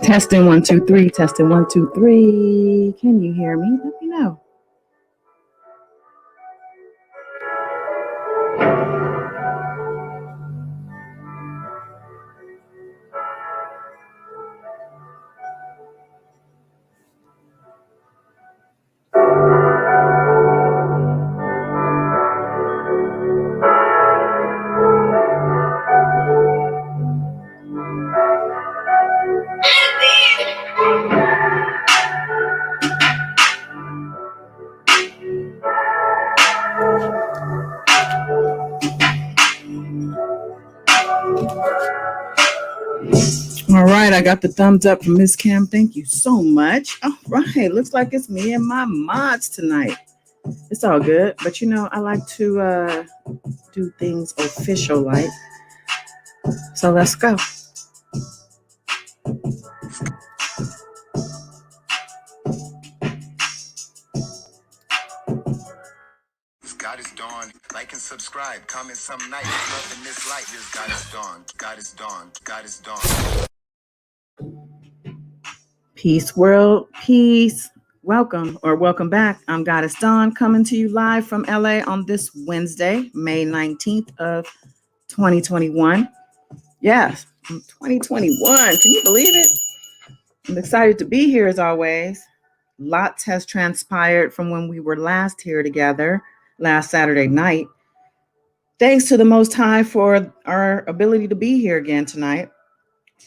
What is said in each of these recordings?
Testing 1 2 3. Testing 1 2 3. Can you hear me? Let me know. All right, I got the thumbs up from Miss Kim. Thank you so much. All right, looks like it's me and my mods tonight. It's all good, but you know, I like to do things official like. So let's go. God is dawn. Like and subscribe. Comment some night. Love in this light. Here's God is dawn. God is dawn. God is dawn. Peace, world. Peace. Welcome or welcome back. I'm Goddess Dawn coming to you live from LA on this Wednesday, May 19th of 2021. Yes, 2021. Can you believe it? I'm excited to be here as always. Lots has transpired from when we were last here together last Saturday night. Thanks to the Most High for our ability to be here again tonight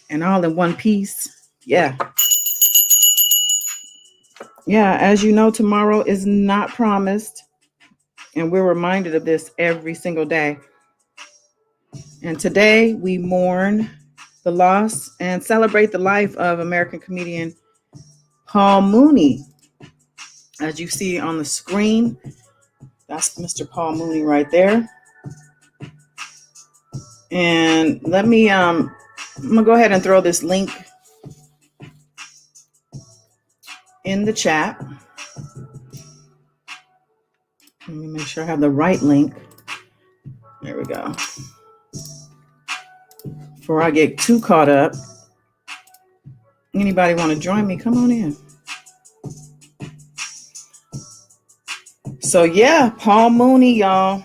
and all in one piece. Yeah, as you know, tomorrow is not promised, and we're reminded of this every single day. And today we mourn the loss and celebrate the life of American comedian Paul Mooney. As you see on the screen, that's Mr. Paul Mooney right there. And let me, I'm gonna go ahead and throw this link in the chat. Let me make sure I have the right link. There we go. Before I get too caught up, anybody want to join me? Come on in. So yeah, Paul Mooney, y'all.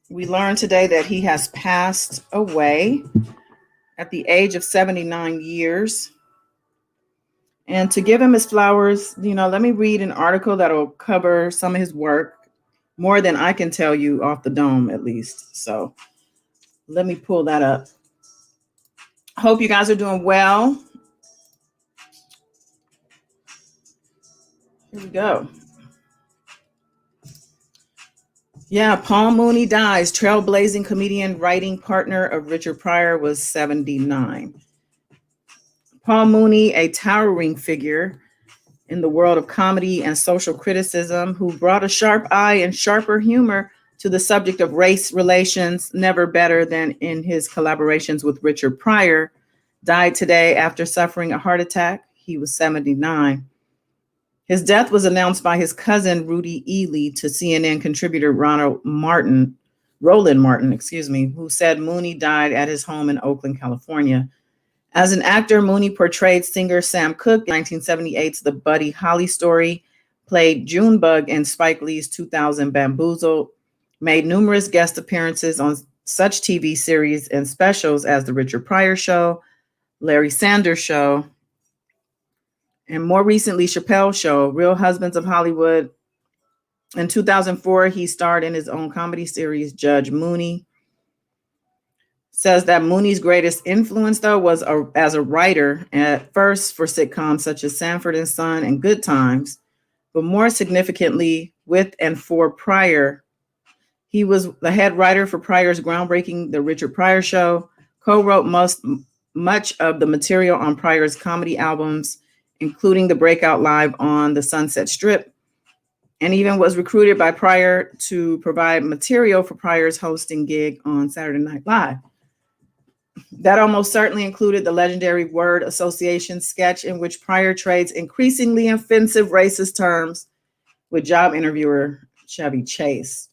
We learned today that he has passed away at the age of 79 years. And to give him his flowers, let me read an article that'll cover some of his work, more than I can tell you off the dome, at least. So let me pull that up. Hope you guys are doing well. Here we go. Yeah, Paul Mooney dies. Trailblazing comedian, writing partner of Richard Pryor, was 79. Paul Mooney, a towering figure in the world of comedy and social criticism, who brought a sharp eye and sharper humor to the subject of race relations, never better than in his collaborations with Richard Pryor, died today after suffering a heart attack. He was 79. His death was announced by his cousin, Rudy Ely, to CNN contributor Roland Martin, who said Mooney died at his home in Oakland, California. As an actor, Mooney portrayed singer Sam Cooke in 1978's The Buddy Holly Story, played Junebug in Spike Lee's 2000 Bamboozled, made numerous guest appearances on such TV series and specials as The Richard Pryor Show, Larry Sanders Show, and more recently, Chappelle's Show, Real Husbands of Hollywood. In 2004, he starred in his own comedy series, Judge Mooney. Says that Mooney's greatest influence, though, was as a writer, at first for sitcoms such as Sanford and Son and Good Times, but more significantly with and for Pryor. He was the head writer for Pryor's groundbreaking The Richard Pryor Show, co-wrote much of the material on Pryor's comedy albums, including the breakout live on the Sunset Strip, and even was recruited by Pryor to provide material for Pryor's hosting gig on Saturday Night Live. That almost certainly included the legendary word association sketch in which Pryor trades increasingly offensive racist terms with job interviewer Chevy Chase.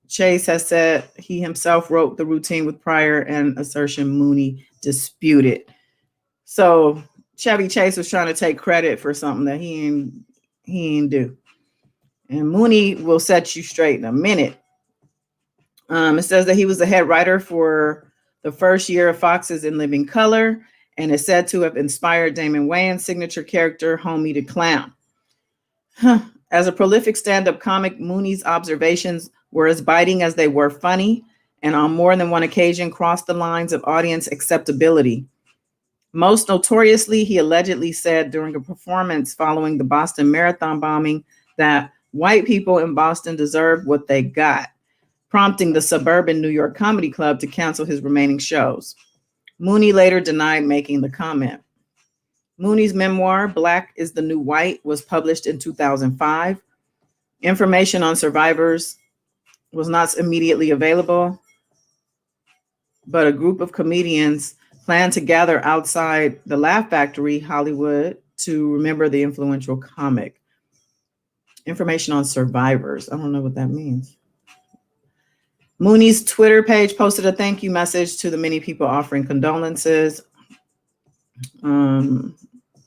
Chase has said he himself wrote the routine with Pryor, an assertion Mooney disputed. So Chevy Chase was trying to take credit for something that he ain't do. And Mooney will set you straight in a minute. It says that he was the head writer for the first year of Fox's In Living Color, and is said to have inspired Damon Wayans' signature character, Homie the Clown. As a prolific stand-up comic, Mooney's observations were as biting as they were funny, and on more than one occasion crossed the lines of audience acceptability. Most notoriously, he allegedly said during a performance following the Boston Marathon bombing that white people in Boston deserved what they got, prompting the suburban New York Comedy Club to cancel his remaining shows. Mooney later denied making the comment. Mooney's memoir, Black is the New White, was published in 2005. Information on survivors was not immediately available, but a group of comedians planned to gather outside the Laugh Factory, Hollywood, to remember the influential comic. Information on survivors. I don't know what that means. Mooney's Twitter page posted a thank you message to the many people offering condolences. And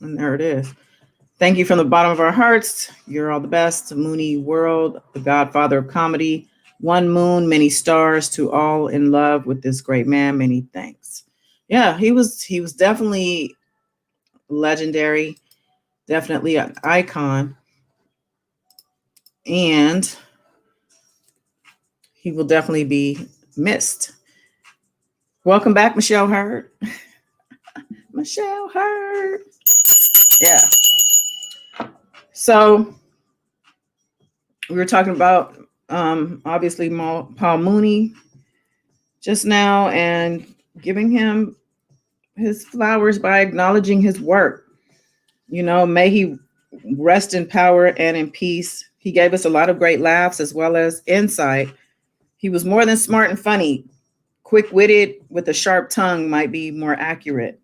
there it is. Thank you from the bottom of our hearts. You're all the best. Mooney World, the godfather of comedy. One moon, many stars, to all in love with this great man. Many thanks. Yeah, he was definitely legendary, definitely an icon, and he will definitely be missed. Welcome back, Michelle Hurd. Michelle Hurd. Yeah. So we were talking about obviously Paul Mooney just now, and giving him his flowers by acknowledging his work. May he rest in power and in peace. He gave us a lot of great laughs as well as insight. He was more than smart and funny. Quick-witted with a sharp tongue might be more accurate.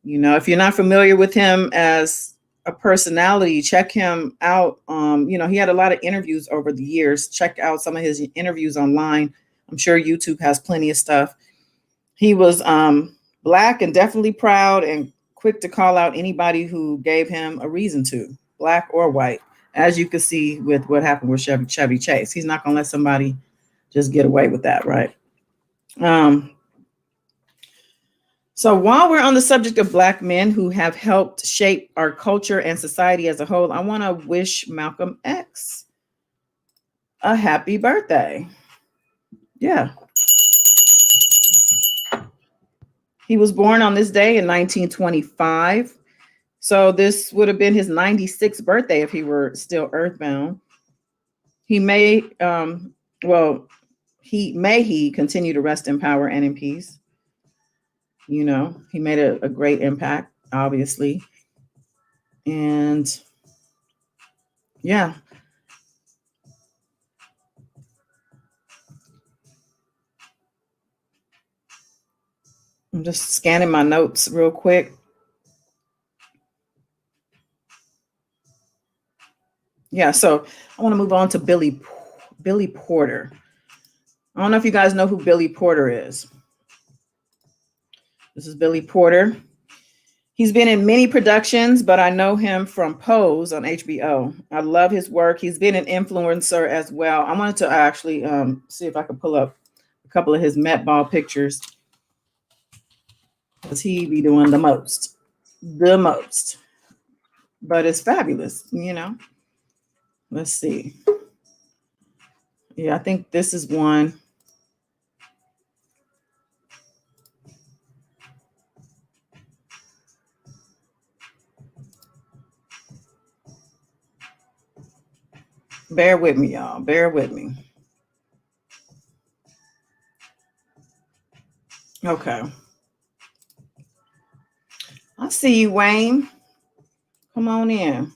If you're not familiar with him as a personality, check him out. He had a lot of interviews over the years. Check out some of his interviews online. I'm sure YouTube has plenty of stuff. He was Black and definitely proud and quick to call out anybody who gave him a reason to, Black or white, as you can see with what happened with Chevy Chase. He's not going to let somebody just get away with that, right? So while we're on the subject of Black men who have helped shape our culture and society as a whole, I want to wish Malcolm X a happy birthday. Yeah. He was born on this day in 1925. So this would have been his 96th birthday if he were still earthbound. He may continue to rest in power and in peace. He made a great impact, obviously. And yeah. I'm just scanning my notes real quick. Yeah, so I want to move on to Billy Porter. I don't know if you guys know who Billy Porter is. This is Billy Porter. He's been in many productions, but I know him from Pose on HBO. I love his work. He's been an influencer as well. I wanted to actually see if I could pull up a couple of his Met Ball pictures, because he be doing the most. But it's fabulous, Let's see. Yeah, I think this is one. Bear with me, y'all. Bear with me. Okay. I see you, Wayne. Come on in.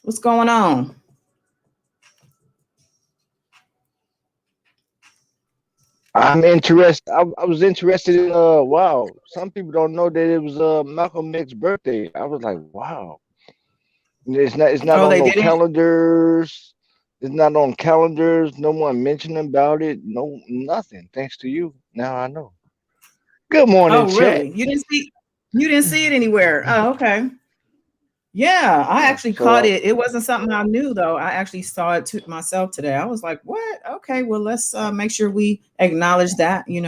What's going on? I'm interested. I was interested in wow. Some people don't know that it was Malcolm X's birthday. I was like, wow. It's not Oh, on they no didn't? calendars. It's not on calendars. No one mentioned about it. No, nothing. Thanks to you. Now I know. Good morning, Oh, chat. really? You didn't see it anywhere. Oh, okay. Yeah, I Yeah. actually So caught it. It wasn't something I knew though. I actually saw it to myself today. I was like, "What? Okay, well, let's make sure we acknowledge that." Let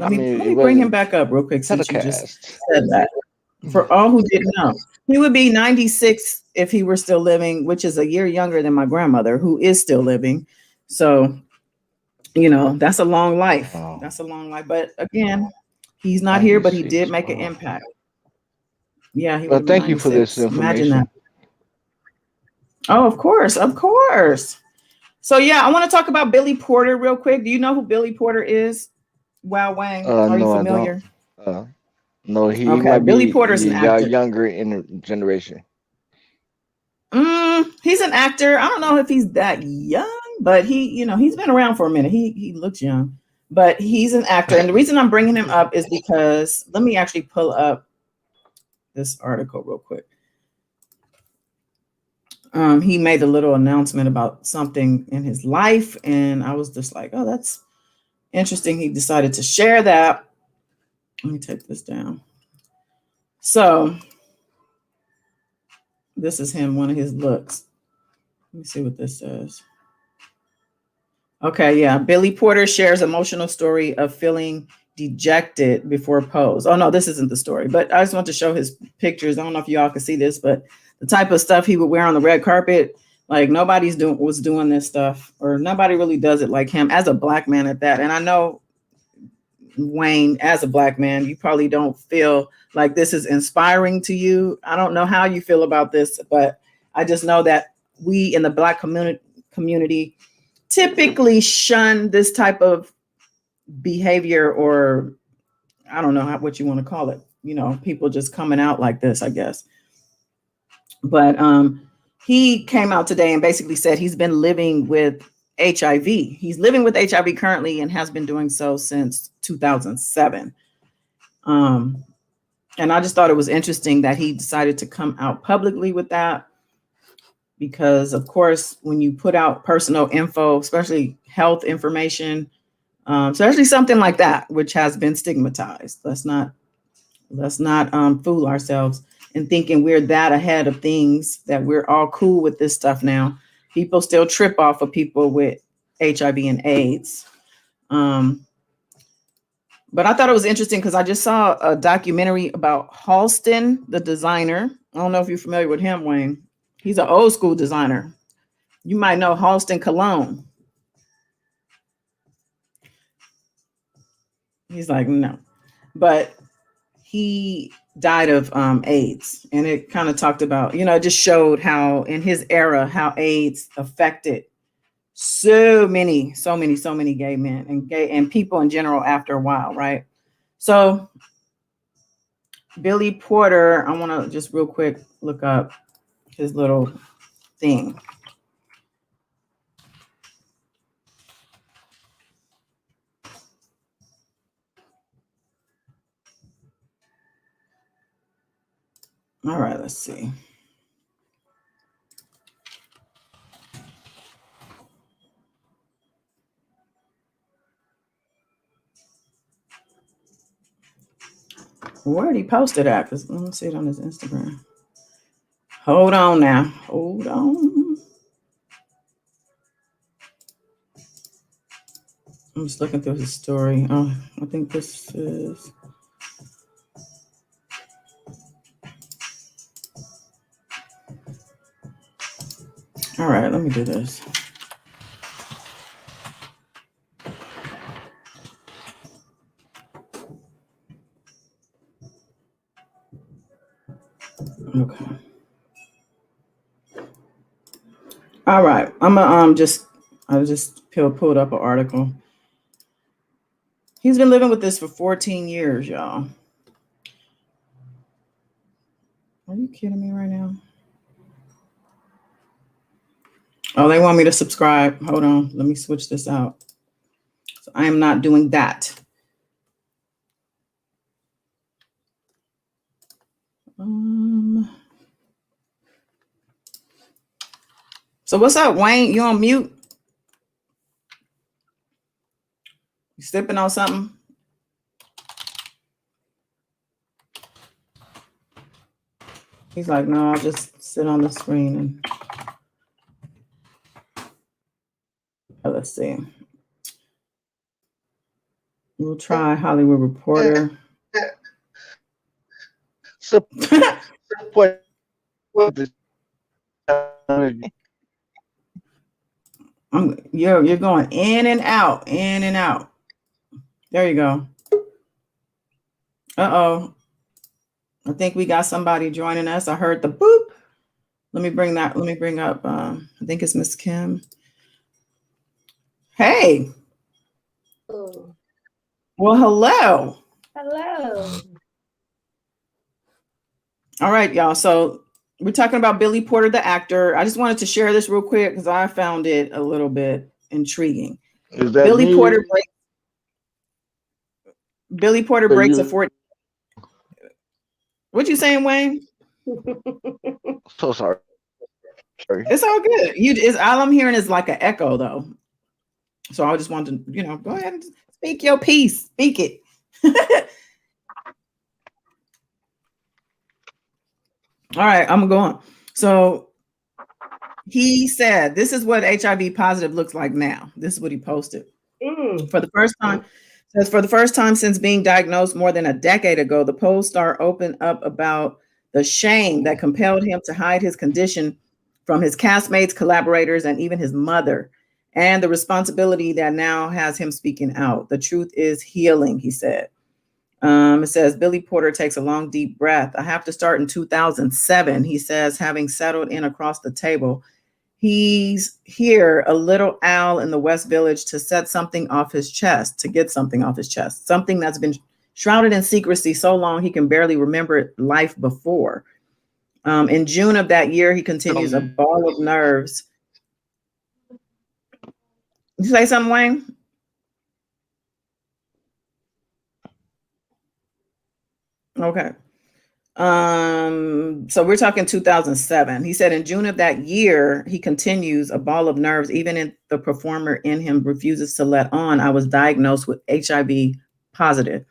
I me mean, let it me bring him wasn't back up real quick since you just telecast. said that. For all who didn't know, he would be 96 if he were still living, which is a year younger than my grandmother, who is still living. So, that's a long life. Wow. That's a long life. But again, he's not here, but he did 96. make an Wow. impact. Yeah, he would Well, have been thank you for this 96. Imagine that. information. Oh, of course, of course. So yeah, I want to talk about Billy Porter real quick. Do you know who Billy Porter is? Wow, Wang, are you No, I don't. familiar? Uh, no, he Okay, might Billy be Porter's an actor. younger in the generation. He's an actor. I don't know if he's that young, but he's been around for a minute. He looks young, but he's an actor. And the reason I'm bringing him up is because let me actually pull up this article real quick. He made a little announcement about something in his life, and I was just like, oh, that's interesting. He decided to share that. Let me take this down. So this is him, one of his looks. Let me see what this says. Okay, yeah. Billy Porter shares emotional story of feeling dejected before Pose. Oh no, this isn't the story, but I just want to show his pictures. I don't know if y'all can see this, but the type of stuff he would wear on the red carpet, like nobody's was doing this stuff, or nobody really does it like him as a Black man at that. And I know, Wayne, as a Black man, you probably don't feel like this is inspiring to you. I don't know how you feel about this, but I just know that we in the Black community typically shun this type of behavior, or I don't know what you want to call it. People just coming out like this, I guess. But he came out today and basically said he's been living with HIV. He's living with HIV currently and has been doing so since 2007. And I just thought it was interesting that he decided to come out publicly with that, because of course, when you put out personal info, especially health information, especially something like that, which has been stigmatized, let's not fool ourselves in thinking we're that ahead of things, that we're all cool with this stuff now. People still trip off of people with HIV and AIDS. But I thought it was interesting because I just saw a documentary about Halston, the designer. I don't know if you're familiar with him, Wayne. He's an old school designer. You might know Halston Cologne. He's like, no. But he died of AIDS. And it kind of talked about, it just showed how in his era, how AIDS affected so many gay men and people in general after a while, right? So Billy Porter, I want to just real quick look up his little thing. All right, let's see. Where did he post it at? Because let me see it on his Instagram. Hold on now. Hold on. I'm just looking through his story. Oh, I think this is. All right, let me do this. Okay. All right. I'm gonna I just pulled up an article. He's been living with this for 14 years, y'all. Are you kidding me right now? Oh, they want me to subscribe. Hold on. Let me switch this out. So I am not doing that. So what's up, Wayne? You on mute? You sipping on something? He's like, no, I'll just sit on the screen and let's see. We'll try Hollywood Reporter. Support you're going in and out, in and out. There you go. Uh-oh. I think we got somebody joining us. I heard the boop. Let me bring up, I think it's Miss Kim. Hey. Oh. Well, hello. Hello. All right, y'all. So we're talking about Billy Porter, the actor. I just wanted to share this real quick because I found it a little bit intriguing. Is that Billy me? Porter breaks a 40. What you saying, Wayne? So sorry. It's all good. All I'm hearing is like an echo, though. So I just wanted to, go ahead and speak your piece. Speak it. All right, I'm gonna go on. So he said, this is what HIV positive looks like now. This is what he posted. For the first time. Says, for the first time since being diagnosed more than a decade ago, the Pole star opened up about the shame that compelled him to hide his condition from his castmates, collaborators, and even his mother, and the responsibility that now has him speaking out. The truth is healing, he said. It says, Billy Porter takes a long, deep breath. I have to start in 2007, he says, having settled in across the table. He's here, a little owl in the West Village, to get something off his chest, something that's been shrouded in secrecy so long he can barely remember life before. In June of that year, he continues a ball of nerves. You say something, Wayne? Okay. So we're talking 2007. He said in June of that year, he continues a ball of nerves. Even if the performer in him refuses to let on, I was diagnosed with HIV positive.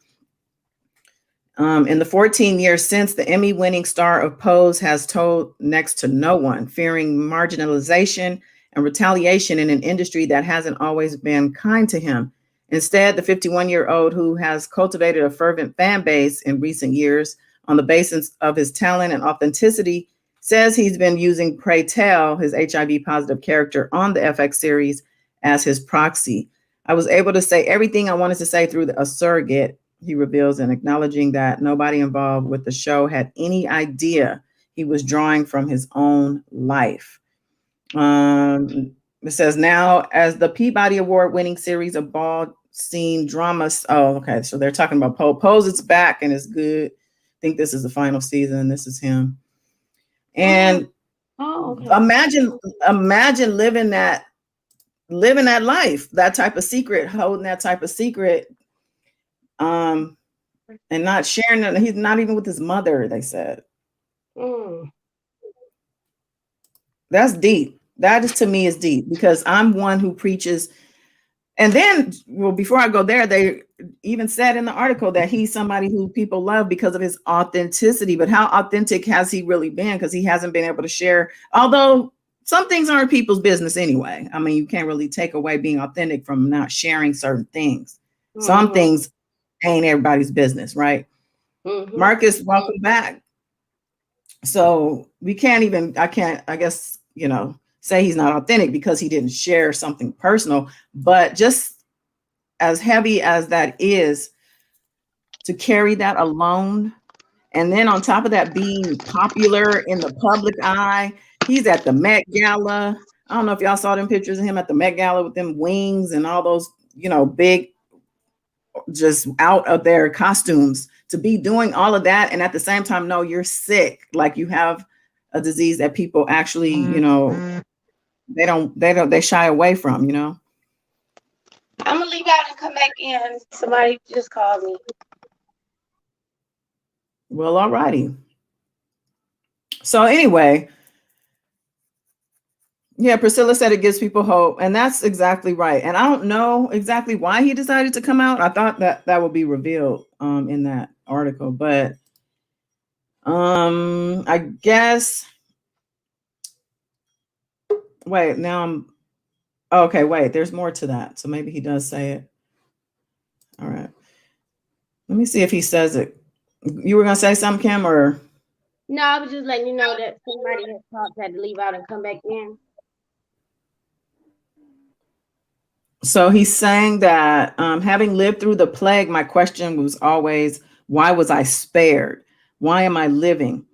In the 14 years since, the Emmy-winning star of Pose has told next to no one, fearing marginalization and retaliation in an industry that hasn't always been kind to him. Instead, the 51-year-old, who has cultivated a fervent fan base in recent years on the basis of his talent and authenticity, says he's been using Pray Tell, his HIV positive character on the FX series, as his proxy. I was able to say everything I wanted to say through a surrogate, he reveals, and acknowledging that nobody involved with the show had any idea he was drawing from his own life. It says now, as the Peabody Award-winning series of ball scene dramas. Oh, okay. So they're talking about Pose. Pose is back and it's good. I think this is the final season. This is him. And okay. imagine living that life, that type of secret, holding that type of secret. And not sharing it. He's not even with his mother, they said. That's deep. That is, to me, is deep, because I'm one who preaches. And then, well, before I go there, they even said in the article that he's somebody who people love because of his authenticity. But how authentic has he really been? Because he hasn't been able to share, although some things aren't people's business anyway. I mean, you can't really take away being authentic from not sharing certain things. Some things ain't everybody's business, right? Marcus, welcome back. So we can't even, I guess, say he's not authentic because he didn't share something personal, but just as heavy as that is to carry that alone. And then on top of that, being popular in the public eye, he's at the Met Gala. I don't know if y'all saw them pictures of him at the Met Gala with them wings and all those, big, just out of their costumes, to be doing all of that. And at the same time, no, you're sick. Like you have a disease that people actually, they shy away from, I'm gonna leave out and come back in. Somebody just called me. Well, all righty. So anyway, yeah, Priscilla said it gives people hope, and that's exactly right. And I don't know exactly why he decided to come out. I thought that would be revealed in that article, but I guess. Wait, now I'm okay. Wait, there's more to that, so maybe he does say it. All right, let me see if he says it. You were gonna say something, Kim, or? No, I was just letting you know that somebody had to leave out and come back in. So he's saying that having lived through the plague, my question was always, why was I spared? Why am I living?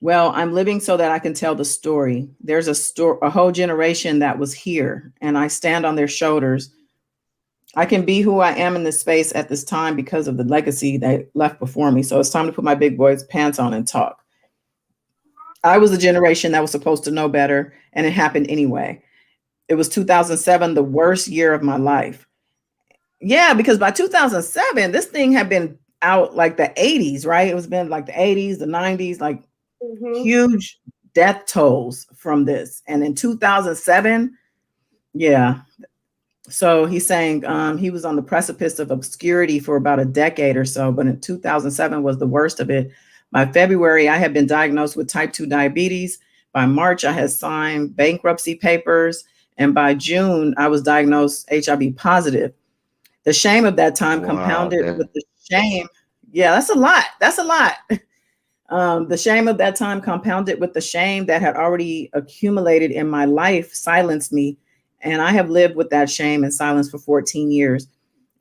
Well, I'm living so that I can tell the story. There's a whole generation that was here, and I stand on their shoulders. I can be who I am in this space at this time because of the legacy they left before me. So it's time to put my big boy's pants on and talk. I was the generation that was supposed to know better, and it happened anyway. It was 2007, the worst year of my life. Yeah, because by 2007, this thing had been out like the 80s, right? It was been like the 80s, the 90s, like huge death tolls from this. And in 2007, yeah. So he's saying he was on the precipice of obscurity for about a decade or so, but in 2007 was the worst of it. By February, I had been diagnosed with type 2 diabetes. By March, I had signed bankruptcy papers. And by June, I was diagnosed HIV positive. The shame of that time compounded with the shame. Yeah, that's a lot. That's a lot. The shame of that time compounded with the shame that had already accumulated in my life silenced me. And I have lived with that shame and silence for 14 years.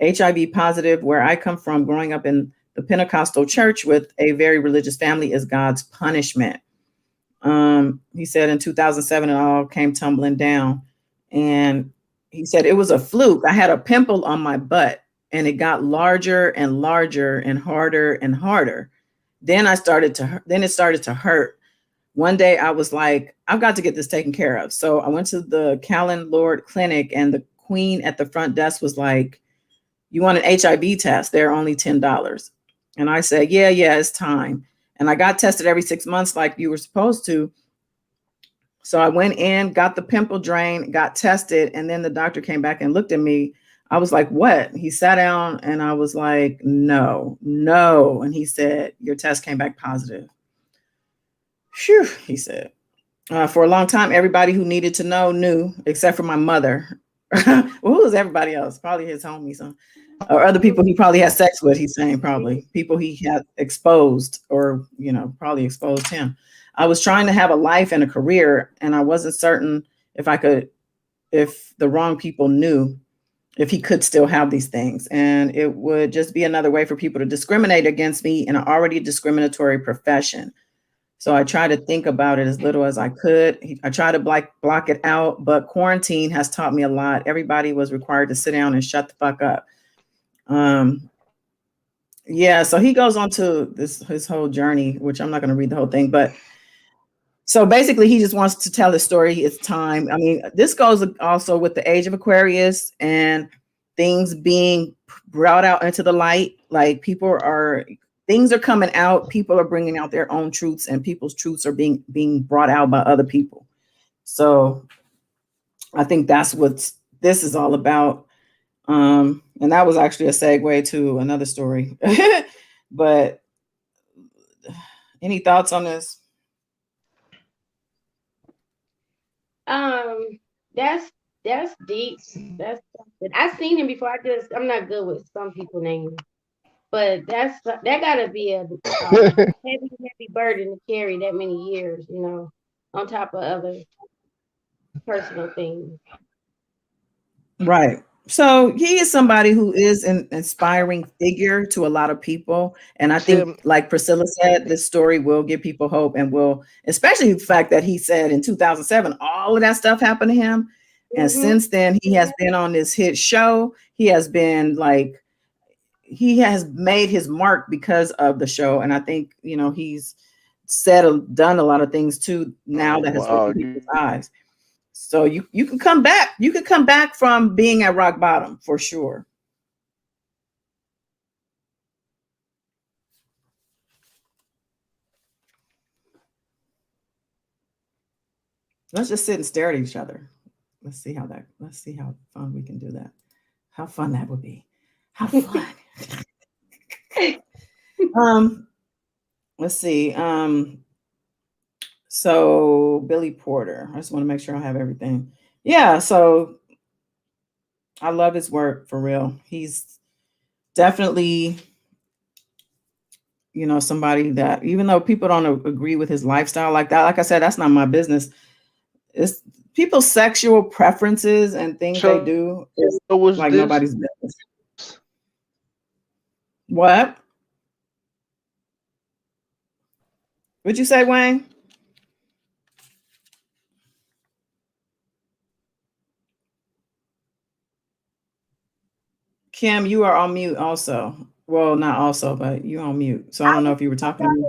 HIV positive, where I come from, growing up in the Pentecostal church with a very religious family, is God's punishment. He said in 2007, it all came tumbling down. And he said it was a fluke. I had a pimple on my butt and it got larger and larger and harder and harder. Then it started to hurt one day I was like, I've got to get this taken care of. So I went to the Callan Lord Clinic, and the queen at the front desk was like, you want an HIV test? They're only $10. And I said, yeah, it's time. And I got tested every 6 months like you were supposed to. So I went in, got the pimple drain, got tested, and then the doctor came back and looked at me. I was like, what? He sat down and I was like, no. And he said, your test came back positive. Phew, he said. For a long time, everybody who needed to know knew, except for my mother. Well, who was everybody else? Probably his homies, or other people he probably had sex with. He's saying probably people he had exposed, or probably exposed him. I was trying to have a life and a career, and I wasn't certain if the wrong people knew if he could still have these things, and it would just be another way for people to discriminate against me in an already discriminatory profession. So I try to think about it as little as I could. I try to block it out, but quarantine has taught me a lot. Everybody was required to sit down and shut the fuck up. Yeah, so he goes on to his whole journey, which I'm not going to read the whole thing, but so basically he just wants to tell his story. It's time. I mean, this goes also with the age of Aquarius and things being brought out into the light. Like things are coming out. People are bringing out their own truths, and people's truths are being brought out by other people. So I think that's what this is all about. And that was actually a segue to another story. But any thoughts on this? That's deep. I've seen him before. I'm not good with some people names, but that gotta be a heavy burden to carry that many years, on top of other personal things. Right. So he is somebody who is an inspiring figure to a lot of people. And I think, like Priscilla said, this story will give people hope, and will, especially the fact that he said in 2007, all of that stuff happened to him. And since then, he has been on this hit show. He has been he has made his mark because of the show. And I think, he's done a lot of things too now that has opened people's eyes. So you can come back. You can come back from being at rock bottom for sure. Let's just sit and stare at each other. Let's see how fun we can do that. How fun that would be. How fun. Let's see. So Billy Porter. I just want to make sure I have everything. Yeah, so I love his work for real. He's definitely, somebody that, even though people don't agree with his lifestyle like that, like I said, that's not my business. It's people's sexual preferences and things they do is like nobody's business. What? What'd you say, Wayne? Kim, you are on mute also. Well, not also, but you're on mute. So I don't know if you were talking to me.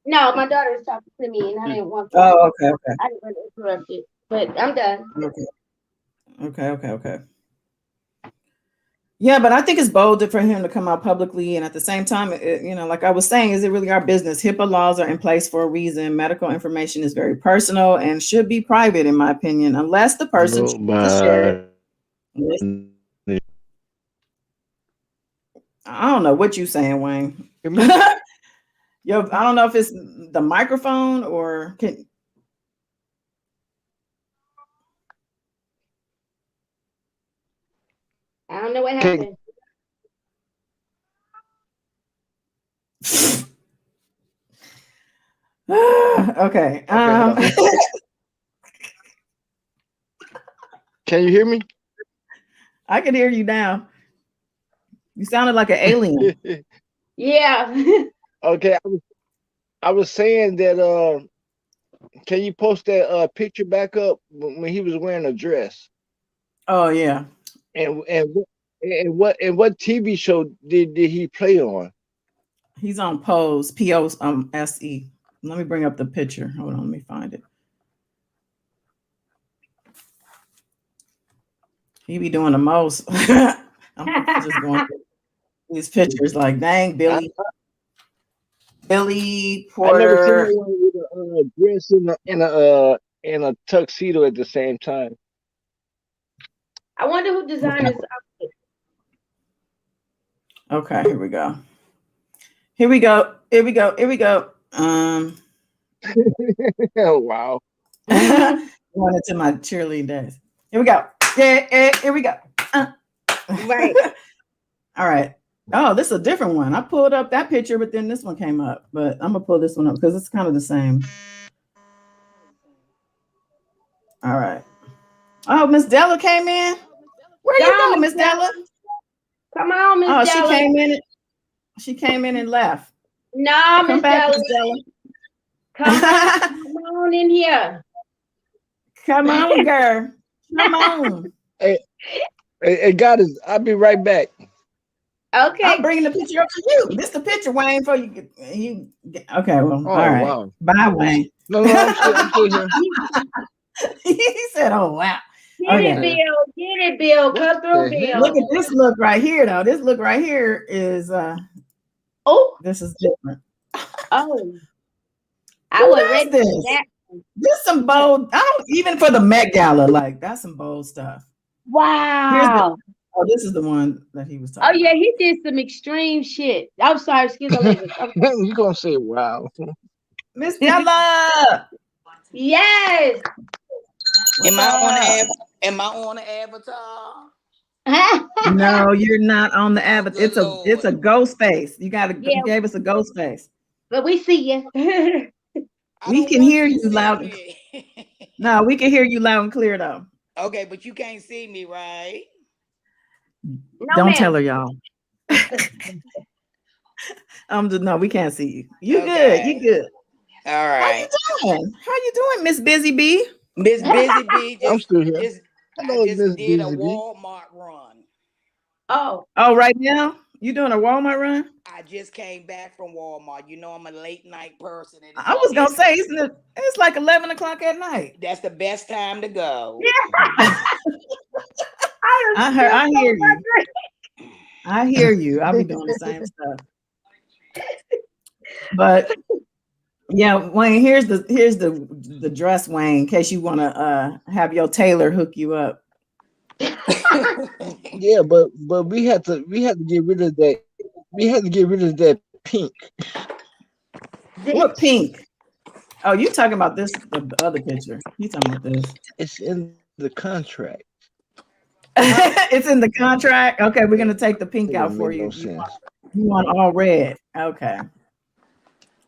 No, my daughter is talking to me, and I didn't want to. Oh, okay. I didn't want to interrupt it, but I'm done. Okay. Yeah, but I think it's bold for him to come out publicly, and at the same time, like I was saying, is it really our business? HIPAA laws are in place for a reason. Medical information is very personal and should be private, in my opinion, unless the person chooses to share it. I don't know what you're saying, Wayne. Yo, I don't know if it's the microphone or I don't know what happened. Okay. Can you hear me? I can hear you now. You sounded like an alien. Yeah. Okay. I was saying that can you post that picture back up when he was wearing a dress? Oh yeah. And what TV show did he play on? He's on Pose, Pose, SE. Let me bring up the picture. Hold on, let me find it. He be doing the most. I'm just going through these pictures like, dang, Billy I never seen Porter. one with a dress and a tuxedo at the same time. I wonder who designed this outfit. Okay, here we go. Here we go. Here we go. Here we go. Oh, wow. Going into my cheerleading days. Here we go. Yeah, here we go. Right. All right. Oh, this is a different one. I pulled up that picture, but then this one came up. But I'm gonna pull this one up because it's kind of the same. All right. Oh, Miss Della came in. Where you Go, go, Miss Della? Come on, Miss Oh, Della. she came in and left. No, Come Miss back, Della. Miss Della. Come on in here. Come on, girl. Come on. Hey, God is. I'll be right back. Okay. I'm bringing the picture up to you. This is the picture, Wayne. For you. Okay. Well, Oh, all right. wow. Bye, Wayne. No, I'm still here. He said, "Oh wow." Get it, Okay. Bill. Get it, Bill. Come What through, the Bill. Look at this look right here, though. This look right here is Oh, this is different. oh. I Who was does ready this? for that. This some bold. I don't even for the Met Gala. Like that's some bold stuff. Wow. Oh, this is the one that he was Oh talking yeah, about. he did some extreme shit. I'm sorry, excuse me. You gonna say wow? Miss Della. Yes. What's Am I on up? the Am I on the avatar? No, you're not on the Oh, avatar. good It's a Lord. ghost face. You Yeah, gave us a ghost face. but we see you. I We don't can want hear you to you see loud. me. No, we can hear you loud and clear though. Okay, but you can't see me, right? No, Don't tell ma'am. her, y'all. No, we can't see you. You good. You Okay. good. All How you right. doing? How you doing, Miss Busy Bee? Miss Busy Bee I'm still here. I Hello, just Miss did a Busy Bee. Walmart run. Oh, Oh, right now? You doing a Walmart run? I just came back from Walmart. You know I'm a late night person, and I was gonna say it's like 11 o'clock at night. that's the best time to go. I hear you. I hear you. I'll be doing the same stuff. But yeah, Wayne, here's the dress, Wayne, in case you want to have your tailor hook you up. Yeah, but we had to get rid of that. We had to get rid of that pink. What pink? Oh, you talking about this, the other picture. You talking about this. It's in the contract. It's in the contract. Okay, we're gonna take the pink It out don't for make you. no sense. You want all red. Okay.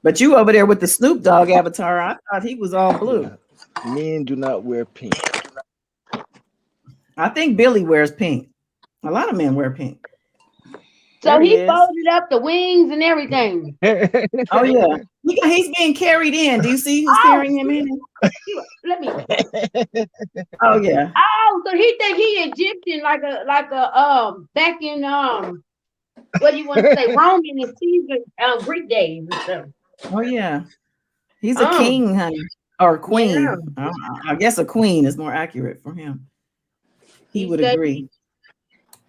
But you over there with the Snoop Dogg avatar, I thought he was all blue. Yeah. Men do not wear pink. I think Billy wears pink. A lot of men wear pink. so There he he is. folded up the wings and everything. Oh yeah. He's being carried in. Do you see who's carrying him in? Let me. Oh yeah. Oh, so he think he Egyptian like a back in what do you want to say, Roman and Caesar Greek days and stuff. Oh yeah. He's a king, honey. Or queen. Yeah. I guess a queen is more accurate for him. He would said agree.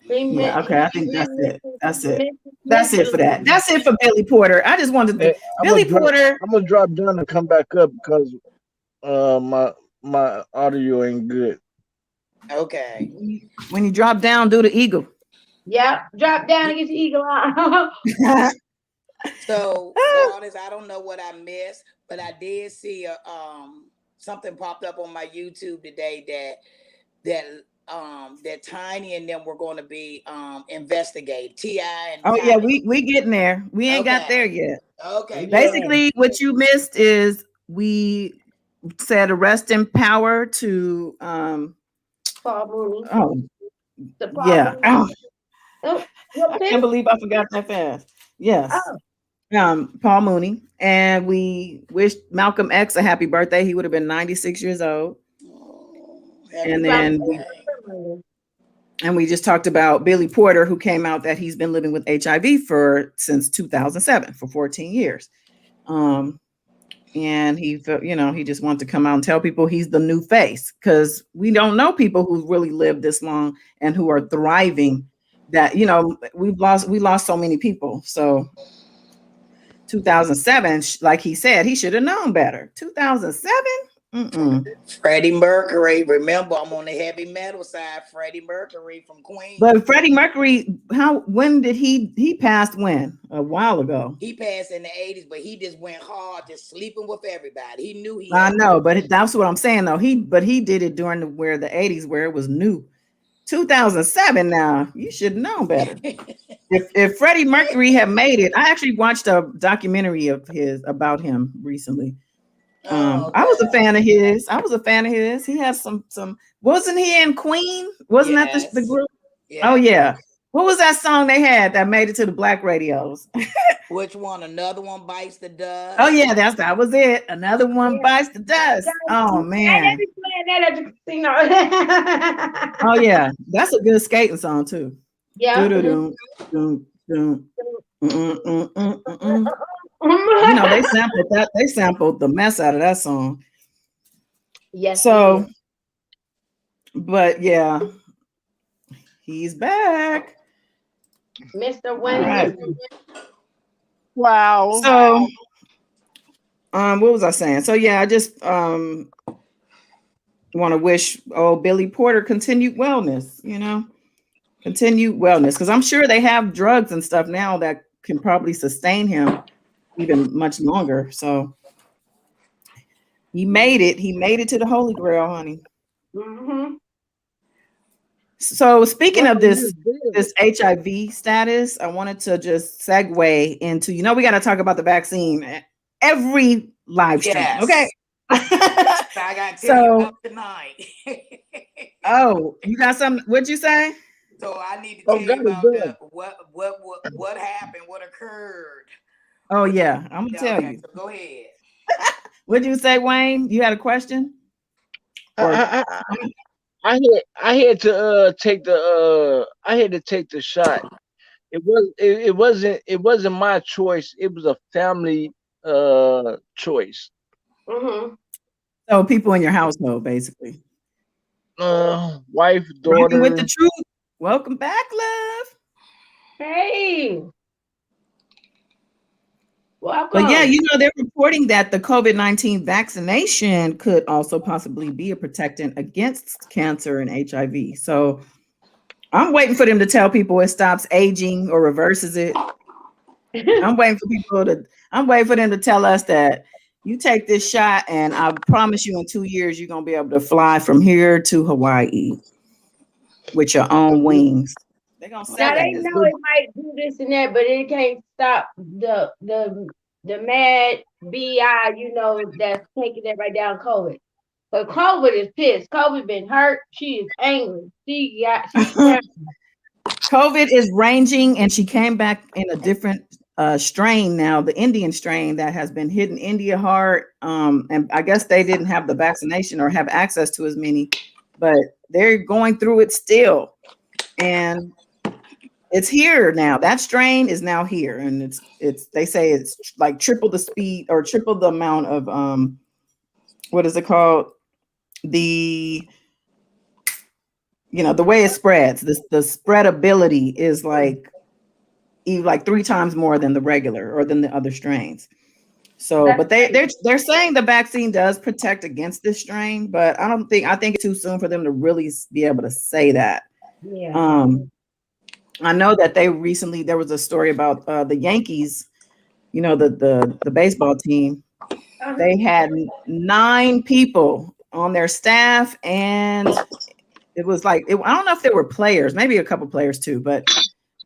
Yeah, okay. I think that's it. That's it. Memphis, That's it for that. That's it for Billy Porter. I just wanted to Billy Porter. I'm gonna drop down and come back up because my audio ain't good. Okay. When you drop down, do the eagle. Yeah, drop down and get the eagle eye. So, Goddess, I don't know what I missed, but I did see something popped up on my YouTube today that Tiny and them were going to be investigated. T.I. and Oh Tiny. yeah, we getting there. We ain't got there yet. Okay. Basically, what you missed is we said arrest in power to Paul Mooney. oh The Paul yeah. Mooney. Oh, Oh, I can't believe I forgot that fast. Yes. Paul Mooney. And we wished Malcolm X a happy birthday. He would have been 96 years old. And then we just talked about Billy Porter, who came out that he's been living with HIV since 2007 for 14 years. and he felt, he just wanted to come out and tell people he's the new face, because we don't know people who really lived this long and who are thriving. That we lost so many people. So 2007, like he said, he should have known better. 2007. Freddie Mercury. Remember, I'm on the heavy metal side. Freddie Mercury from Queen. But Freddie Mercury, when did he passed? When? A while ago. He passed in the 80s, but he just went hard, just sleeping with everybody. He knew he. I know, but that's what I'm saying though. He did it during the 80s, where it was new. 2007. Now you should know better. If Freddie Mercury had made it, I actually watched a documentary about him recently. Okay. I was a fan of his. He has some. Wasn't he in Queen? Wasn't that the group? Yeah. Oh yeah. What was that song they had that made it to the black radios? Which one? Another One Bites the Dust. Oh yeah, that was it. Another One Bites the Dust. Oh man. Oh yeah, that's a good skating song too. Yeah. They sampled the mess out of that song. Yes. So, but yeah, he's back. Mr. Wayne. Right. Wow. So, what was I saying? So yeah, I just want to wish Billy Porter continued wellness, because I'm sure they have drugs and stuff now that can probably sustain him even much longer. So he made it to the Holy Grail, honey. Mm-hmm. So speaking of this HIV status, I wanted to just segue into, we got to talk about the vaccine every live stream. Yes. Okay. I got to tonight. Oh, you got something? What'd you say? So I need to tell you about what happened, what occurred. Oh yeah, I'm gonna tell you. So go ahead. What'd you say, Wayne? You had a question? I had to take the shot. It wasn't my choice. It was a family choice. Mm-hmm. So people in your household, basically. Wife, daughter. Rocking with the truth. Welcome back, love. Hey. Welcome. But yeah, they're reporting that the COVID-19 vaccination could also possibly be a protectant against cancer and HIV. So I'm waiting for them to tell people it stops aging or reverses it. I'm waiting for them to tell us that you take this shot and I promise you in 2 years, you're going to be able to fly from here to Hawaii with your own wings. They're going to say now they know it might do this and that, but it can't stop the mad BI, that's taking it right down COVID. But COVID is pissed. COVID been hurt. She is angry. She's COVID is ranging, and she came back in a different strain now, the Indian strain that has been hitting India hard. And I guess they didn't have the vaccination or have access to as many, but they're going through it still. And it's here now. That strain is now here, and they say it's like triple the speed or triple the amount of what is it called? The way it spreads. The spreadability is like 3 times more than the regular or than the other strains. So, but they're saying the vaccine does protect against this strain, but I think it's too soon for them to really be able to say that. Yeah. I know that there was a story about the Yankees, the baseball team. They had 9 people on their staff, and it was I don't know if they were players, maybe a couple players too, but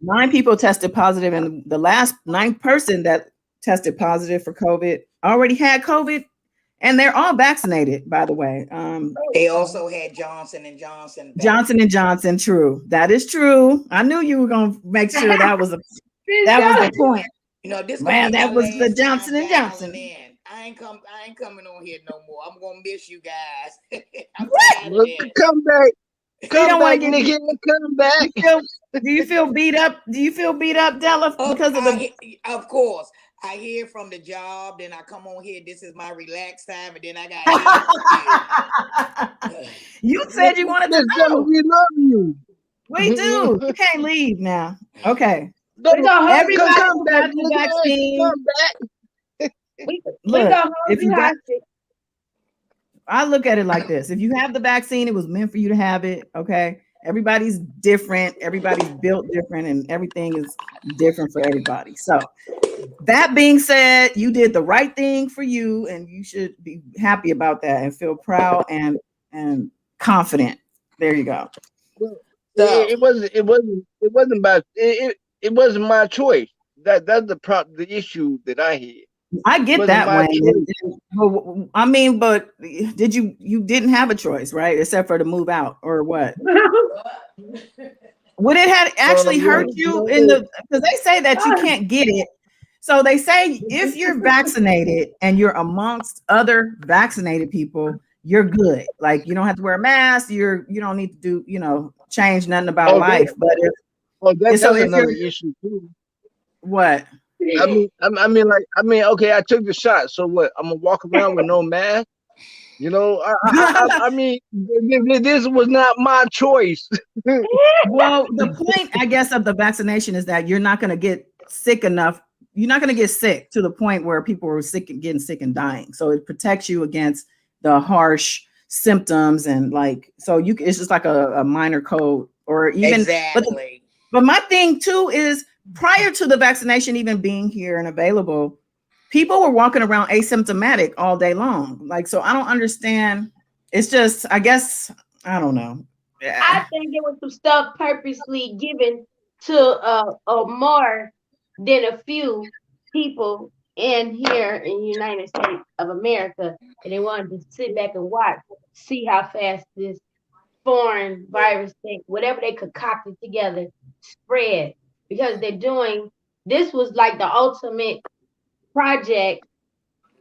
9 people tested positive, and the last 9th person that tested positive for COVID already had COVID, and they're all vaccinated, by the way. They also had Johnson & Johnson. Johnson & Johnson, true. That is true. I knew you were going to make sure that was the point. This that was the Johnson & Johnson. I ain't coming on here no more. I'm gonna miss you guys. Come back. Come back, nigga. Come back. Do you feel beat up? Do you feel beat up, Della? Because of of course. I hear from the job, then I come on here. This is my relaxed time, and then I got here. You said you wanted to Miss Della, know. we love you. We do. You can't leave now. Okay. No, We gonna hold Everybody you. come who back, got the Miss Della, vaccine. come back. We Look, gonna hold if you you got, hostage. I look at it like this. If you have the vaccine, it was meant for you to have it. Okay. Everybody's different. Everybody's built different, and everything is different for everybody. So that being said, you did the right thing for you, and you should be happy about that and feel proud and confident. There you go. Well, So it wasn't about it wasn't my choice. That's the issue that I had. I It get wasn't that, my Wayne. choice. Well, I mean, but you didn't have a choice, right? Except for to move out or what? Would it had actually hurt you in No, the, because they say that you can't get it. So they say if you're vaccinated and you're amongst other vaccinated people, you're good. Like you don't have to wear a mask. You don't need to do, change nothing about oh, life. But so that's if you're another issue too. what? Okay, I took the shot. So what? I'm gonna walk around with no mask. You know, I mean, this was not my choice. Well, the point, I guess, of the vaccination is that you're not going to get sick enough. You're not going to get sick to the point where people are sick and getting sick and dying. So it protects you against the harsh symptoms and so it's just like a minor cold or even. exactly. But my thing too is prior to the vaccination even being here and available, people were walking around asymptomatic all day long. So I don't understand. It's just, I guess, I don't know. I think it was some stuff purposely given to more than a few people in here in the United States of America, and they wanted to sit back and watch, see how fast this foreign virus thing, whatever they concocted together, spread. Because this was like the ultimate project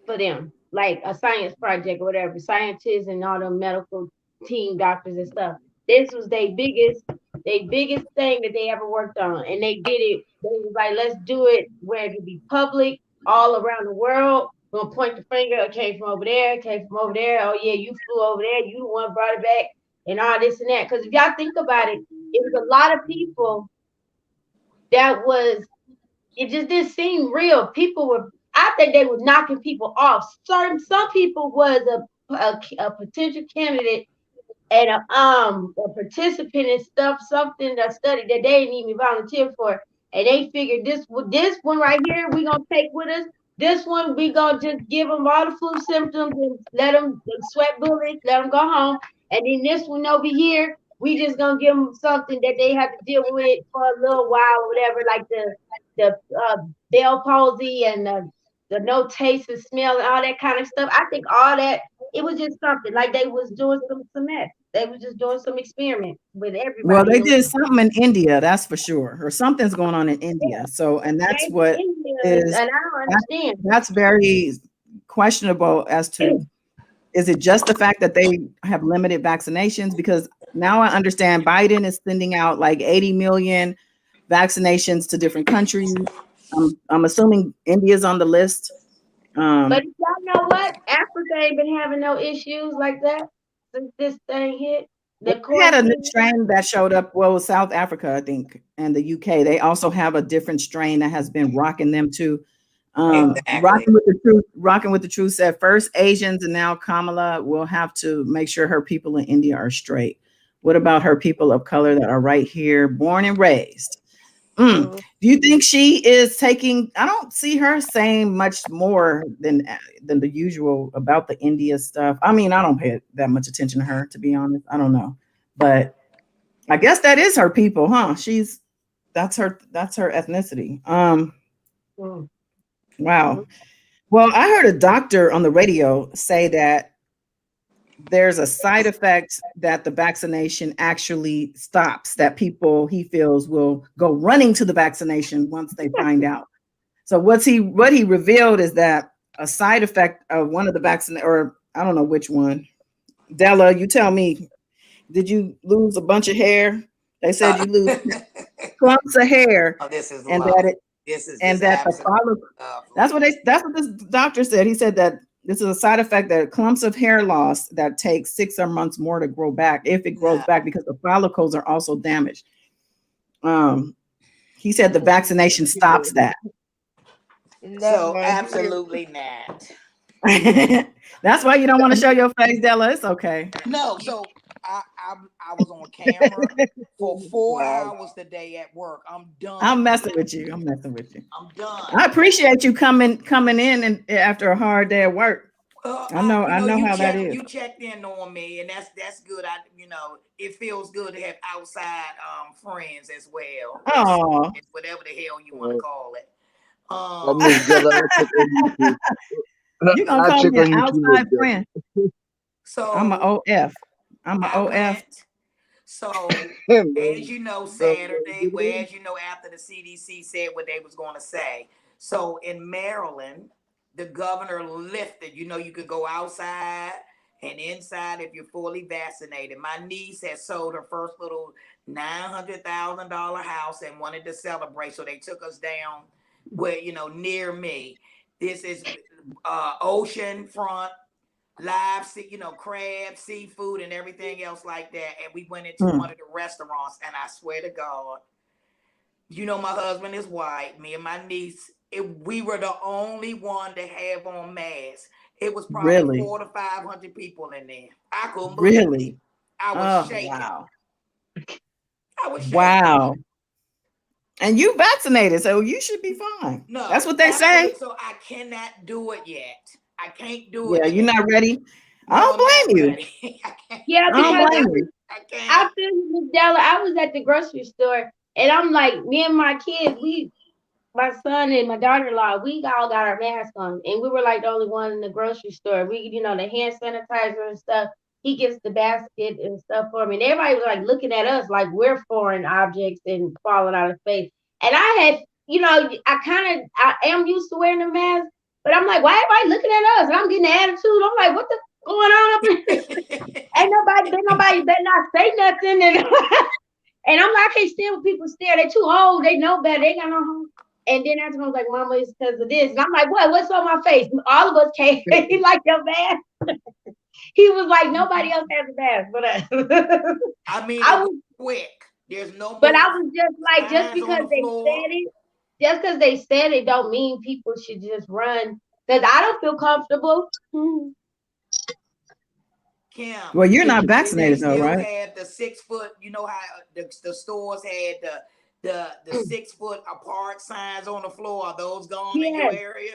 for them, like a science project or whatever, scientists and all the medical team doctors and stuff. This was their biggest thing that they ever worked on. And they did it. They was like, let's do it where it could be public all around the world. We're gonna point the finger, it came from over there, it came from over there. Oh yeah, you flew over there, you the one brought it back, and all this and that. Because if y'all think about it, it was a lot of people it just didn't seem real. I think they were knocking people off. Some people was a potential candidate and a participant in a study that they didn't even volunteer for, and they figured this one right here we gonna take with us. This one we gonna just give them all the flu symptoms and let them sweat bullets, let them go home. And then this one over here, we just gonna give them something that they have to deal with for a little while or whatever, like the Bell palsy and the no taste and smell and all that kind of stuff. I think all that it was just something like they was doing some mess. They was just doing some experiment with everybody. Well, they did something in India, that's for sure, or something's going on in India. So, and that's what is, and I don't understand. That's very questionable as to, is it just the fact that they have limited vaccinations? Because now I understand Biden is sending out like 80 million vaccinations to different countries. I'm assuming India's on the list. But y'all know what? Africa ain't been having no issues like that since this thing hit. We had a new strain that showed up. Well, South Africa, I think, and the UK. They also have a different strain that has been rocking them too. Exactly. Rocking with the truth said first Asians, and now Kamala will have to make sure her people in India are straight. What about her people of color that are right here, born and raised? Do you think she is taking? I don't see her saying much more than the usual about the India stuff. I mean, I don't pay that much attention to her, to be honest. I don't know, but I guess that is her people, huh? That's her ethnicity. Wow. Well, I heard a doctor on the radio say that there's a side effect that the vaccination actually stops, that people he feels will go running to the vaccination once they find out. So what he revealed is that a side effect of one of the vaccine, or I don't know which one. Della, you tell me, did you lose a bunch of hair? They said you lose clumps of hair, Oh, this is and low. This is and just that the absolutely that's lovely. that's what this doctor said. He said that this is a side effect that clumps of hair loss that takes 6 or months more to grow back if it grows No. back because the follicles are also damaged. He said the vaccination stops that. Not So my hair. absolutely not. That's why you don't want to show your face, Della. It's okay. No, so I was on camera for 4 Wow. hours today at work. I'm done. I'm messing with you. I'm messing with you. I'm done. I appreciate you coming in and after a hard day at work. I know You how that is. You checked in on me, and that's good. It feels good to have outside friends as well. Oh, It's whatever the hell you want to call it. Miss Della, I'll check on you too. you're gonna I'll call check me an on you too, Miss outside Della. friend. So I'm an OF. I'm an I OF. went. So as you know, Saturday, as you know, after the CDC said what they was going to say. So in Maryland, the governor lifted. You could go outside and inside if you're fully vaccinated. My niece had sold her first little $900,000 house and wanted to celebrate, so they took us down where near me. This is ocean front, live, crab, seafood, and everything else like that. And we went into one of the restaurants, and I swear to God, my husband is white. Me and my niece, we were the only one to have on masks. It was probably Really? 400 to 500 people in there. I couldn't believe it. Really? I was shaking. Wow. I was shaking. Wow. And you vaccinated, so you should be fine. No, that's what they say. So I cannot do it yet. I can't do Yeah, it. you're not ready. No, I don't blame you. Yeah, I don't because blame you. I feel you, Miss Della. I was at the grocery store, and I'm like, me and my kids, my son and my daughter-in-law, we all got our masks on, and we were like the only one in the grocery store. We, the hand sanitizer and stuff. He gets the basket and stuff for me, and everybody was like looking at us like we're foreign objects and falling out of space. And I had, I am used to wearing a mask, but I'm like, why everybody looking at us? And I'm getting an attitude. I'm like, what the going on up here? Ain't nobody better not say nothing. And and I'm like, I can't stand when people stare. They too old. They know better. They got no home. And then after I was like, Mama, it's because of this. And I'm like, what? What's on my face? All of us can't. He like your mask. He was like, nobody else has a mask but us. I mean, I it was was quick. There's no. But I was just like, just signs on because the they floor. said it, don't mean people should just run. Because I don't feel comfortable. Kim, Well, you're not they vaccinated though, still right? have the 6 foot. You know how the stores had the 6 foot apart signs on the floor. Are those gone in your Yes. area?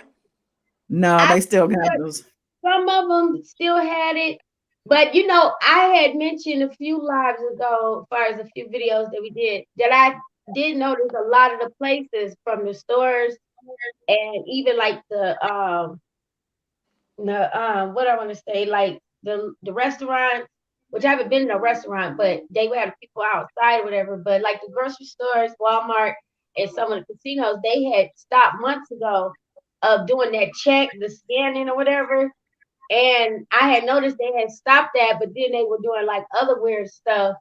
No, they still got those. Some of them still had it. But I had mentioned a few lives ago, as far as a few videos that we did, that I did notice a lot of the places from the stores and even like the what I want to say, like the restaurant, which I haven't been in a restaurant, but they would have people outside or whatever. But like the grocery stores, Walmart, and some of the casinos, they had stopped months ago of doing that check, the scanning or whatever. And I had noticed they had stopped that, but then they were doing like other weird stuff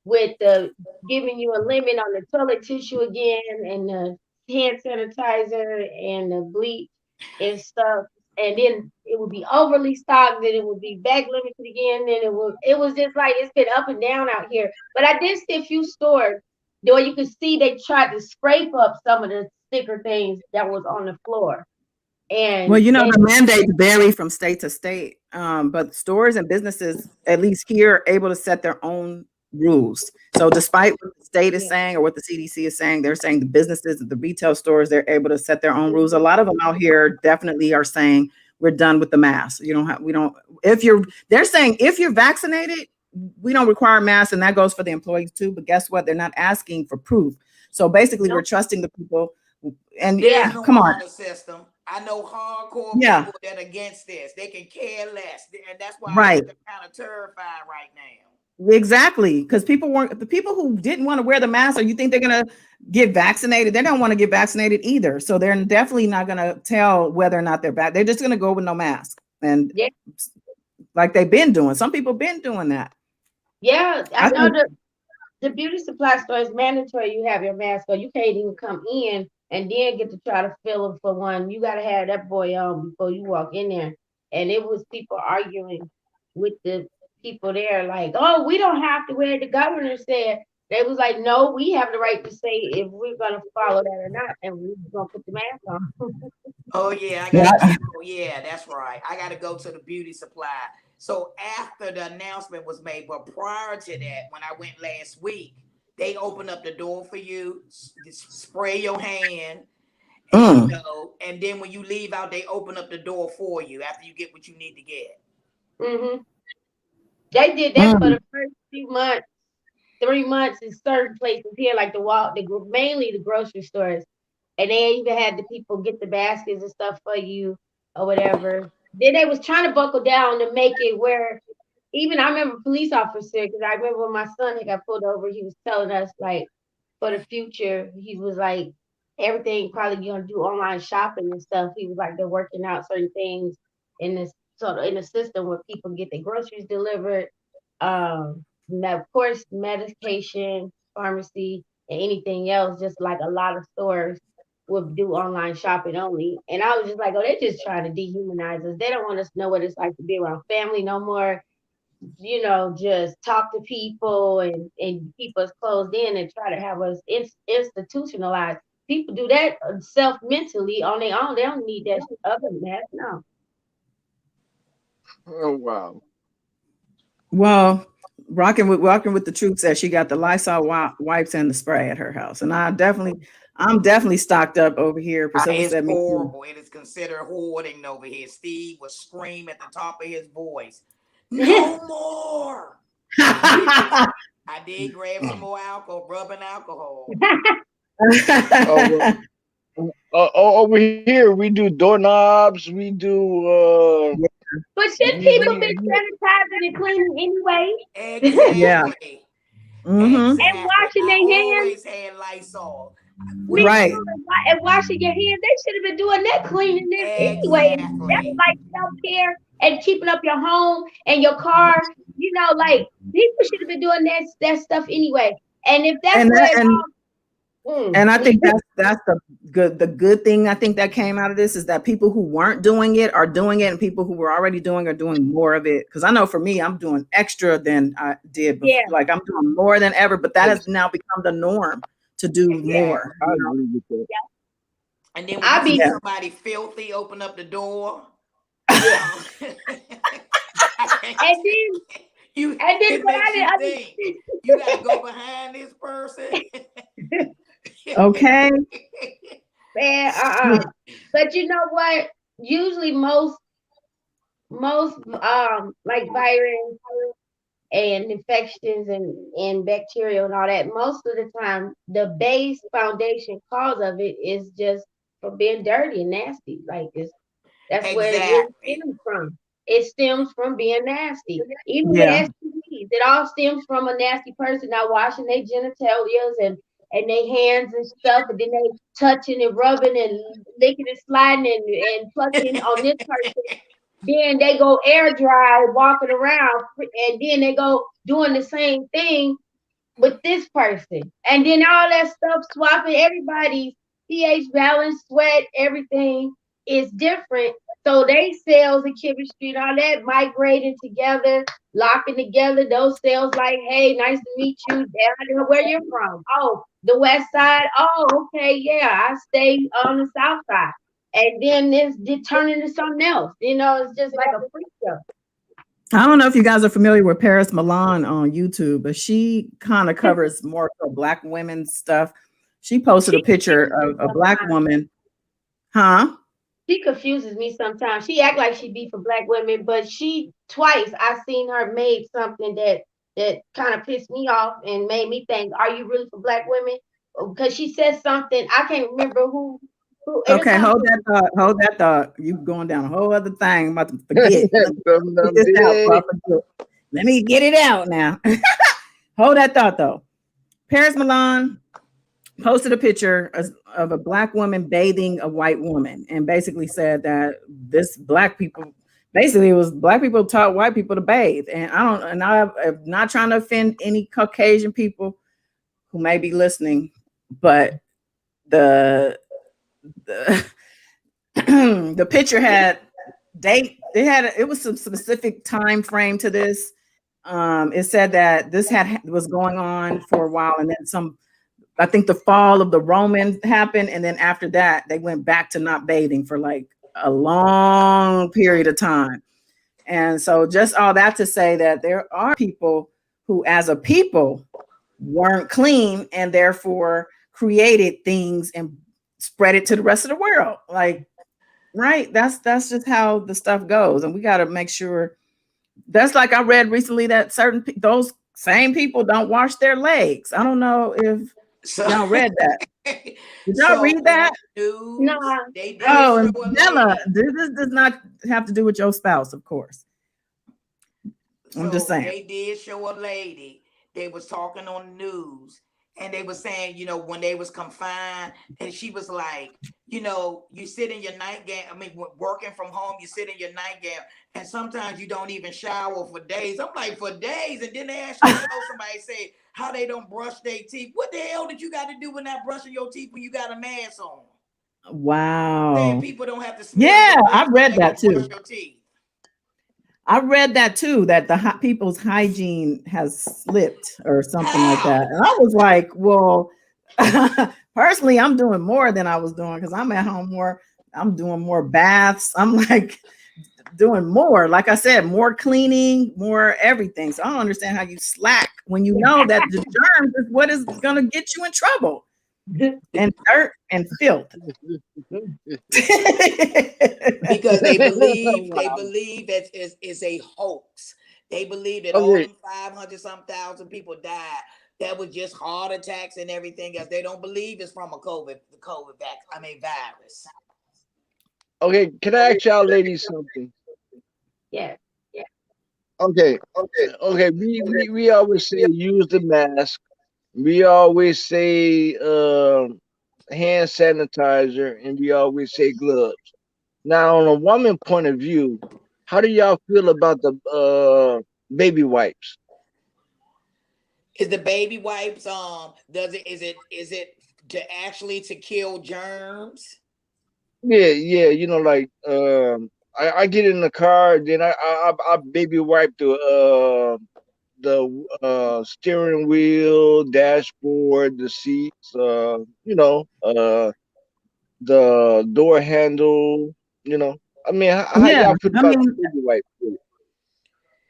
with the giving you a limit on the toilet tissue again and the hand sanitizer and the bleach and stuff. And then it would be overly stocked, then it would be back limited again. Then it was just like it's been up and down out here. But I did see a few stores where you could see they tried to scrape up some of the sticker things that was on the floor. And well, the mandates vary from state to state, but stores and businesses, at least here, are able to set their own rules. So despite what the state is saying or what the CDC is saying, they're saying the businesses, the retail stores, they're able to set their own rules. A lot of them out here definitely are saying we're done with the mask. They're saying if you're vaccinated, we don't require masks, and that goes for the employees too. But guess what? They're not asking for proof. So basically, we're trusting the people. And come on. The system. I know hardcore people that are against this. They can care less, and that's why I'm kind of terrified right now. Exactly, because the people who didn't want to wear the mask, or you think they're gonna get vaccinated? They don't want to get vaccinated either, so they're definitely not gonna tell whether or not they're back. They're just gonna go with no mask, and like they've been doing. Some people been doing that. Yeah, I know the beauty supply store is mandatory. You have your mask, or you can't even come in and then get to try to fill them for one. You got to have that boy on before you walk in there. And it was people arguing with the people there, like, oh, we don't have to wear. The governor said. They was like, no, we have the right to say if we're gonna follow that or not, and we're gonna put the mask on. Oh yeah, I got to go. Yeah, that's right. I got to go to the beauty supply. So after the announcement was made, but prior to that, when I went last week, they opened up the door for you, spray your hand, and, you know, and then when you leave out, they open up the door for you after you get what you need to get. Mm-hmm. They did that for the first 2 months, 3 months in certain places here, like mainly the grocery stores. And they even had the people get the baskets and stuff for you or whatever. Then they was trying to buckle down to make it where even I remember a police officer, because I remember when my son had got pulled over, he was telling us like for the future, he was like everything probably gonna do online shopping and stuff. He was like they're working out certain things in this sort of in the system where people get their groceries delivered. Of course, medication, pharmacy, and anything else, just like a lot of stores would do online shopping only. And I was just like, oh, they're just trying to dehumanize us. They don't want us to know what it's like to be around family no more. You know, just talk to people and keep us closed in and try to have us institutionalized. People do that self mentally on their own. They don't need that other than that. No. Oh wow. Well, rocking with the truth says she got the Lysol wipes and the spray at her house, and I'm definitely stocked up over here. Priscilla It's said me too. horrible. It is considered hoarding over here. Steve was screaming at the top of his voice, "No more!" I did grab some more alcohol, rubbing alcohol. Over here we do doorknobs. We do. But should people be sanitizing and cleaning anyway? Exactly. Yeah. And washing their hands. Always had Lysol. Right. And washing your hands. They should have been doing that cleaning this anyway. That's like self-care and keeping up your home and your car. You know, like people should have been doing that stuff anyway. And if that's and I think that's the good thing I think that came out of this is that people who weren't doing it are doing it, and people who were already doing are doing more of it. Because I know for me, I'm doing extra than I did before. Yeah. Like I'm doing more than ever, but that has now become the norm to do more. I agree with that. Yeah. And then when you see somebody filthy, open up the door. Yeah. And then you gotta go behind this person. Okay. But you know what? Usually most like virus and infections and bacteria and all that, most of the time the base foundation cause of it is just from being dirty and nasty. Like that's where it stems from. It stems from being nasty. Even with STDs, it all stems from a nasty person not washing their genitalia and their hands and stuff, and then they touching and rubbing and licking and sliding and plucking on this person. Then they go air dry walking around, and then they go doing the same thing with this person. And then all that stuff swapping, everybody's pH balance, sweat, everything is different. So they cells and chemistry and all that migrating together, locking together. Those cells like, hey, nice to meet you. Down where you're from. Oh, the west side. Oh, okay, yeah. I stay on the south side. And then it's turning to something else. You know, it's just like a freak show. I don't know if you guys are familiar with Paris Milan on YouTube, but she kind of covers more for Black women stuff. She posted a picture of a Black woman. Huh? She confuses me sometimes. She act like she be for Black women, but twice I seen her made something that kind of pissed me off and made me think, are you really for Black women? Because she said something, I can't remember who. Okay, hold that thought. You going down a whole other thing. I'm about to forget. Let me get it out now. Hold that thought though. Paris Milan posted a picture of a Black woman bathing a white woman and basically said that it was Black people taught white people to bathe. And I'm not trying to offend any Caucasian people who may be listening, but the, the picture had date. It was some specific time frame to this. It said that this was going on for a while, and then I think the fall of the Romans happened, and then after that, they went back to not bathing for like a long period of time. And so, just all that to say that there are people who, as a people, weren't clean and therefore created things and spread it to the rest of the world. Like, right? That's just how the stuff goes, and we got to make sure. That's like I read recently that those same people don't wash their legs. I don't know if y'all read that. Did y'all read that? No. They did and Bella, this does not have to do with your spouse, of course. I'm just saying. They did show a lady. They was talking on the news, and they were saying, you know, when they was confined, and she was like, you know, you sit in your nightgown. I mean, working from home, you sit in your nightgown, and sometimes you don't even shower for days. I'm like, for days, and then they actually know somebody say how they don't brush their teeth. What the hell did you got to do when not brushing your teeth when you got a mask on? Wow. Saying people don't have to smell. Yeah, I read that too. Brush your teeth. I read that too, that the people's hygiene has slipped or something like that. And I was like, well, personally, I'm doing more than I was doing because I'm at home more. I'm doing more baths. I'm like doing more, like I said, more cleaning, more everything. So I don't understand how you slack when you know that the germs is what is going to get you in trouble. And dirt and filth. Because they believe that is a hoax. They believe that all them 500-some thousand people died. That was just heart attacks and everything else. They don't believe it's from the COVID virus. Okay, can I ask y'all ladies something? Yeah. Okay. We always say use the mask. We always say hand sanitizer, and we always say gloves. Now, on a woman point of view, how do y'all feel about the baby wipes? Is the baby wipes is it to kill germs? Yeah, you know, like I get in the car, then I baby wipe the steering wheel, dashboard, the seats, you know, the door handle, you know. I mean, how y'all feel about the baby wipe?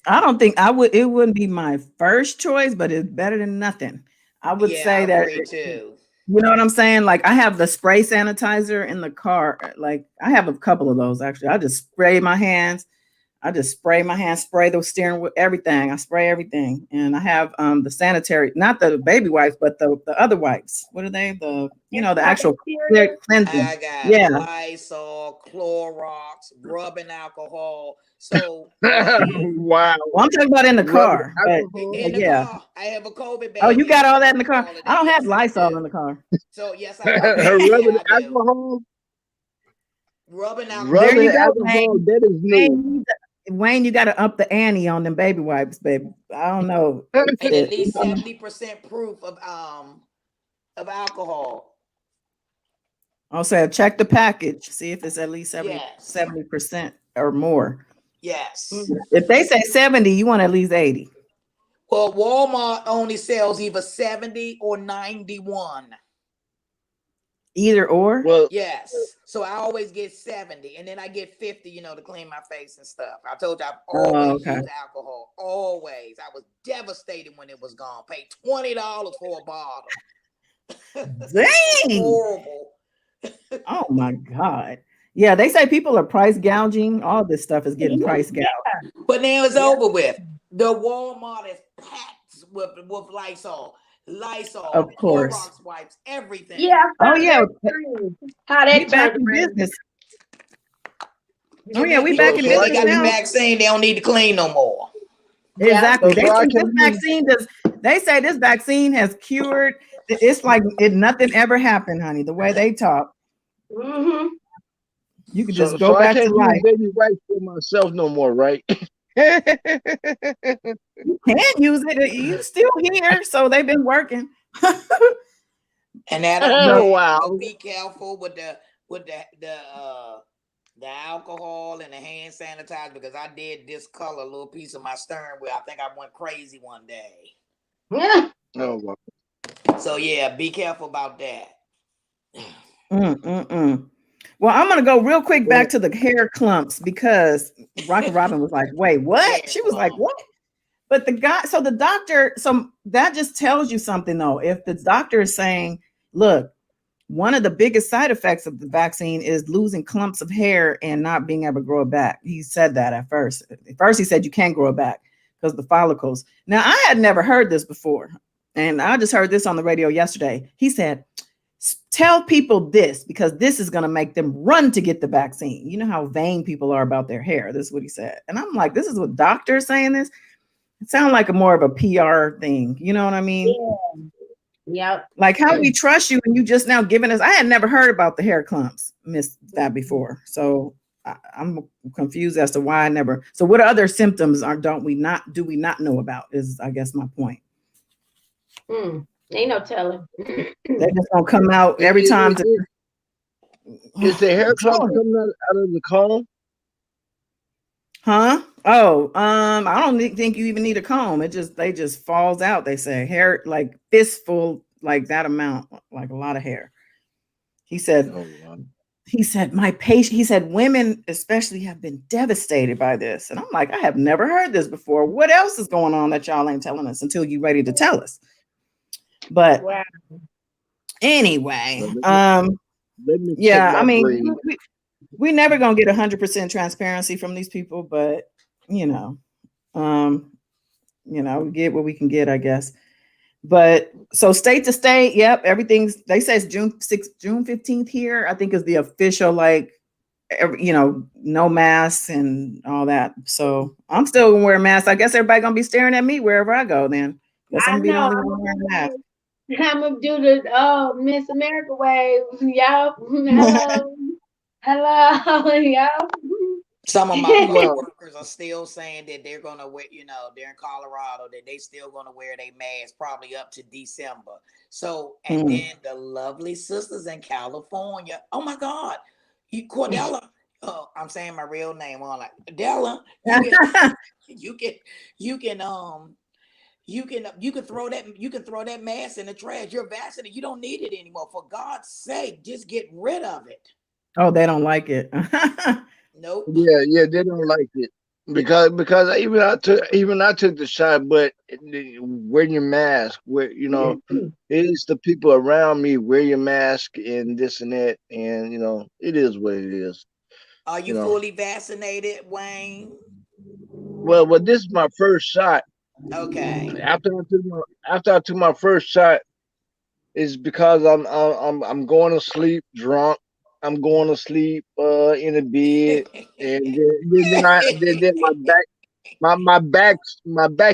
I don't think it wouldn't be my first choice, but it's better than nothing. I would say that too. You know what I'm saying? Like I have the spray sanitizer in the car. Like I have a couple of those actually. I just spray my hands. Spray the steering wheel, everything. I spray everything. And I have the sanitary, not the baby wipes, but the other wipes. What are they? The actual cleansing. I got Lysol, Clorox, rubbing alcohol. So wow. Well, I'm talking about in the car. In the car, I have a COVID baby. Oh, you got all that in the car? I don't have Lysol in the car. So yes, I do. Rubbing alcohol. Rubbing alcohol. Rubbing alcohol. That is new. Wayne, you got to up the ante on them baby wipes, baby. I don't know. And at least 70% proof of alcohol. I'll say check the package, see if it's at least 70% or more. Yes. If they say 70, you want at least 80. Well, Walmart only sells either 70 or 91. Either or? Well, yes. So I always get 70, and then I get 50, to clean my face and stuff. I told you I've always used alcohol. Always. I was devastated when it was gone. Paid $20 for a bottle. Dang. Horrible. Oh my God. Yeah, they say people are price gouging. All this stuff is getting price gouged. But now it's over with. The Walmart is packed with Lysol. Of course. Clorox wipes, everything. Yeah. Oh yeah. How that we back in business. Oh yeah, we People, back in business. They got the vaccine. They don't need to clean no more. Exactly. They say this vaccine has cured. It's like nothing ever happened, honey. The way they talk. Mm-hmm. You can just go back to life. Baby wipes for myself no more, right? You can use it. You still here, so they've been working. And that be careful with with the alcohol and the hand sanitizer because I did discolor a little piece of my stern wheel. I think I went crazy one day. Yeah. Oh, wow. So yeah, be careful about that. Well, I'm gonna go real quick back to the hair clumps because Rocket Robin was like, "Wait, Hair what?" She was like, clump. "What?" But the guy, so the doctor, so that just tells you something though. If the doctor is saying, "Look, one of the biggest side effects of the vaccine is losing clumps of hair and not being able to grow it back." He said that at first. At first, he said you can't grow it back because the follicles. Now, I had never heard this before, and I just heard this on the radio yesterday. He said, tell people this because this is going to make them run to get the vaccine. You know how vain people are about their hair. This is what he said. And I'm like, this is what doctors saying this. It sounds like a more of a PR thing. You know what I mean? Yeah. Yep. Like, how do we trust you when you just now giving us? I had never heard about the hair clumps, missed that before. So I'm confused as to why I never. So what other symptoms do we not know about is, I guess, my point. Ain't no telling. They just gonna come out every time. Is the hair clump coming out of the comb? Huh? Oh, I don't think you even need a comb. They just falls out. They say hair like fistful, like that amount, like a lot of hair. He said, Oh, wow. He said women especially have been devastated by this. And I'm like, I have never heard this before. What else is going on that y'all ain't telling us until you're ready to tell us? But wow. anyway, Let me yeah, I mean, blade. we never gonna get 100% transparency from these people, but we get what we can get, I guess. But so state to state, yep, everything's. They say it's June 6th, June 15th here. I think is the official, like, no masks and all that. So I'm still gonna wear a mask. I guess everybody gonna be staring at me wherever I go. Then guess I'm gonna be the only one wearing a mask. I'm gonna do the Miss America wave, y'all. Hello, y'all. Some of my coworkers are still saying that they're gonna wear, they're in Colorado, that they still gonna wear their mask probably up to December. So, and then the lovely sisters in California. Oh my God, Cordella. Oh, I'm saying my real name on like Della. You can throw that mask in the trash. You're vaccinated. You don't need it anymore. For God's sake, just get rid of it. Oh, they don't like it. Nope. Yeah, they don't like it because even I took the shot, but wearing your mask, it's the people around me wear your mask and this and that, and it is what it is. Are you fully vaccinated, Wayne? Well, this is my first shot. Okay. After I took my first shot, is because I'm going to sleep drunk. I'm going to sleep in a bed, and then my back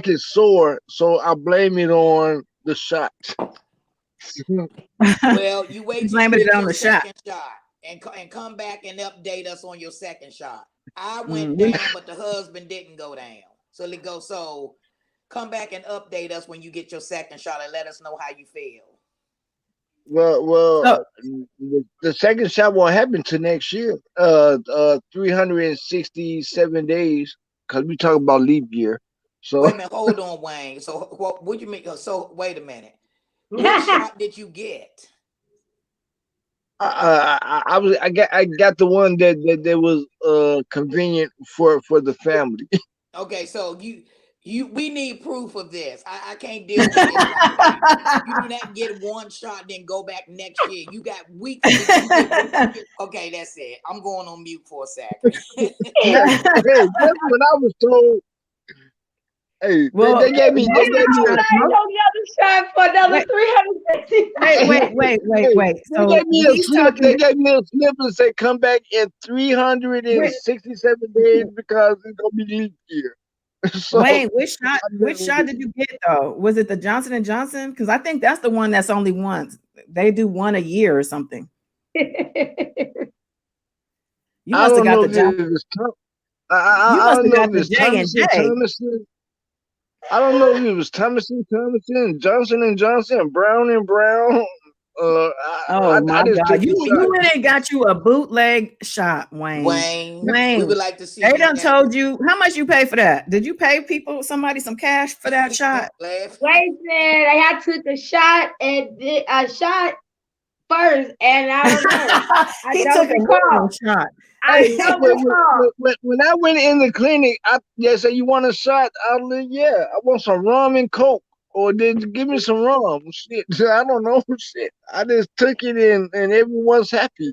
is sore, so I blame it on the shot. Well, you wait till you get your second shot and come back and update us on your second shot. I went down, but the husband didn't go down. So come back and update us when you get your second shot and let us know how you feel. Well, the second shot won't happen till next year. 367 days, because we talk about leap year. So wait a minute, hold on, Wayne. So what do you mean? So wait a minute. What shot did you get? I got the one that was convenient for the family. Okay, so we need proof of this. I can't deal with this like that. You do not get one shot, then go back next year. You got weeks. Okay, that's it. I'm going on mute for a second. Hey, that's what I was told. Hey, well, they gave me another shot for another 360. Wait. So they gave me a slip and said come back in 367 days because it's gonna be leap year. So, Wait, which shot did you get though? Was it the Johnson & Johnson? Because I think that's the one that's only once. They do one a year or something. You must have got the Johnson. I don't know if it's Thomason. I don't know if it was Thomason, Johnson & Johnson, Brown & Brown. Oh I my just God. took a shot. You went and got you a bootleg shot, Wayne. We would like to see They you done now. told you how much you pay for that. Did you pay somebody some cash for that shot? Wait, said I took a shot and a shot first, and I don't know. He don't took a recall. shot. Hey, don't recall. when I went in the clinic, they said, "You want a shot?" Yeah, I want some rum and coke, or did give me some rum. Shit, I don't know. Shit, I just took it in, and everyone's happy.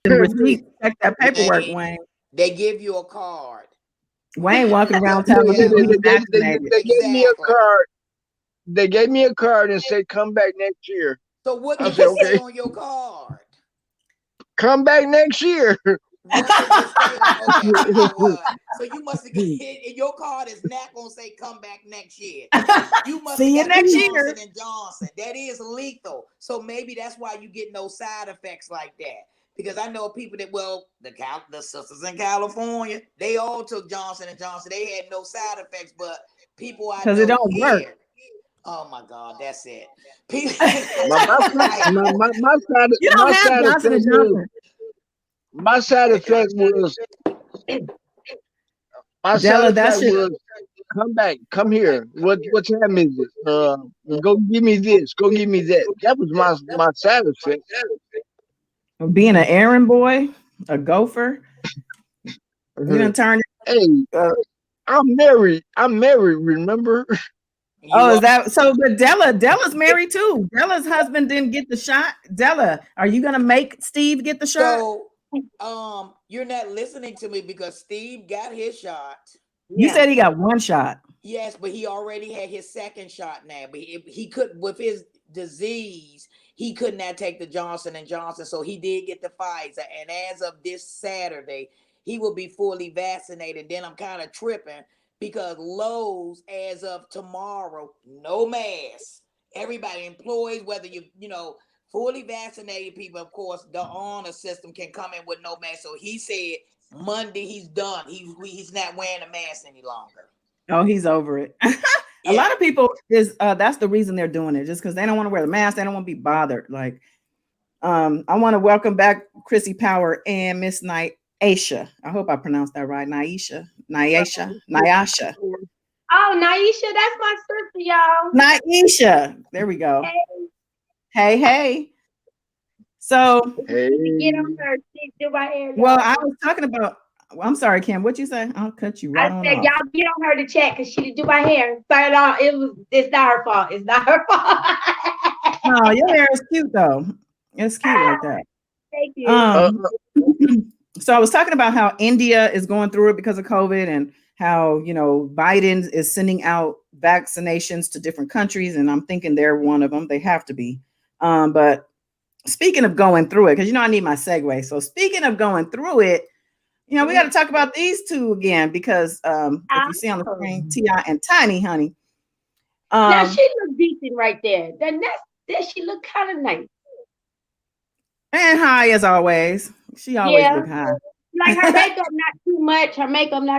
The receipt, check that paperwork, Wayne. They give you a card. Wayne walking around telling people he's vaccinated. They gave me a card. They gave me a card and said, "Come back next year." So what I did said, you say "Okay, on your card? come back next year." What did it say on? Okay, you know what? So you must have your card is not gonna say "come back next year." You must See you have got next the year. Johnson and Johnson. That is lethal. So maybe that's why you get no side effects like that. Because I know people that the sisters in California, they all took Johnson and Johnson. They had no side effects, but people I know because it don't work. Oh my God, that's it. My side, you don't have Johnson and Johnson. My side effect was come here. What time is it? Go give me this. Go give me that. That was my side effect. Being an errand boy, a gopher. You done turned. Hey, I'm married. Remember? Is that so? But Della's married too. Della's husband didn't get the shot. Della, are you gonna make Steve get the shot? So, you're not listening to me because Steve got his shot. You said he got one shot. Yes, but he already had his second shot now. But he couldn't, with his disease, he could not take the Johnson and Johnson. So he did get the Pfizer. And as of this Saturday, he will be fully vaccinated. Then I'm kind of tripping because Lowe's, as of tomorrow, no mask. Everybody, employees, whether fully vaccinated people, of course, the honor system can come in with no mask. So he said Monday he's done. He's not wearing a mask any longer. Oh, he's over it. A lot of people that's the reason they're doing it, just because they don't want to wear the mask. They don't want to be bothered. Like, I want to welcome back Chrissy Power and Miss Nyasha. I hope I pronounced that right. Nyasha. Oh, Nyasha, that's my sister, y'all. Nyasha. There we go. Hey. So get on her, do my hair. Well, I was talking about. I'm sorry, Kim. What'd you say? I'll cut you right on off. Y'all get on her to chat because she didn't do my hair. It's not her fault. It's not her fault. No, your hair is cute though. It's cute like that. Thank you. So I was talking about how India is going through it because of COVID, and how Biden is sending out vaccinations to different countries, and I'm thinking they're one of them. They have to be. But speaking of going through it, because I need my segue. So speaking of going through it, we got to talk about these two again, because if you see on the screen, T.I. and Tiny, honey. Now she looks decent right there. That she look kind of nice. And high as always. She always look high. Like her makeup not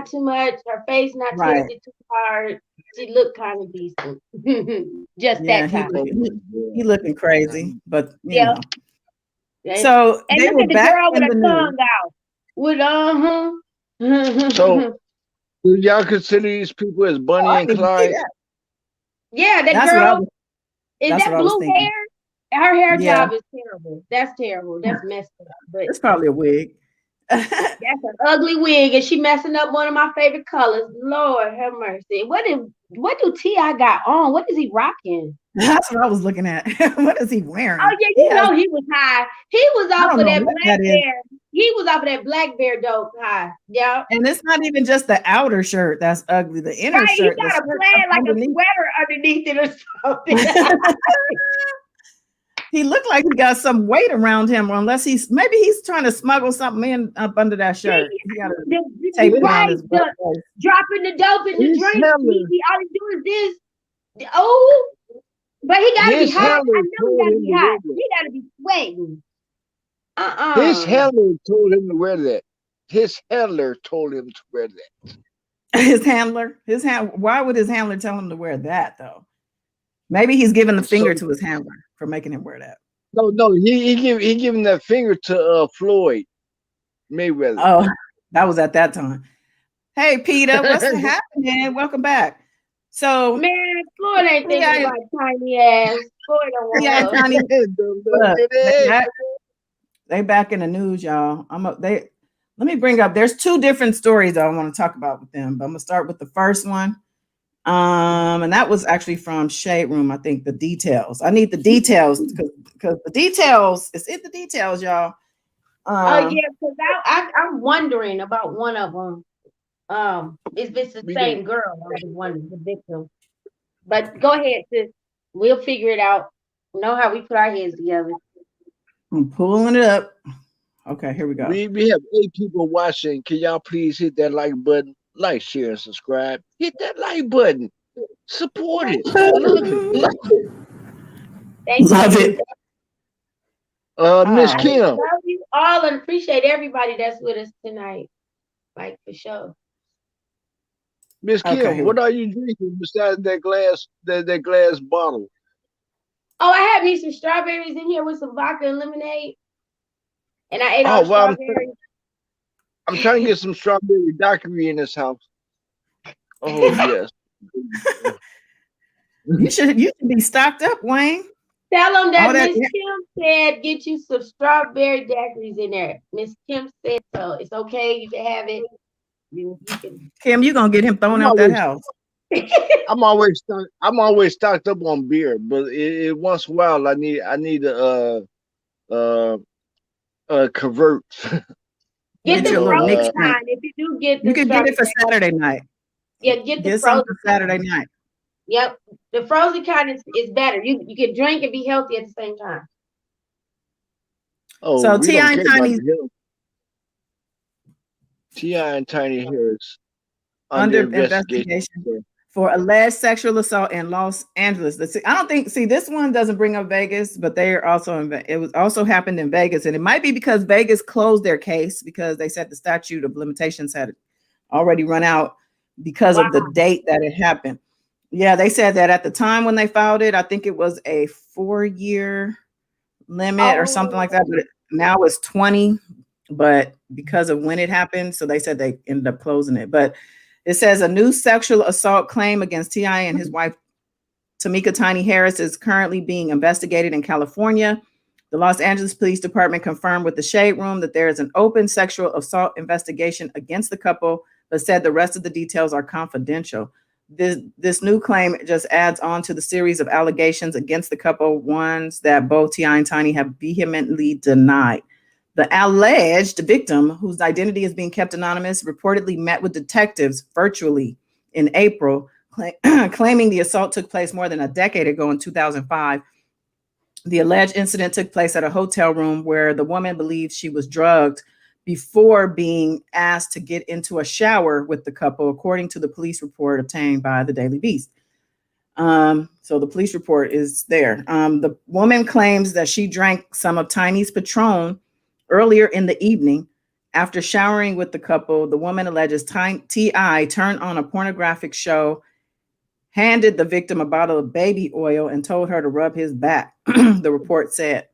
too much. Her face not tilted too hard. She looked kind of decent. Just that time. He looking crazy, but you know. So and they were back girl with her tongue out. With So do y'all consider these people as Bonnie and Clyde? Yeah, that girl. Is that blue hair? Her hair job is terrible. That's terrible. That's messed up. But it's probably a wig. That's an ugly wig, and she messing up one of my favorite colors. Lord have mercy. What do T.I. got on? What is he rocking? That's what I was looking at. What is he wearing? Oh yeah, he was high. He was off of that black bear. He was off of that black bear dope high. Yeah. And it's not even just the outer shirt that's ugly. The inner shirt. He got a plaid like a sweater underneath it or something. He looked like he got some weight around him, unless maybe he's trying to smuggle something in up under that shirt. He got to tape it on his butt. Dropping the dope in the drink. All he do is this. Oh, but he got to be hot. I know he got to be hot. He got to be sweating. His handler told him to wear that. His handler told him to wear that. His handler? Why would his handler tell him to wear that though? Maybe he's giving the finger So to his handler for making him wear that. no, he giving that finger to Floyd Mayweather. Oh, that was at that time. Hey, Peter, what's happening? Welcome back. So, Man, Floyd ain't thinking about tiny ass. Floyd don't want her. Tiny, Look, they back in the news, y'all. Let me bring up. There's two different stories I want to talk about with them, but I'm gonna start with the first one. And that was actually from Shade Room. I think the details. I need the details because the details. It's in the details, y'all. Oh yeah, because I'm wondering about one of them. Is this the same girl? I was wondering, the victim. But go ahead, sis. We'll figure it out. Know how we put our heads together. I'm pulling it up. Okay, here we go. We have 8 people watching. Can y'all please hit that like button? Like, share, and subscribe. Hit that like button. Support it. Love it. Thank Love you. it. Miss Kim. Love you all and appreciate everybody that's with us tonight. Like for sure. Miss Kim, what are you drinking besides that glass bottle? Oh, I had me some strawberries in here with some vodka and lemonade. And I ate all the strawberries. I'm trying to get some strawberry daiquiri in this house. Oh yes. You should be stocked up, Wayne. Tell them that Miss Kim said get you some strawberry daiquiris in there. Miss Kim said so. It's okay. You can have it. You can. Kim, you gonna get him thrown out that house. I'm always stocked up on beer, but once in a while I need a convert. Get the frozen kind. If you do get the you can get it for Saturday night. Yeah, get some for Saturday night. Yep. The frozen kind is better. You can drink and be healthy at the same time. Oh, so T.I. and Tiny Harris under investigation for alleged sexual assault in Los Angeles. I don't think. See, this one doesn't bring up Vegas, but they are also it was also happened in Vegas, and it might be because Vegas closed their case because they said the statute of limitations had already run out because of the date that it happened. Yeah, they said that at the time when they filed it, I think it was a 4-year limit or something like that. But now it's 20. But because of when it happened, so they said they ended up closing it. But it says a new sexual assault claim against T.I. and his wife, Tamika Tiny Harris, is currently being investigated in California. The Los Angeles Police Department confirmed with the Shade Room that there is an open sexual assault investigation against the couple, but said the rest of the details are confidential. This new claim just adds on to the series of allegations against the couple, ones that both T.I. and Tiny have vehemently denied. The alleged victim, whose identity is being kept anonymous, reportedly met with detectives virtually in April, claiming the assault took place more than a decade ago in 2005. The alleged incident took place at a hotel room where the woman believes she was drugged before being asked to get into a shower with the couple, according to the police report obtained by the Daily Beast. So the police report is there. The woman claims that she drank some of Tiny's Patron earlier in the evening. After showering with the couple, the woman alleges T.I. turned on a pornographic show, handed the victim a bottle of baby oil, and told her to rub his back, the report said.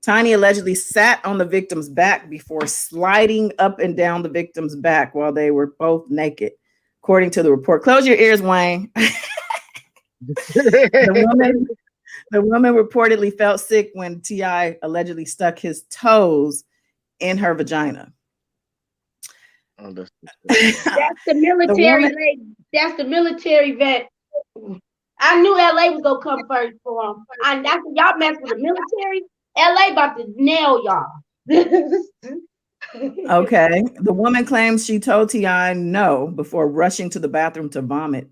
Tiny allegedly sat on the victim's back before sliding up and down the victim's back while they were both naked, according to the report. Close your ears, Wayne. The woman reportedly felt sick when T.I. allegedly stuck his toes in her vagina. Oh, that's the military. That's the military vet. I knew LA was gonna come first for him. Y'all mess with the military. LA about to nail y'all. Okay. The woman claims she told T.I. no before rushing to the bathroom to vomit.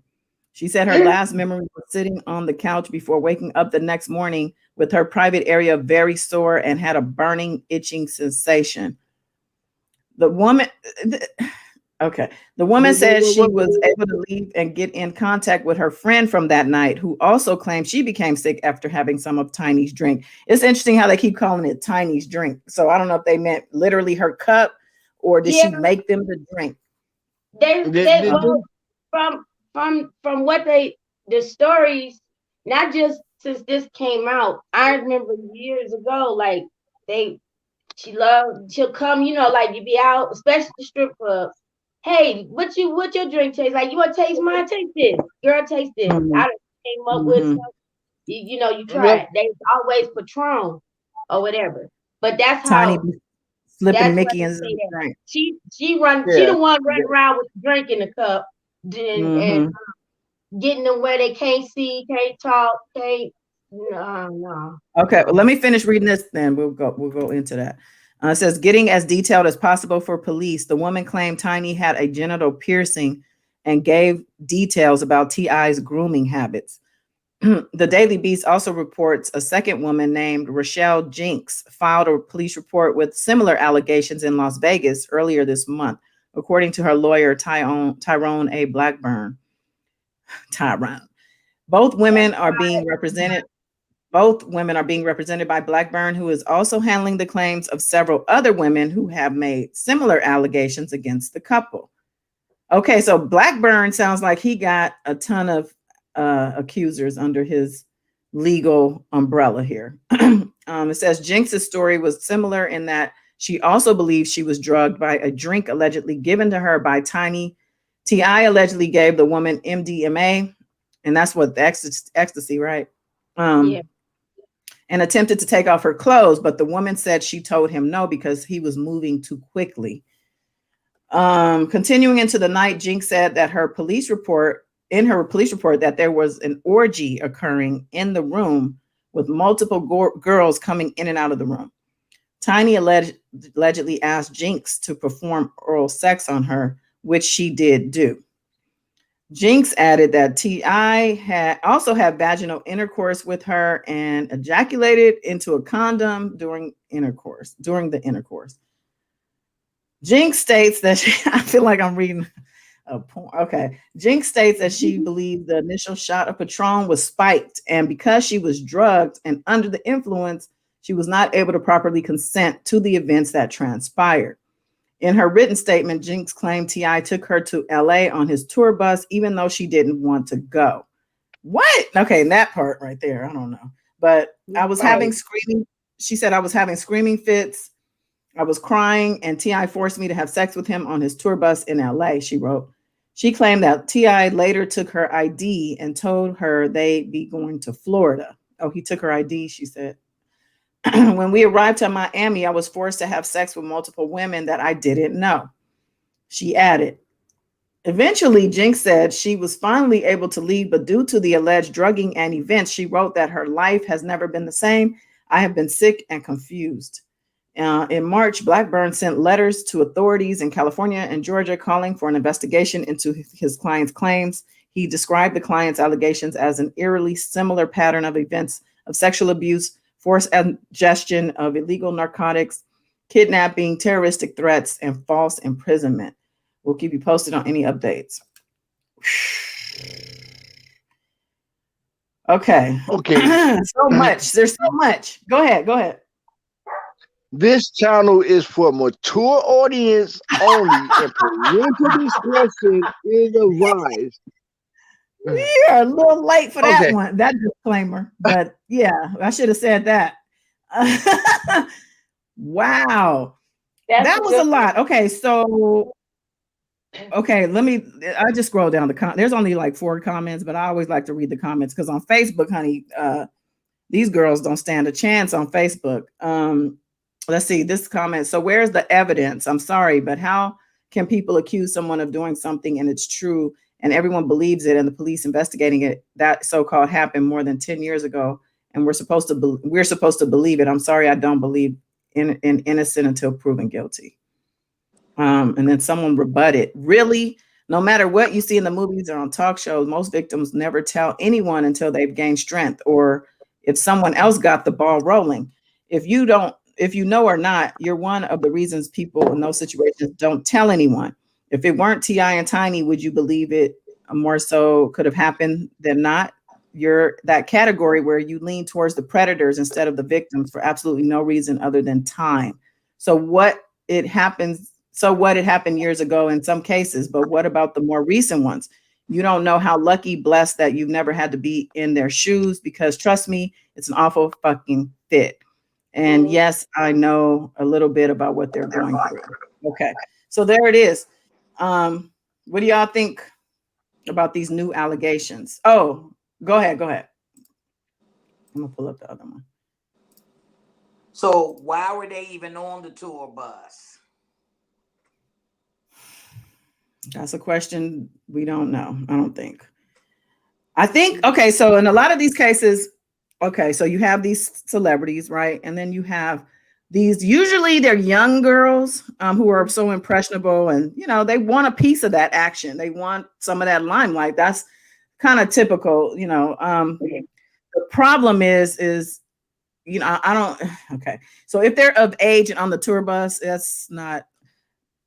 She said her last memory was sitting on the couch before waking up the next morning with her private area very sore and had a burning, itching sensation. The woman said she was able to leave and get in contact with her friend from that night, who also claimed she became sick after having some of Tiny's drink. It's interesting how they keep calling it Tiny's drink. So I don't know if they meant literally her cup or did she make them the drink? From what the stories not just since this came out. I remember years ago, like she'll come, like you be out, especially the strip club. Hey, what your drink taste like? You want to taste mine? Taste this, girl. Taste this. I Mhm. done came up with Mhm. some. You try Yep. it. They always Patron or whatever. But Tiny be slipping that's why Mickey they in say the that. drink. She Yeah. the one running around with the drink in the cup and Mhm. getting them where they can't see, can't talk, can't. No. Okay, well, let me finish reading this, then we'll go into that. It says, getting as detailed as possible for police, the woman claimed Tiny had a genital piercing and gave details about T.I.'s grooming habits. The Daily Beast also reports a second woman named Rochelle Jinks filed a police report with similar allegations in Las Vegas earlier this month, according to her lawyer, Tyrone A. Blackburn. Tyrone. Both women are being represented Both women are being represented by Blackburn, who is also handling the claims of several other women who have made similar allegations against the couple. Okay, so Blackburn sounds like he got a ton of accusers under his legal umbrella here. It says Jinx's story was similar in that she also believes she was drugged by a drink allegedly given to her by Tiny. T.I. allegedly gave the woman MDMA, and that's what the ecstasy, right? Yeah. And attempted to take off her clothes, but the woman said she told him no because he was moving too quickly. Continuing into the night, Jinx said that her police report that there was an orgy occurring in the room with multiple girls coming in and out of the room. Tiny allegedly asked Jinx to perform oral sex on her, which she did do. Jinx added that T.I. had also had vaginal intercourse with her and ejaculated into a condom during the intercourse. Jinx states that I feel like I'm reading a porn. Okay. Jinx states that she believed the initial shot of Patron was spiked, and because she was drugged and under the influence, she was not able to properly consent to the events that transpired. In her written statement, Jinx claimed T.I. took her to LA on his tour bus, even though she didn't want to go. What? Okay, that part right there, I don't know. But I was having Right. screaming. She said I was having screaming fits. I was crying, and T.I. forced me to have sex with him on his tour bus in LA, she wrote. She claimed that T.I. later took her ID and told her they'd be going to Florida. Oh, he took her ID, she said. When we arrived to Miami, I was forced to have sex with multiple women that I didn't know. She added, eventually, Jinx said she was finally able to leave, but due to the alleged drugging and events, she wrote that her life has never been the same. I have been sick and confused. In March, Blackburn sent letters to authorities in California and Georgia calling for an investigation into his client's claims. He described the client's allegations as an eerily similar pattern of events of sexual abuse, forced ingestion of illegal narcotics, kidnapping, terroristic threats, and false imprisonment. We'll keep you posted on any updates. Okay. Okay. So much. There's so much. Go ahead. This channel is for mature audience only, and parental discretion is advised. We are a little late for that Okay. one, that disclaimer. But yeah, I should have said that. Wow. That's That a was a good lot. Okay, so I just scroll down there's only like 4 comments, but I always like to read the comments because on Facebook, honey, these girls don't stand a chance on Facebook. Let's see this comment. So where's the evidence? I'm sorry, but how can people accuse someone of doing something and it's true and everyone believes it and the police investigating it? That so-called happened more than 10 years ago, and we're supposed to believe it. I'm sorry, I don't believe in innocent until proven guilty. And then someone rebutted, really? No matter what you see in the movies or on talk shows, most victims never tell anyone until they've gained strength or if someone else got the ball rolling. If you know or not, you're one of the reasons people in those situations don't tell anyone. If it weren't T.I. and Tiny, would you believe it more so could have happened than not? You're that category where you lean towards the predators instead of the victims for absolutely no reason other than time. What it happened years ago in some cases, but what about the more recent ones? You don't know how lucky, blessed that you've never had to be in their shoes, because trust me, it's an awful fucking fit. And yes, I know a little bit about what they're going through. Okay. So there it is. What do y'all think about these new allegations? Oh, go ahead. Go ahead. I'm gonna pull up the other one. So why were they even on the tour bus? That's a question we don't know. I don't think. I think, okay, so in a lot of these cases, okay, so you have these celebrities, right? And then you have these, usually they're young girls who are so impressionable, and, you know, they want a piece of that action. They want some of that limelight. That's kind of typical, you know. The problem is, you know, I don't, okay. So if they're of age and on the tour bus, that's not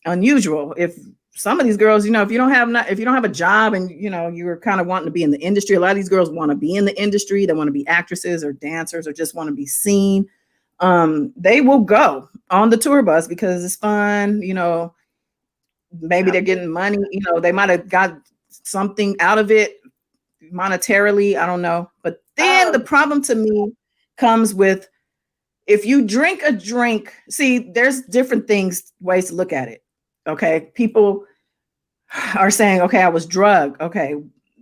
unusual. If some of these girls, you know, if you don't have a job and, you know, you're kind of wanting to be in the industry, a lot of these girls want to be in the industry. They want to be actresses or dancers or just want to be seen. They will go on the tour bus because it's fun. You know, maybe they're getting money, you know, they might have got something out of it monetarily. I don't know. But then the problem to me comes with, if you drink a drink, see, there's different ways to look at it. Okay. People are saying, okay, I was drugged. Okay.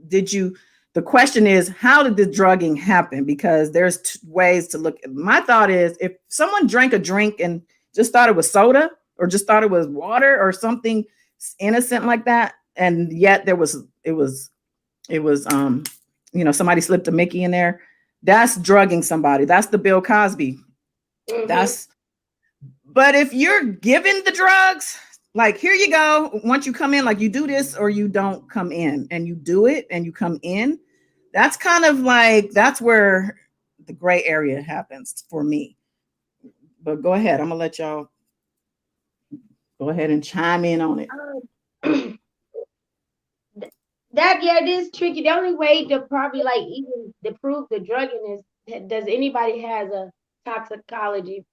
The question is, how did the drugging happen? Because there's ways to look. My thought is, if someone drank a drink and just thought it was soda or just thought it was water or something innocent like that, and yet it was, you know, somebody slipped a Mickey in there, that's drugging somebody. That's the Bill Cosby. But if you're given the drugs, like, here you go, once you come in, like, you do this or you don't come in, and you do it and you come in, that's kind of like, that's where the gray area happens for me. But go ahead, I'm gonna let y'all go ahead and chime in on it. It is tricky. The only way to probably, like, even to prove the drugging is, does anybody has a toxicology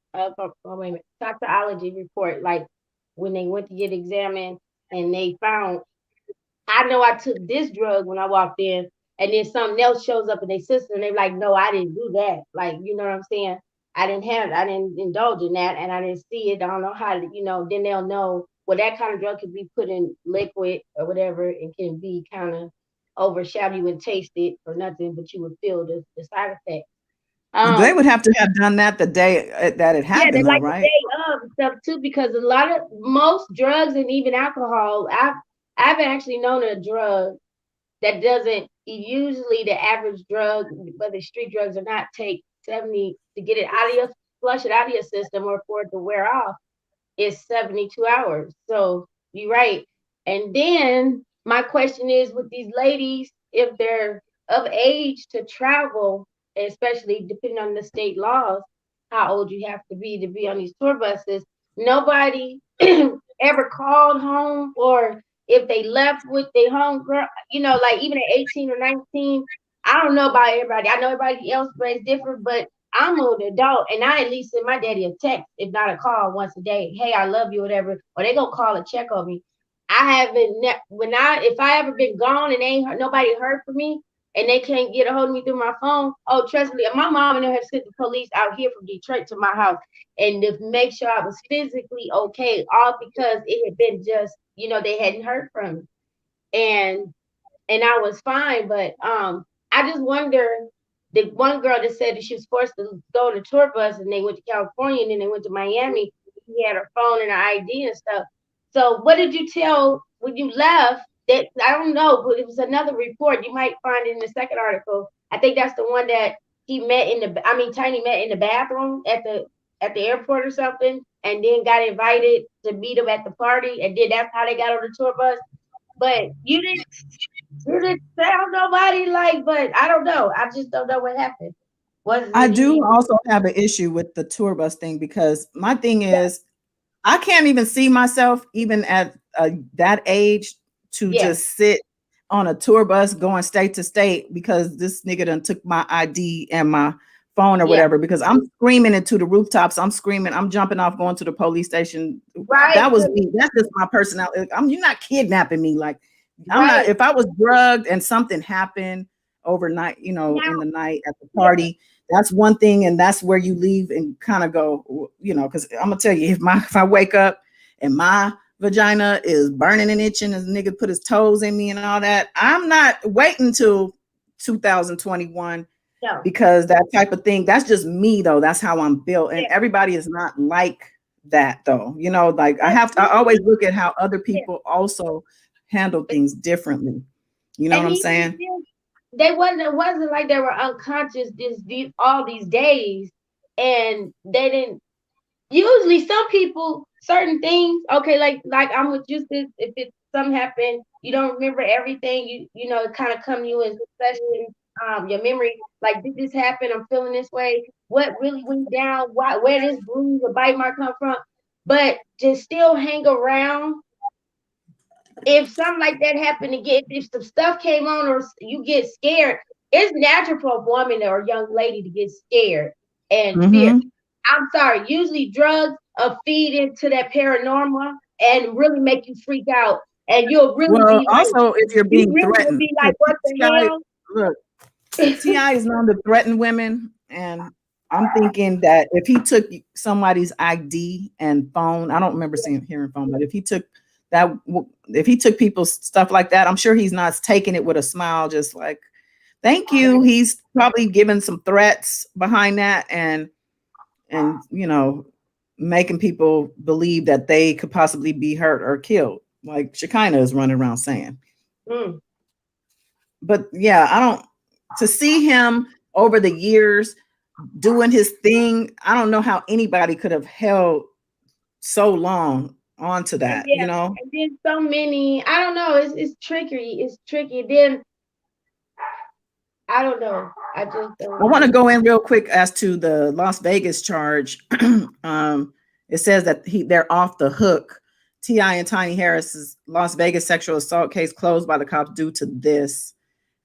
toxicology report, like when they went to get examined and they found, I know I took this drug when I walked in, and then something else shows up in their system, and they're like, no, I didn't do that. Like, you know what I'm saying? I didn't indulge in that, and I didn't see it. I don't know how to, you know, then they'll know, well, that kind of drug could be put in liquid or whatever, and can be kind of overshadow. You would taste it or nothing, but you would feel the side effects. They would have to have done that the day that it happened, yeah, though, like right? the day of and stuff too, because most drugs and even alcohol, I've actually known a drug that doesn't, usually the average drug, whether street drugs or not, take 70 to get it out of your, flush it out of your system or for it to wear off, is 72 hours. So you're right. And then my question is, with these ladies, if they're of age to travel, especially depending on the state laws, how old you have to be on these tour buses, nobody ever called home, or if they left with their home girl, you know, like even at 18 or 19, I don't know about everybody. I know everybody else is different, but I'm an adult, and I at least send my daddy a text, if not a call, once a day. Hey, I love you, whatever. Or they gonna call and check on me. I haven't, if I ever been gone and nobody heard from me, and they can't get a hold of me through my phone. Oh, trust me, my mom and them have sent the police out here from Detroit to my house, and to make sure I was physically okay, all because it had been just, you know, they hadn't heard from me, and I was fine. But I just wonder, the one girl that said that she was forced to go on a tour bus, and they went to California and then they went to Miami. She had her phone and her ID and stuff. So what did you tell when you left? That, I don't know, but it was another report. You might find it in the second article. I think that's the one that Tiny met in the bathroom at the airport or something, and then got invited to meet him at the party, and then that's how they got on the tour bus. But you didn't sound nobody, like, but I don't know. I just don't know what happened. I do also have an issue with the tour bus thing, because my thing is, I can't even see myself, even at that age, to just sit on a tour bus going state to state because this nigga done took my ID and my phone or whatever, because I'm screaming into the rooftops. I'm screaming. I'm jumping off, going to the police station. Right. That was me. That's just my personality. You're not kidnapping me. Like, I'm not, Right. if I was drugged and something happened overnight, you know, in Now, the night at the yeah, party, that's one thing. And that's where you leave and kind of go, you know, because I'm gonna tell you, if I wake up and my vagina is burning and itching as a nigga put his toes in me and all that, I'm not waiting till 2021 no, because that type of thing, that's just me though. That's how I'm built. And yeah. everybody is not like that though. You know, like That's I always me. look at how other Yeah. people also handle things differently. You know what And I'm even saying? still, they wasn't. It wasn't like they were unconscious all these days, and they didn't. Usually, some people, certain things. Okay, like I'm with you. Sis, if it's something happened, you don't remember everything. You know, it kind of come to you in session. Your memory, like, did this happen? I'm feeling this way. What really went down? Why? Where this bruise or bite mark come from? But to still hang around, if something like that happened again, if some stuff came on or you get scared, it's natural for a woman or a young lady to get scared and fear. Mm-hmm. I'm sorry, usually drugs feed into that paranormal and really make you freak out. And you'll really Well, be like, also if you're you being really will threatened, be like, what Ti, the look, hell? Ti is known to threaten women, and I'm thinking that if he took somebody's ID and phone, I don't remember hearing phone, but if he took that, if he took people's stuff like that, I'm sure he's not taking it with a smile, just like, thank you. He's probably given some threats behind that, and you know, making people believe that they could possibly be hurt or killed, like Shekinah is running around saying. Mm. But yeah, I don't, to see him over the years doing his thing, I don't know how anybody could have held so long onto And that, yeah, you know? and then so many, I don't know, it's tricky. It's tricky. Then I don't know. I just don't I want to know. go in real quick as to the Las Vegas charge. It says that they're off the hook. T.I. and Tiny Harris's Las Vegas sexual assault case closed by the cops due to this.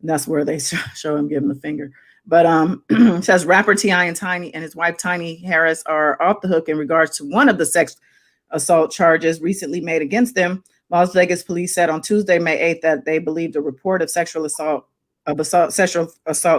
And that's where they show him giving the finger. But it says rapper T.I. and Tiny and his wife Tiny Harris are off the hook in regards to one of the sex assault charges recently made against them. Las Vegas police said on Tuesday, May 8th, that they believed a report of sexual assault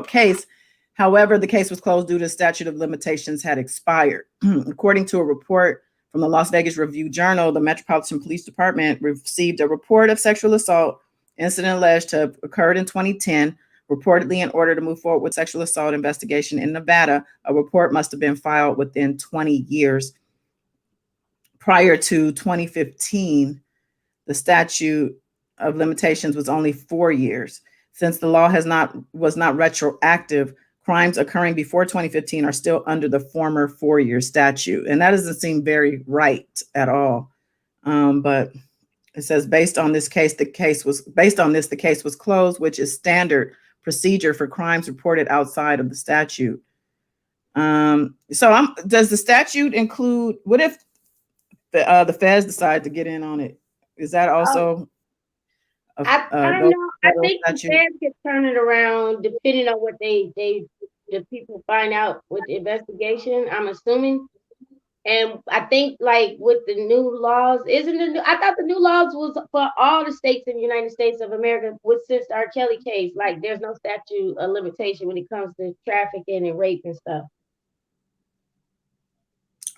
case. However, the case was closed due to statute of limitations had expired. According to a report from the Las Vegas Review Journal, the Metropolitan Police Department received a report of sexual assault incident alleged to have occurred in 2010. Reportedly, in order to move forward with sexual assault investigation in Nevada, a report must have been filed within 20 years. Prior to 2015, the statute of limitations was only 4 years. Since the law was not retroactive, crimes occurring before 2015 are still under the former 4-year statute, and that doesn't seem very right at all. But it says based on this, the case was closed, which is standard procedure for crimes reported outside of the statute. Does the statute include, what if the feds decide to get in on it? Is that Oh, also I don't go know. I federal think the statute? feds can turn it around depending on what the people find out with the investigation. I'm assuming. And I think like with the new laws, isn't the new, I thought the new laws was for all the states in the United States of America with since the R. Kelly case. Like there's no statute of limitation when it comes to trafficking and rape and stuff.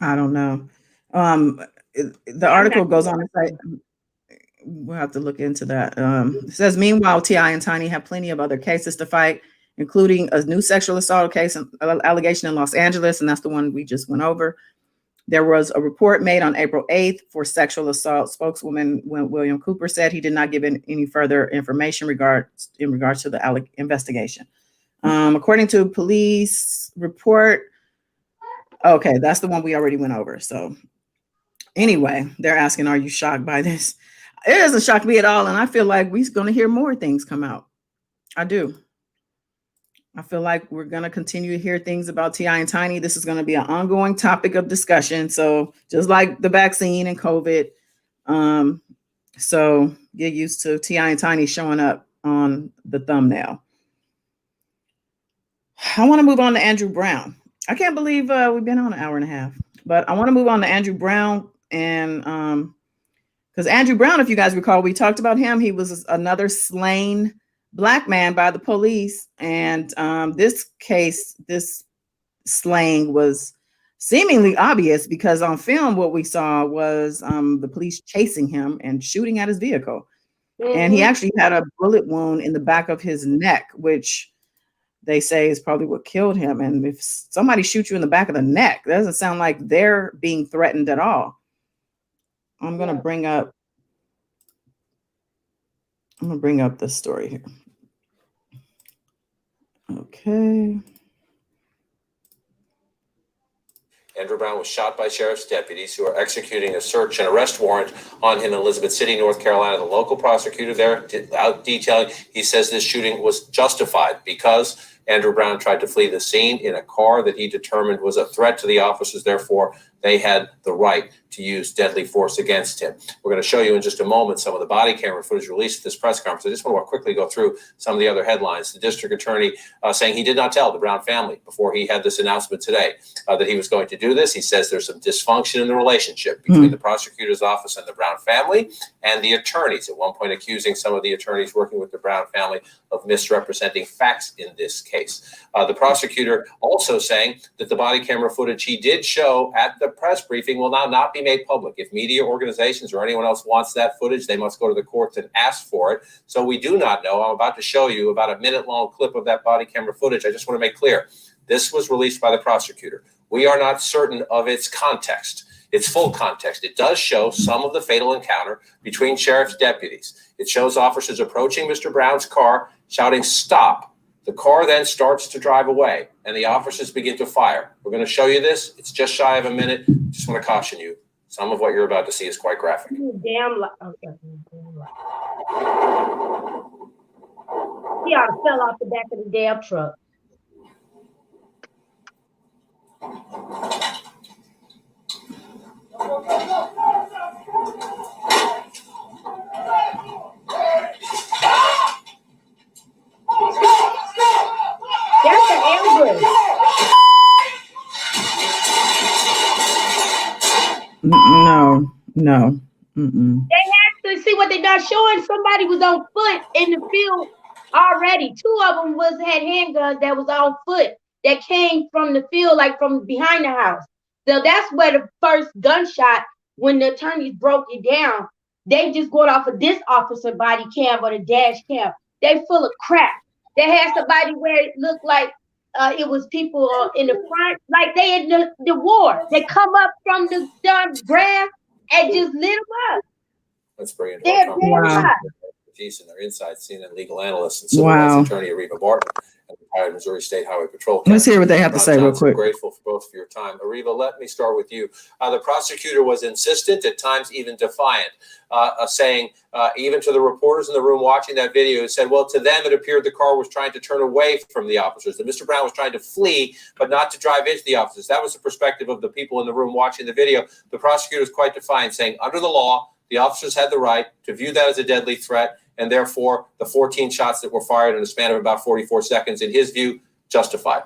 I don't know. The I'm not article goes on to say, sure. we'll have to look into that. It says, meanwhile, T.I. and Tiny have plenty of other cases to fight, including a new sexual assault case allegation in Los Angeles, and that's the one we just went over. There was a report made on April 8th for sexual assault. Spokeswoman William Cooper said he did not give any further information in regards to the investigation. According to a police report, okay, that's the one we already went over. So anyway, they're asking, are you shocked by this? It doesn't shock me at all. And I feel like we're going to hear more things come out. I do. I feel like we're going to continue to hear things about T.I. and Tiny. This is going to be an ongoing topic of discussion. So just like the vaccine and COVID. So get used to T.I. and Tiny showing up on the thumbnail. I want to move on to Andrew Brown. I can't believe we've been on an hour and a half, but I want to move on to Andrew Brown and Because Andrew Brown, if you guys recall, we talked about him. He was another slain Black man by the police. And this slaying was seemingly obvious because on film, what we saw was the police chasing him and shooting at his vehicle. Mm-hmm. And he actually had a bullet wound in the back of his neck, which they say is probably what killed him. And if somebody shoots you in the back of the neck, that doesn't sound like they're being threatened at all. I'm going to bring up the story here. Okay. Andrew Brown was shot by sheriff's deputies who are executing a search and arrest warrant on him in Elizabeth City, North Carolina. The local prosecutor there out detailing, he says this shooting was justified because Andrew Brown tried to flee the scene in a car that he determined was a threat to the officers. Therefore, they had the right to use deadly force against him. We're going to show you in just a moment some of the body camera footage released at this press conference. I just want to quickly go through some of the other headlines. The district attorney saying he did not tell the Brown family before he had this announcement today that he was going to do this. He says there's some dysfunction in the relationship between the prosecutor's office and the Brown family and the attorneys, at one point accusing some of the attorneys working with the Brown family of misrepresenting facts in this case. The prosecutor also saying that the body camera footage he did show at the press briefing will now not be made public. If media organizations or anyone else wants that footage, they must go to the courts and ask for it. So we do not know. I'm about to show you about a minute-long clip of that body camera footage. I just want to make clear, this was released by the prosecutor. We are not certain of its context, its full context. It does show some of the fatal encounter between sheriff's deputies. It shows officers approaching Mr. Brown's car, shouting, "Stop." The car then starts to drive away, and the officers begin to fire. We're going to show you this. It's just shy of a minute. Just want to caution you. Some of what you're about to see is quite graphic. Damn. Okay. He ought to fell off the back of the damn truck. That's the ambulance. No. Mm-mm. They actually see what they're not showing. Somebody was on foot in the field already. Two of them had handguns that was on foot that came from the field, like from behind the house. So that's where the first gunshot, when the attorneys broke it down, they just going off of this officer body cam or the dash cam. They full of crap. They had somebody where it looked like it was people in the front, like they in the war. They come up from the grass and just lit them up. Let's bring in our expertise and their insights, CNN legal analyst and civil rights attorney Ariva Barton and retired Missouri State Highway Patrol. Let's hear what they have to say real quick. Grateful for both of your time. Ariva, let me start with you. The prosecutor was insistent, at times even defiant, saying even to the reporters in the room watching that video, it said, well, to them it appeared the car was trying to turn away from the officers, that Mr. Brown was trying to flee, but not to drive into the officers. That was the perspective of the people in the room watching the video. The prosecutor was quite defiant, saying under the law, the officers had the right to view that as a deadly threat, and therefore the 14 shots that were fired in a span of about 44 seconds, in his view, justified.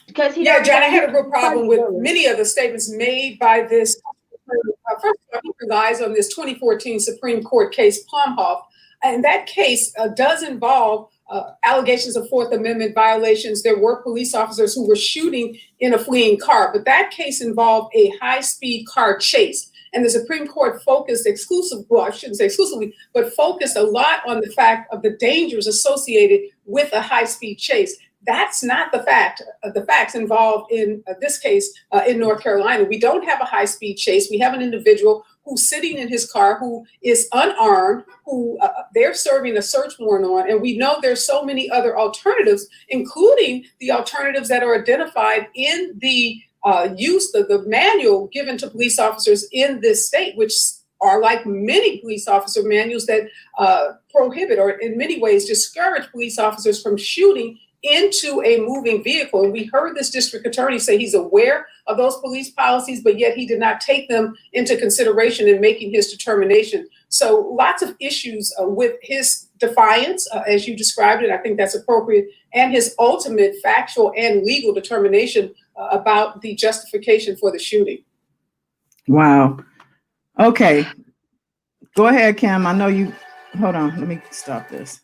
Because John, I had a real problem with many of the statements made by this. First of all, he relies on this 2014 Supreme Court case, Plumhoff, and that case does involve allegations of Fourth Amendment violations. There were police officers who were shooting in a fleeing car, but that case involved a high-speed car chase. And the Supreme Court focused I shouldn't say exclusively, but focused a lot on the fact of the dangers associated with a high-speed chase. That's not the fact. The facts involved in this case in North Carolina. We don't have a high-speed chase. We have an individual who's sitting in his car, who is unarmed, who they're serving a search warrant on. And we know there's so many other alternatives, including the alternatives that are identified in the use of the manual given to police officers in this state, which are like many police officer manuals that prohibit or in many ways discourage police officers from shooting into a moving vehicle. And we heard this district attorney say he's aware of those police policies, but yet he did not take them into consideration in making his determination. So lots of issues with his defiance, as you described it. I think that's appropriate, and his ultimate factual and legal determination about the justification for the shooting. Wow. Okay, go ahead, Kim. I know you. Hold on. Let me stop this.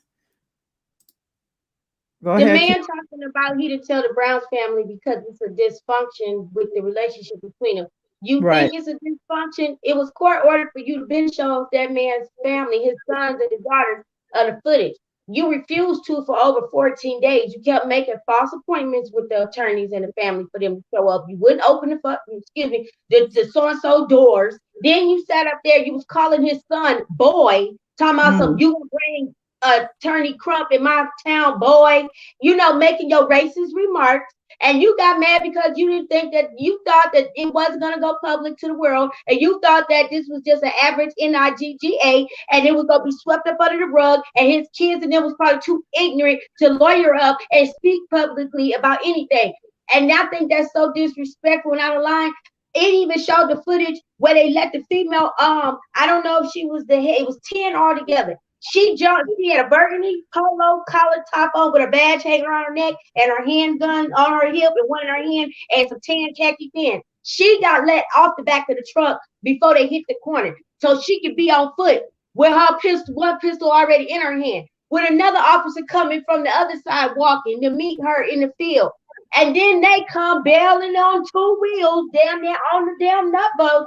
Go The ahead, Kim. man talking about he didn't tell the Browns family because it's a dysfunction with the relationship between them. You Right. think it's a dysfunction? It was court ordered for you to been show that man's family, his sons and his daughters, the footage. You refused to for over 14 days. You kept making false appointments with the attorneys and the family for them to show up. You wouldn't open the so-and-so doors. Then you sat up there, you was calling his son boy, talking about some you gonna bring Attorney Crump in my town, boy, making your racist remarks. And you got mad because you didn't think that you thought that it wasn't going to go public to the world. And you thought that this was just an average NIGGA and it was going to be swept up under the rug. And his kids and them was probably too ignorant to lawyer up and speak publicly about anything. And I think that's so disrespectful and out of line. It even showed the footage where they let the female, I don't know if she was the head, it was 10 altogether. She jumped, she had a burgundy polo collar top on with a badge hanging around her neck and her handgun on her hip and one in her hand and some tan khaki pants. She got let off the back of the truck before they hit the corner so she could be on foot with her pistol, one pistol already in her hand, with another officer coming from the other side walking to meet her in the field. And then they come bailing on two wheels down there on the damn nut boat,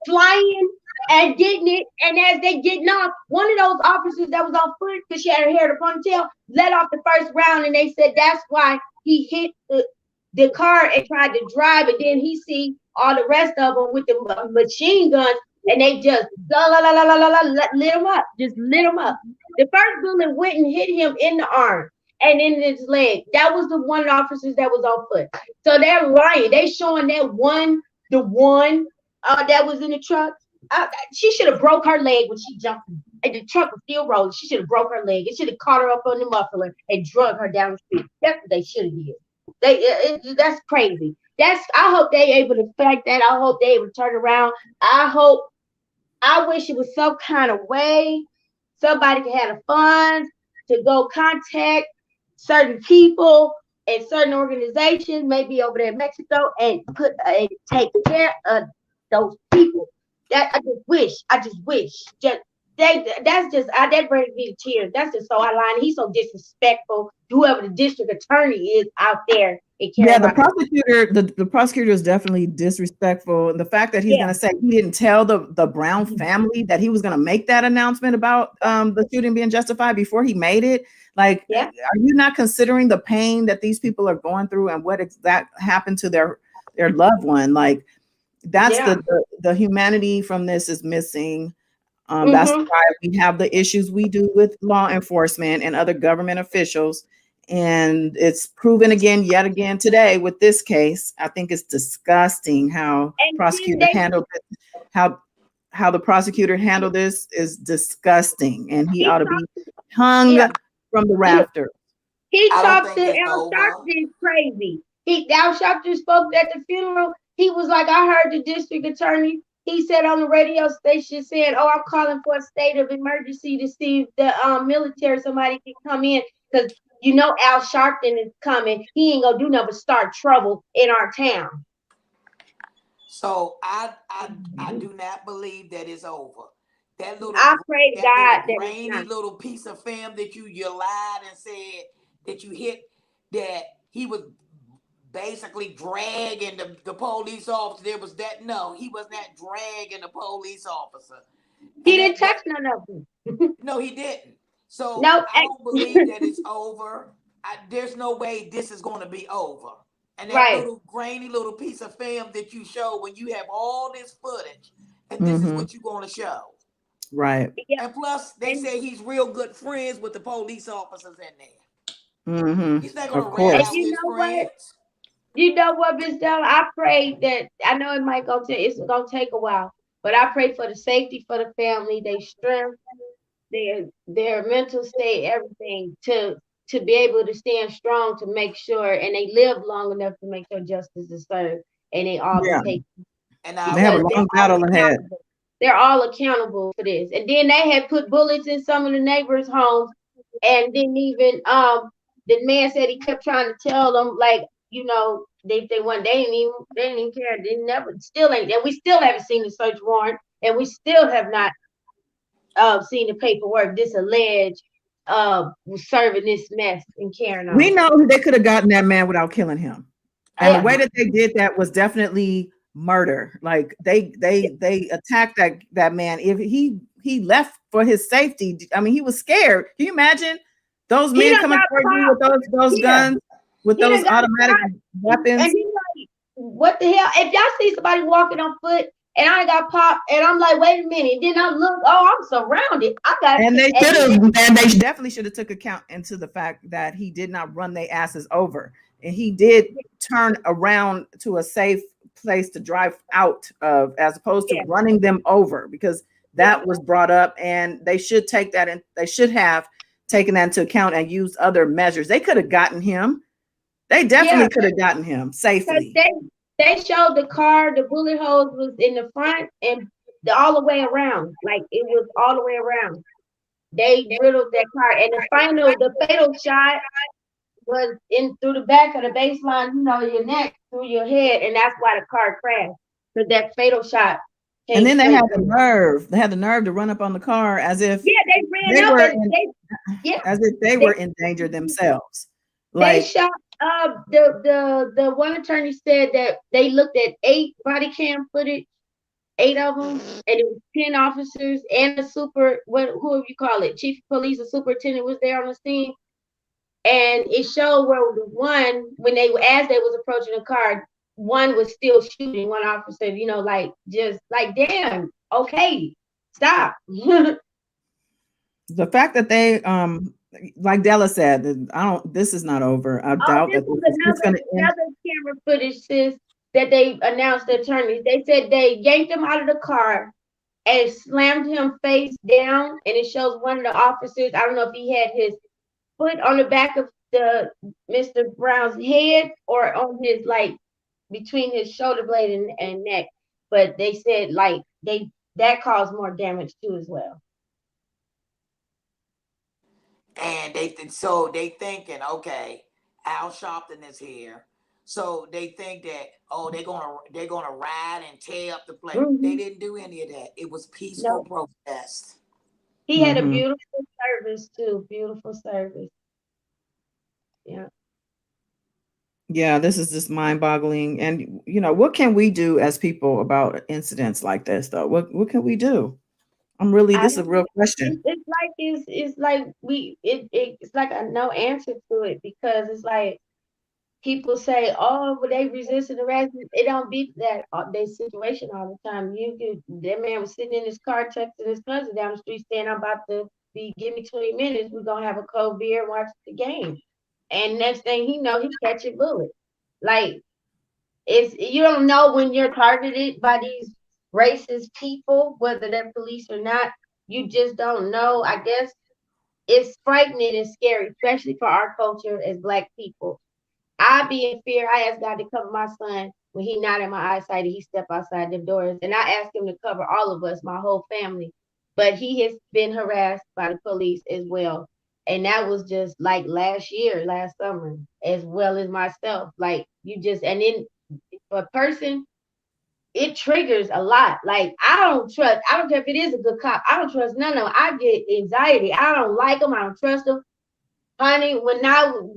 flying and getting it. And as they getting off, one of those officers that was on foot, because she had her hair in a ponytail, let off the first round. And they said that's why he hit the car and tried to drive. And then he see all the rest of them with the machine guns. And they just lit him up. Just lit him up. The first bullet went and hit him in the arm and in his leg. That was the one officers that was on foot. So they're lying. They showing that the one that was in the truck. She should have broke her leg when she jumped. And the truck was still rolling. She should have broke her leg. It should have caught her up on the muffler and drug her down the street. That's what they should have did. That's crazy. I hope they able to fight that. I hope they able to turn around. I wish it was some kind of way somebody could have the funds to go contact certain people and certain organizations, maybe over there in Mexico, and take care of those people. That I just wish. That brings me to tears. That's just so out of line. He's so disrespectful. Whoever the district attorney is out there. Yeah, the prosecutor is definitely disrespectful. And the fact that he's going to say he didn't tell the Brown family that he was going to make that announcement about the shooting being justified before he made it. Like, are you not considering the pain that these people are going through and what happened to their loved one? Like, that's the humanity from this is missing. That's why we have the issues we do with law enforcement and other government officials. And it's proven yet again today with this case. I think it's disgusting how the prosecutor handled this is disgusting, and he ought to be hung from the rafters. He talked to Al Sharpton crazy. Al Sharpton spoke at the funeral. He was like, I heard the district attorney. He said on the radio station saying, "Oh, I'm calling for a state of emergency to see if the military, somebody can come in because." Al Sharpton is coming. He ain't gonna do nothing but start trouble in our town. So I do not believe that it's over. That little grainy little piece of film that you lied and said that you hit, that he was basically dragging the police officer. There was that. No, he was not dragging the police officer. He didn't touch none of them. No, he didn't. So I don't believe that it's over. There's no way this is going to be over. And that little grainy little piece of film that you show when you have all this footage, and this is what you're going to show. Right. And plus, they say he's real good friends with the police officers in there. He's not going to rat out his friends. You know what, Ms. Della? I pray that, I know it might it's going to take a while, but I pray for the safety for the family, their strength, their mental state, everything to be able to stand strong to make sure, and they live long enough to make sure justice is served, and they all take. And they have a long battle ahead. They're all accountable for this. And then they had put bullets in some of the neighbors' homes, and didn't even the man said he kept trying to tell them, like, they didn't even care. They never, still ain't, and we still haven't seen the search warrant. and we still have not seen the paperwork. This alleged was serving this mess and carrying on. We know they could have gotten that man without killing him. And the way that they did that was definitely murder. Like they attacked that man. If he left for his safety, I mean, he was scared. Can you imagine those men coming toward you with those guns, with those automatic weapons? And he's like, what the hell? If y'all see somebody walking on foot and I got popped, and I'm like, wait a minute. Then I look, oh, I'm surrounded. I got, and they should have, and they definitely should have took account into the fact that he did not run their asses over, and he did turn around to a safe place to drive out of, as opposed to running them over, because that was brought up, and they should take that, and they should have taken that into account and used other measures. They could have gotten him. They definitely could have gotten him safely. They showed the car, the bullet holes was in the front and all the way around. Like it was all the way around. They riddled that car. And the fatal shot was in through the back of the baseline, your neck, through your head, and that's why the car crashed. So that fatal shot. And then they had the nerve to run up on the car as if they ran up as if they were in danger themselves. They shot the one attorney said that they looked at 8 body cam footage, 8 of them, and it was 10 officers and a whoever you call it, chief of police or superintendent was there on the scene. And it showed where the one, as they was approaching the car, one was still shooting, one officer, just like, damn, okay, stop. The fact that they like Della said, this is not over. I doubt that this is another camera footage, sis, that they announced the attorneys. They said they yanked him out of the car and slammed him face down, and it shows one of the officers, I don't know if he had his foot on the back of Mr. Brown's head or on his, like, between his shoulder blade and neck, but they said that caused more damage too as well. And they thinking, okay, Al Sharpton is here, so they think that they're gonna ride and tear up the place. Mm-hmm. They didn't do any of that. It was peaceful protest. He had a beautiful service too. Beautiful service. Yeah. Yeah, this is just mind-boggling. And what can we do as people about incidents like this, though? What can we do? This is a real question. It's like a no answer to it, because it's like people say, oh, but they resisted arrest. It don't be that their situation all the time. That man was sitting in his car texting his cousin down the street saying, I'm about to give me 20 minutes. We're gonna have a cold beer and watch the game. And next thing he know, he catch a bullet. Like, you don't know when you're targeted by these racist people, whether they're police or not. You just don't know. I guess it's frightening and scary, especially for our culture as Black people. I be in fear. I ask God to cover my son when he not in my eyesight and he step outside them doors. And I ask him to cover all of us, my whole family. But he has been harassed by the police as well. And that was just like last summer, as well as myself. Like, and then for a person, it triggers a lot. Like, I don't care if it is a good cop. I don't trust none of them. I get anxiety. I don't like them. I don't trust them. Honey,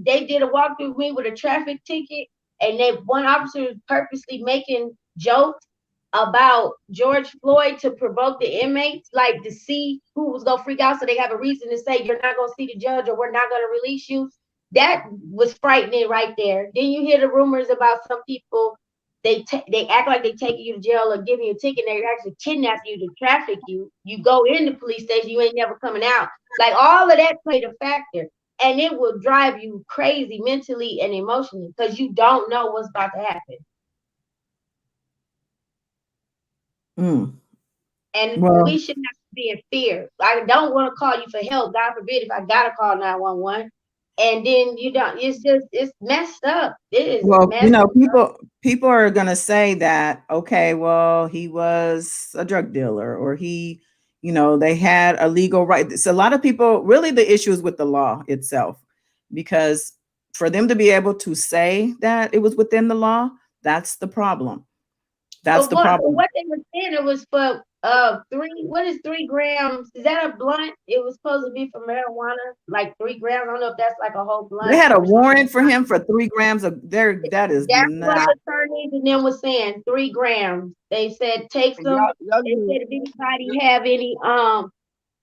they did a walkthrough with me with a traffic ticket, and one officer was purposely making jokes about George Floyd to provoke the inmates, like to see who was gonna freak out, so they have a reason to say you're not gonna see the judge or we're not gonna release you. That was frightening right there. Then you hear the rumors about some people, they act like they taking you to jail or giving you a ticket. They actually kidnap you to traffic you. You go in the police station, you ain't never coming out. Like, all of that played a factor. And it will drive you crazy mentally and emotionally, because you don't know what's about to happen. And we should not be in fear. I don't want to call you for help. God forbid if I gotta call 911. And then it's messed up. It is people are gonna say that, okay, well, he was a drug dealer, or they had a legal right. So a lot of people, really the issue is with the law itself, because for them to be able to say that it was within the law, that's the problem. That's the problem. What they were saying, it was for what is 3 grams? Is that a blunt? It was supposed to be for marijuana, like 3 grams. I don't know if that's like a whole They blunt had a or something. warrant for him for 3 grams of there. That is That's what not. the attorneys and them was saying. 3 grams. They said take some. They said if anybody have any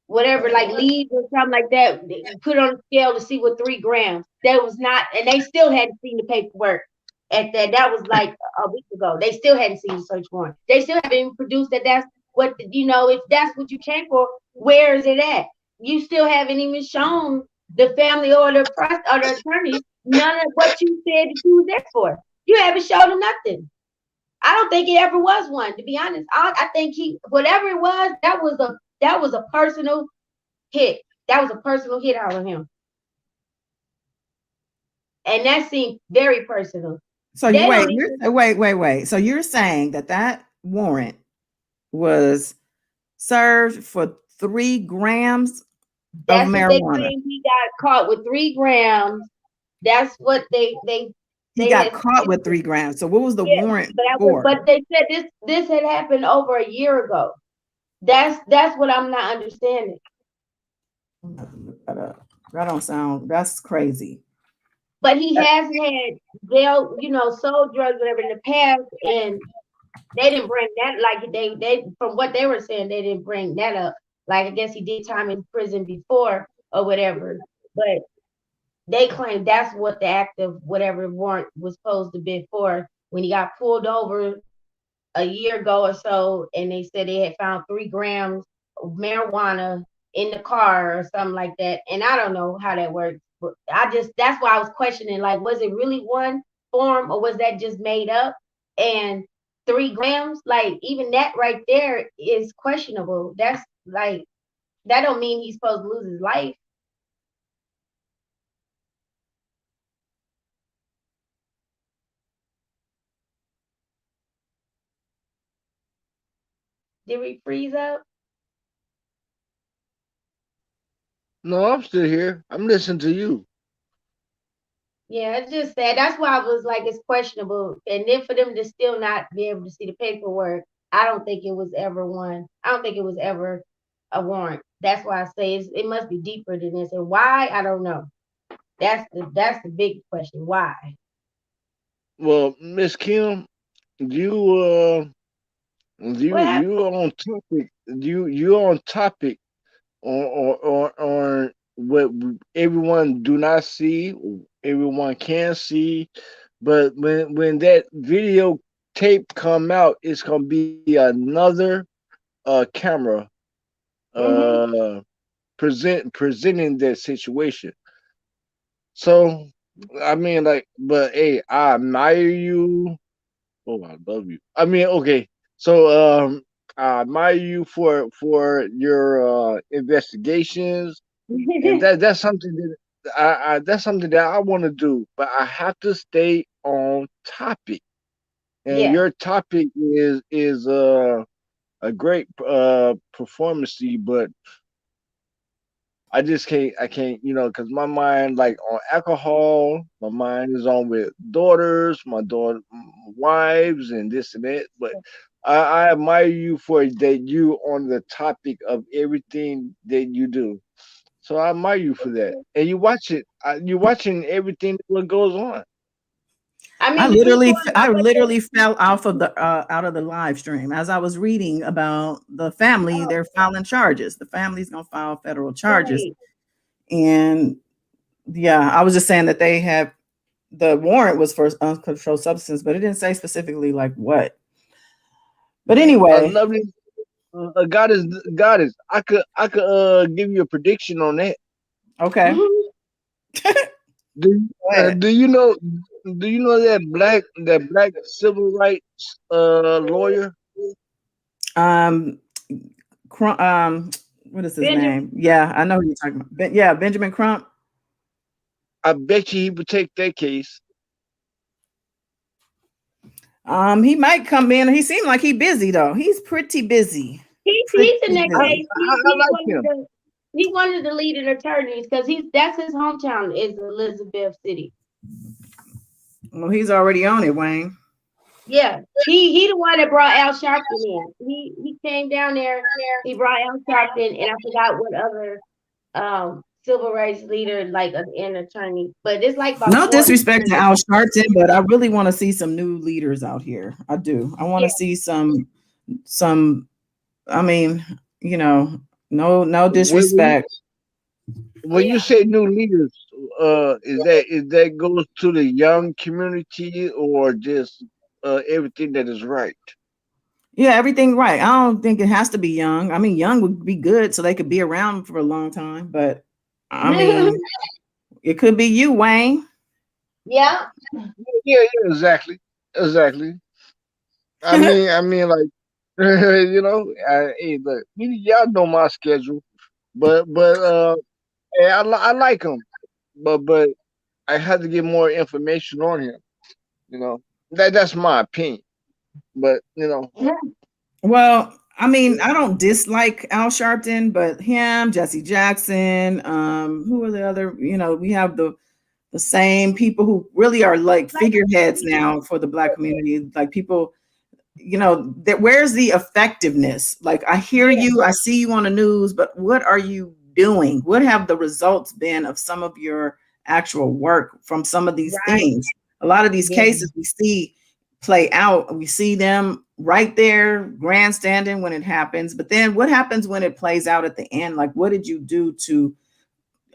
whatever like leaves or something like that, put on the scale to see what 3 grams. That was not, and they still hadn't seen the paperwork at that. That was like a week ago. They still hadn't seen the search warrant. They still haven't even produced that. That's what if that's what you came for, where is it at? You still haven't even shown the family or the press or the attorneys none of what you said that you was there for. You haven't shown them nothing. I don't think it ever was one, to be honest. I think whatever it was, that was a personal hit. That was a personal hit out of him. And that seemed very personal. So you wait. So you're saying that warrant was served for 3 grams that's of what they marijuana. claim. He got caught with 3 grams. That's what they got caught with 3 grams. So what was the warrant for? But they said this had happened over a year ago. That's what I'm not understanding. That don't sound. That's crazy. But he has had jail, sold drugs, whatever in the past, and they didn't bring that. Like they from what they were saying, they didn't bring that up. Like I guess he did time in prison before or whatever. But they claim that's what the active whatever warrant was supposed to be for when he got pulled over a year ago or so, and they said they had found 3 grams of marijuana in the car or something like that. And I don't know how that works, but that's why I was questioning, like, was it really one form or was that just made up? And 3 grams, like even that right there is questionable. That's like, that don't mean he's supposed to lose his life. Did we freeze up? No, I'm still here. I'm listening to you. Yeah, it's just sad. That's why I was like, it's questionable. And then for them to still not be able to see the paperwork, I don't think it was ever one. I don't think it was ever a warrant. That's why I say it must be deeper than this. And why? I don't know. That's the big question. Why? Well, Miss Kim, you you on topic. You on topic on what everyone do not see, everyone can see. But when that video tape come out, it's gonna be another camera presenting that situation. So I mean, like, but hey, I admire you. Oh, I love you. I mean, okay. So I admire you for your investigations, and that's something that that's something that I want to do. But I have to stay on topic, and Yeah. your topic is a great performance, but I can't, because my mind, like, on alcohol, my mind is on with daughters, my daughter, wives, and this and that. But I admire you for that. You on the topic of everything that you do. So I admire you for that. And you watch it. You're watching everything what goes on. I literally fell off of the out of the live stream as I was reading about the family. They're filing charges. The family's gonna file federal charges, and yeah, I was just saying that they have the warrant was for uncontrolled substance, but it didn't say specifically like what. But anyway, goddess. I could give you a prediction on that. Okay. Do you know that black civil rights lawyer? What is his name? Yeah, I know who you're talking about. Yeah, Benjamin Crump. I bet you he would take that case. He might come in. He seemed like he's busy though. He's pretty busy. He's in that case. He wanted to lead an attorney because that's his hometown is Elizabeth City. Well, he's already on it, Wayne. Yeah, he the one that brought Al Sharpton in. He came down there. He brought Al Sharpton, and I forgot what other civil rights leader, like an attorney. But it's like about No 4 disrespect to attorneys. Al Sharpton, but I really want to see some new leaders out here. I do. I want to Yeah, see some. I mean, you know, no When disrespect. when you yeah. say new leaders, is that goes to the young community or just everything that is right? Yeah, everything right. I don't think it has to be young. I mean, young would be good so they could be around for a long time. But I mean, it could be you, Wayne. Yeah. Yeah, yeah, exactly. Like, hey, look, y'all know my schedule, but hey, I like him, but I had to get more information on him. You know, that's my opinion. But Well, I mean, I don't dislike Al Sharpton, but him, Jesse Jackson, who are the other, we have the same people who really are like figureheads now for the Black community, like people, that where's the effectiveness? Like, I hear Yeah. you, I see you on the news, but what are you doing? What have the results been of some of your actual work from some of these Right. things? A lot of these Yeah. cases we see play out, we see them right there grandstanding when it happens, but then what happens when it plays out at the end? Like, what did you do to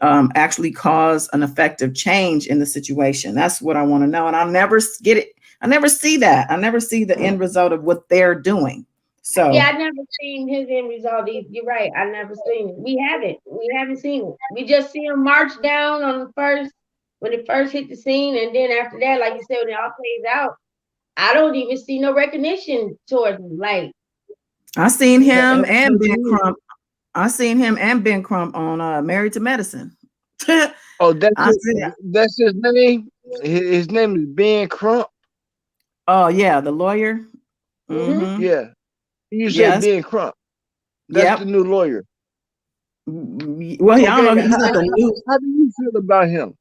actually cause an effective change in the situation? That's what I want to know. And I'll never get it. I never see that. I never see the end result of what they're doing. So Yeah, I never seen his end result. You're right. I never seen it. We haven't. We haven't seen it. We just see him march down on the first when it first hit the scene, and then after that, like you said, when it all plays out, I don't even see no recognition towards him. Like, I seen him and Ben absolutely. Crump. I seen him and Ben Crump on Married to Medicine. Oh, that's I said, that's his name. His name is Ben Crump. oh yeah, the lawyer. mm-hmm. Mm-hmm. Yeah, you said Yes. Ben Crump. That's the Yep. new lawyer. Well, I don't know. Okay, He's not the new. how do you feel about him?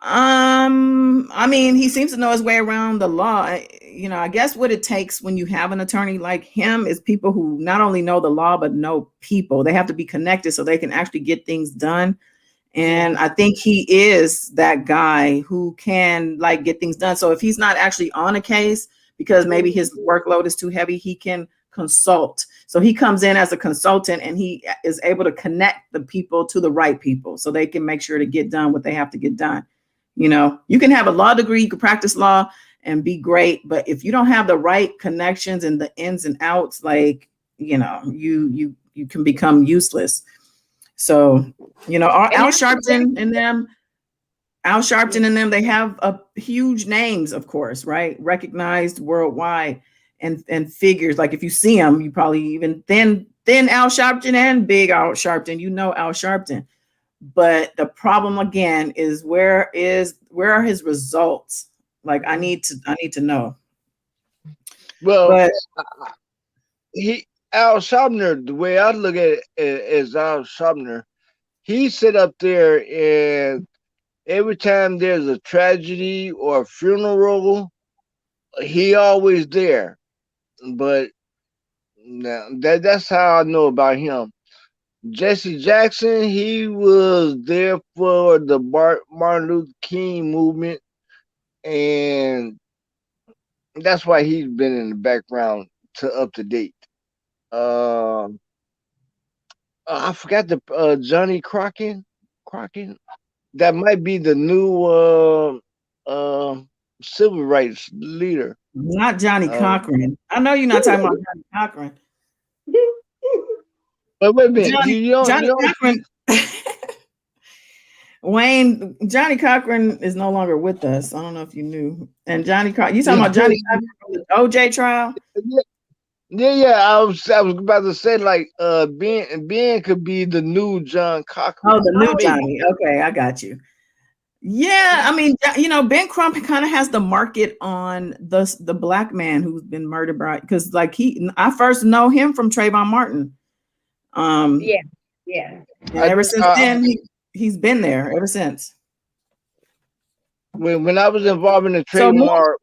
I mean, he seems to know his way around the law. I guess what it takes when you have an attorney like him is people who not only know the law, but know people. They have to be connected so they can actually get things done. And I think he is that guy who can like get things done. So if he's not actually on a case because maybe his workload is too heavy, he can consult. So he comes in as a consultant and he is able to connect the people to the right people so they can make sure to get done what they have to get done. You can have a law degree, you can practice law and be great, but if you don't have the right connections and the ins and outs, like, you can become useless. So, Al Sharpton and them, they have a huge names, of course, right? Recognized worldwide and figures. Like if you see them, you probably even thin Al Sharpton and big Al Sharpton, Al Sharpton. But the problem again is where are his results? Like I need to know. Well, But Al Sharpton. The way I look at it is Al Sharpton. He sit up there and every time there's a tragedy or a funeral, he always there. But now that's how I know about him. Jesse Jackson, he was there for the Martin Luther King movement, and that's why he's been in the background to up to date. I forgot the Johnny Crockett. Crockett. That might be the new civil rights leader. not Johnny Um, Cochran. I know you're not talking about Johnny Cochran. but wait a minute, Johnny you don't Cochran. Wayne, Johnny Cochran is no longer with us. I don't know if you knew. And Johnny Cochran, you talking about Johnny Cochran from the OJ trial? Yeah. I was about to say like Ben could be the new John Cochran. Oh, the new Johnny. Okay, I got you. Yeah, I mean, Ben Crump kind of has the market on the black man who's been murdered by, because like I first know him from Trayvon Martin. Yeah. And ever since then he's been there ever since. when I was involved in the So trademark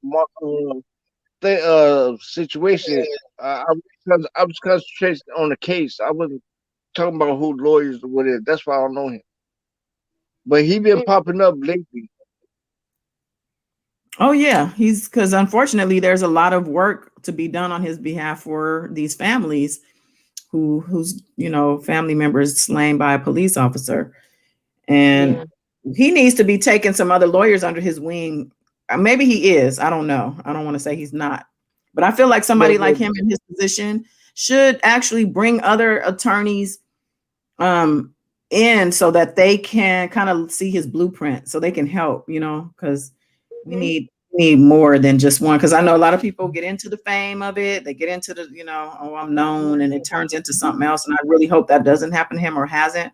situation, I was concentrating on the case. I wasn't talking about who lawyers or whatever. That's why I don't know him. But he been popping up lately. oh yeah, he's because unfortunately there's a lot of work to be done on his behalf for these families whose family members slain by a police officer, and he needs to be taking some other lawyers under his wing. Maybe he is. I don't know. I don't want to say he's not, but I feel like somebody like him in his position should actually bring other attorneys in so that they can kind of see his blueprint, so they can help. Because we need more than just one. Because I know a lot of people get into the fame of it. They get into the oh, I'm known, and it turns into something else. And I really hope that doesn't happen to him or hasn't.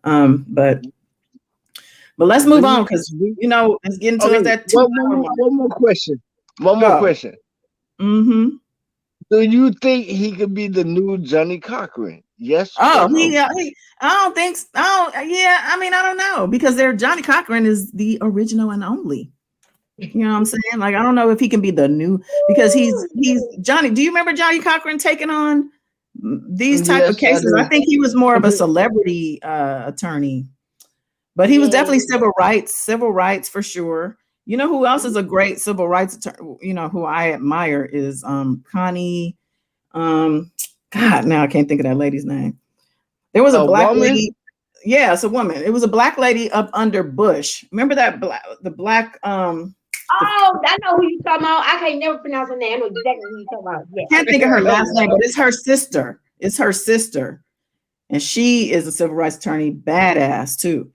But let's move on, because it's getting towards that 2 hour mark. One more question. One more question. Mm-hmm. Do you think he could be the new Johnny Cochran? Yes. Oh, I don't think. Yeah. I mean, I don't know, because Johnny Cochran is the original and only. You know what I'm saying? Like, I don't know if he can be the new, because he's Johnny. Do you remember Johnny Cochran taking on these type of cases? I think he was more of a celebrity attorney, but he was definitely civil rights for sure. You know who else is a great civil rights attorney? Who I admire is Connie. God, now I can't think of that lady's name. There was a black lady. Yeah, it's a woman. It was a black lady up under Bush. Remember that the black Oh, I know who you talking about. I can't never pronounce her name. I know exactly who you talking about. Yeah. Can't think of her last name, but it's her sister. It's her sister, and she is a civil rights attorney, badass too.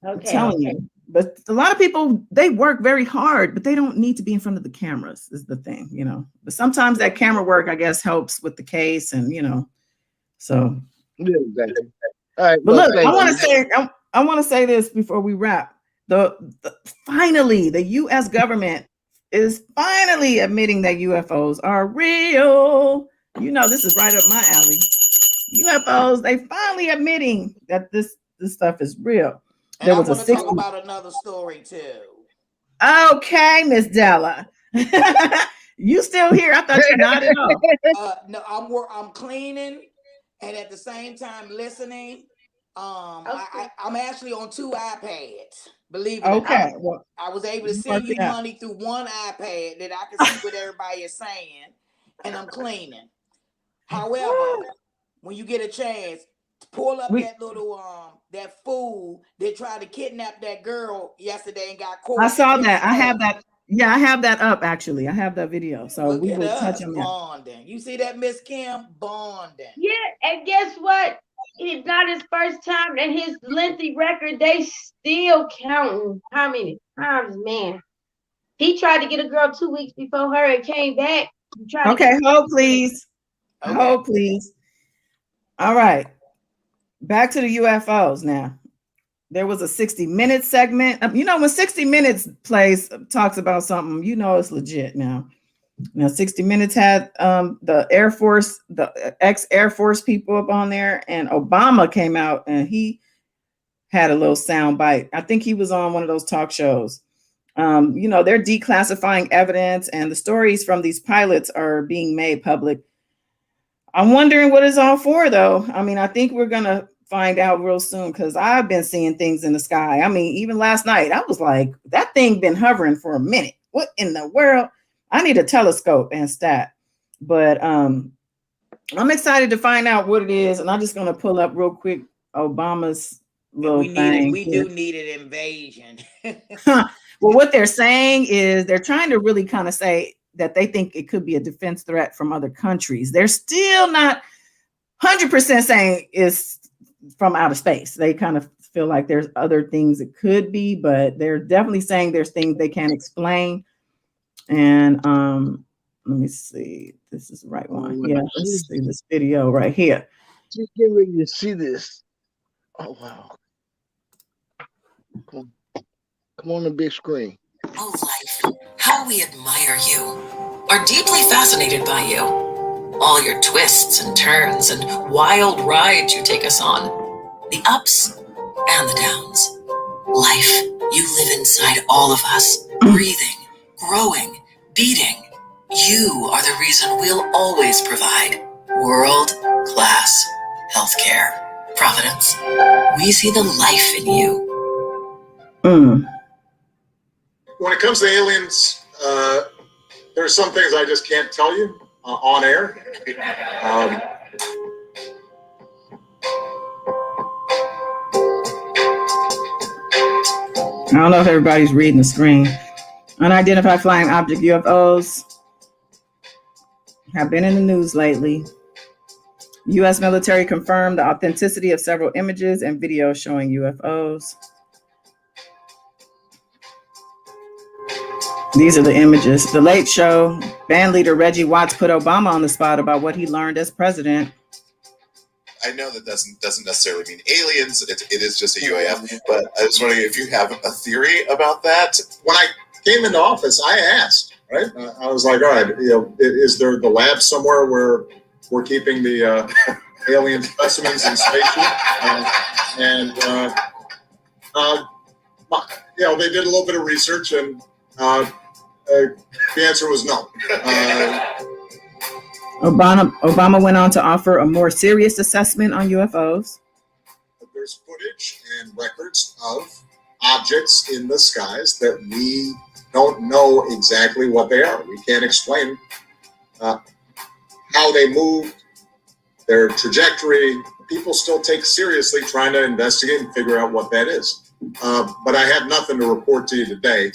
Okay. I'm telling you. But a lot of people, they work very hard, but they don't need to be in front of the cameras, is the thing, But sometimes that camera work, I guess, helps with the case, and so. Yeah, exactly. All right. But look, I want to say this before we wrap. Finally, the U.S. government is finally admitting that UFOs are real. This is right up my alley. UFOs, they finally admitting that this stuff is real. And I want to talk about another story too. Okay, Miss Della. You still here? I thought you nodded off. No, I'm cleaning and at the same time listening. I'm actually on 2 iPads. Believe it or not. Well, I was able to send you money through one iPad that I can see what everybody is saying, and I'm cleaning. However, when you get a chance, pull up that little that fool that tried to kidnap that girl yesterday and got caught. I saw that. I have that. Yeah, I have that up actually. I have that video. So we will touch on that. Bonding. You see that, Miss Kim? Bonding. Yeah, and guess what? It's not his first time, and his lengthy record, they still counting how many times, man. He tried to get a girl 2 weeks before her and came back. Okay, hold please. Okay. Hold please. All right. Back to the UFOs now. There was a 60 Minutes segment. When 60 Minutes talks about something, it's legit now. Now, 60 Minutes had the Air Force, the ex-Air Force people up on there, and Obama came out and he had a little sound bite. I think he was on one of those talk shows. They're declassifying evidence, and the stories from these pilots are being made public. I'm wondering what it's all for, though. I think we're going to find out real soon, because I've been seeing things in the sky. Even last night, I was like, that thing been hovering for a minute. What in the world? I need a telescope and stat. But I'm excited to find out what it is. And I'm just going to pull up real quick Obama's little thing. We do need an invasion. Well, what they're saying is they're trying to really kind of say that they think it could be a defense threat from other countries. They're still not 100% saying it's from outer space. They kind of feel like there's other things it could be, but they're definitely saying there's things they can't explain. And let me see. This is the right one. Yeah, let's see this video right here. Just get ready to see this. Oh wow! Come on the big screen. Oh, life! How we admire you, are deeply fascinated by you. All your twists and turns and wild rides you take us on, the ups and the downs. Life You live inside all of us, breathing, growing, beating. You are the reason we'll always provide world-class healthcare. Providence, we see the life in you. When it comes to aliens, there are some things I just can't tell you on air. I don't know if everybody's reading the screen. Unidentified flying object UFOs have been in the news lately. U.S. military confirmed the authenticity of several images and videos showing UFOs. These are the images. The Late Show, band leader Reggie Watts put Obama on the spot about what he learned as president. I know that doesn't necessarily mean aliens. It is just a UAF. But I was wondering if you have a theory about that. When I came into office, I asked, right? I was like, all right, is there the lab somewhere where we're keeping the alien specimens in spaceship? They did a little bit of research, and the answer was no. Obama went on to offer a more serious assessment on UFOs. There's footage and records of objects in the skies that we don't know exactly what they are. We can't explain how they moved, their trajectory. People still take seriously trying to investigate and figure out what that is. But I have nothing to report to you today.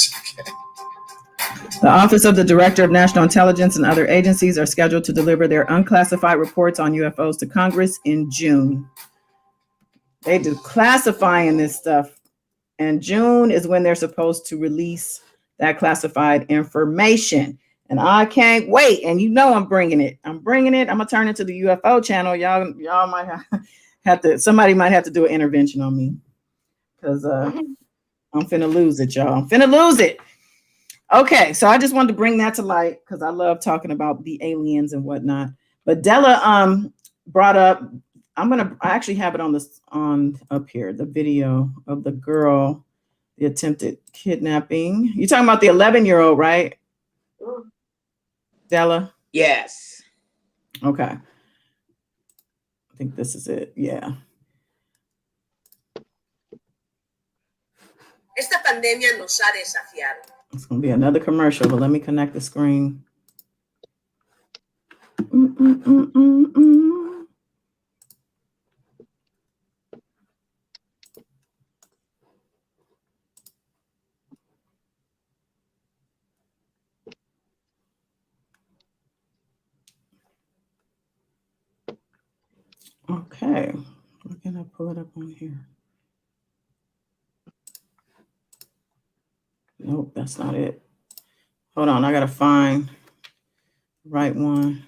The Office of the Director of National Intelligence and other agencies are scheduled to deliver their unclassified reports on UFOs to Congress in June. They do classifying this stuff, and June is when they're supposed to release that classified information. And I can't wait. And you know I'm bringing it. I'm gonna turn it to the UFO channel. Y'all might have to. Somebody might have to do an intervention on me, because I'm finna lose it, y'all. I'm finna lose it. Okay, so I just wanted to bring that to light because I love talking about the aliens and whatnot. But Della brought up. I actually have it on up here, the video of the girl, the attempted kidnapping. You're talking about the 11-year-old, right? Della? Yes. Okay. I think this is it. Yeah. Esta pandemia nos ha desafiado. It's going to be another commercial, but let me connect the screen. Okay. Where can I pull it up on here? Nope, that's not it. Hold on, I gotta find the right one.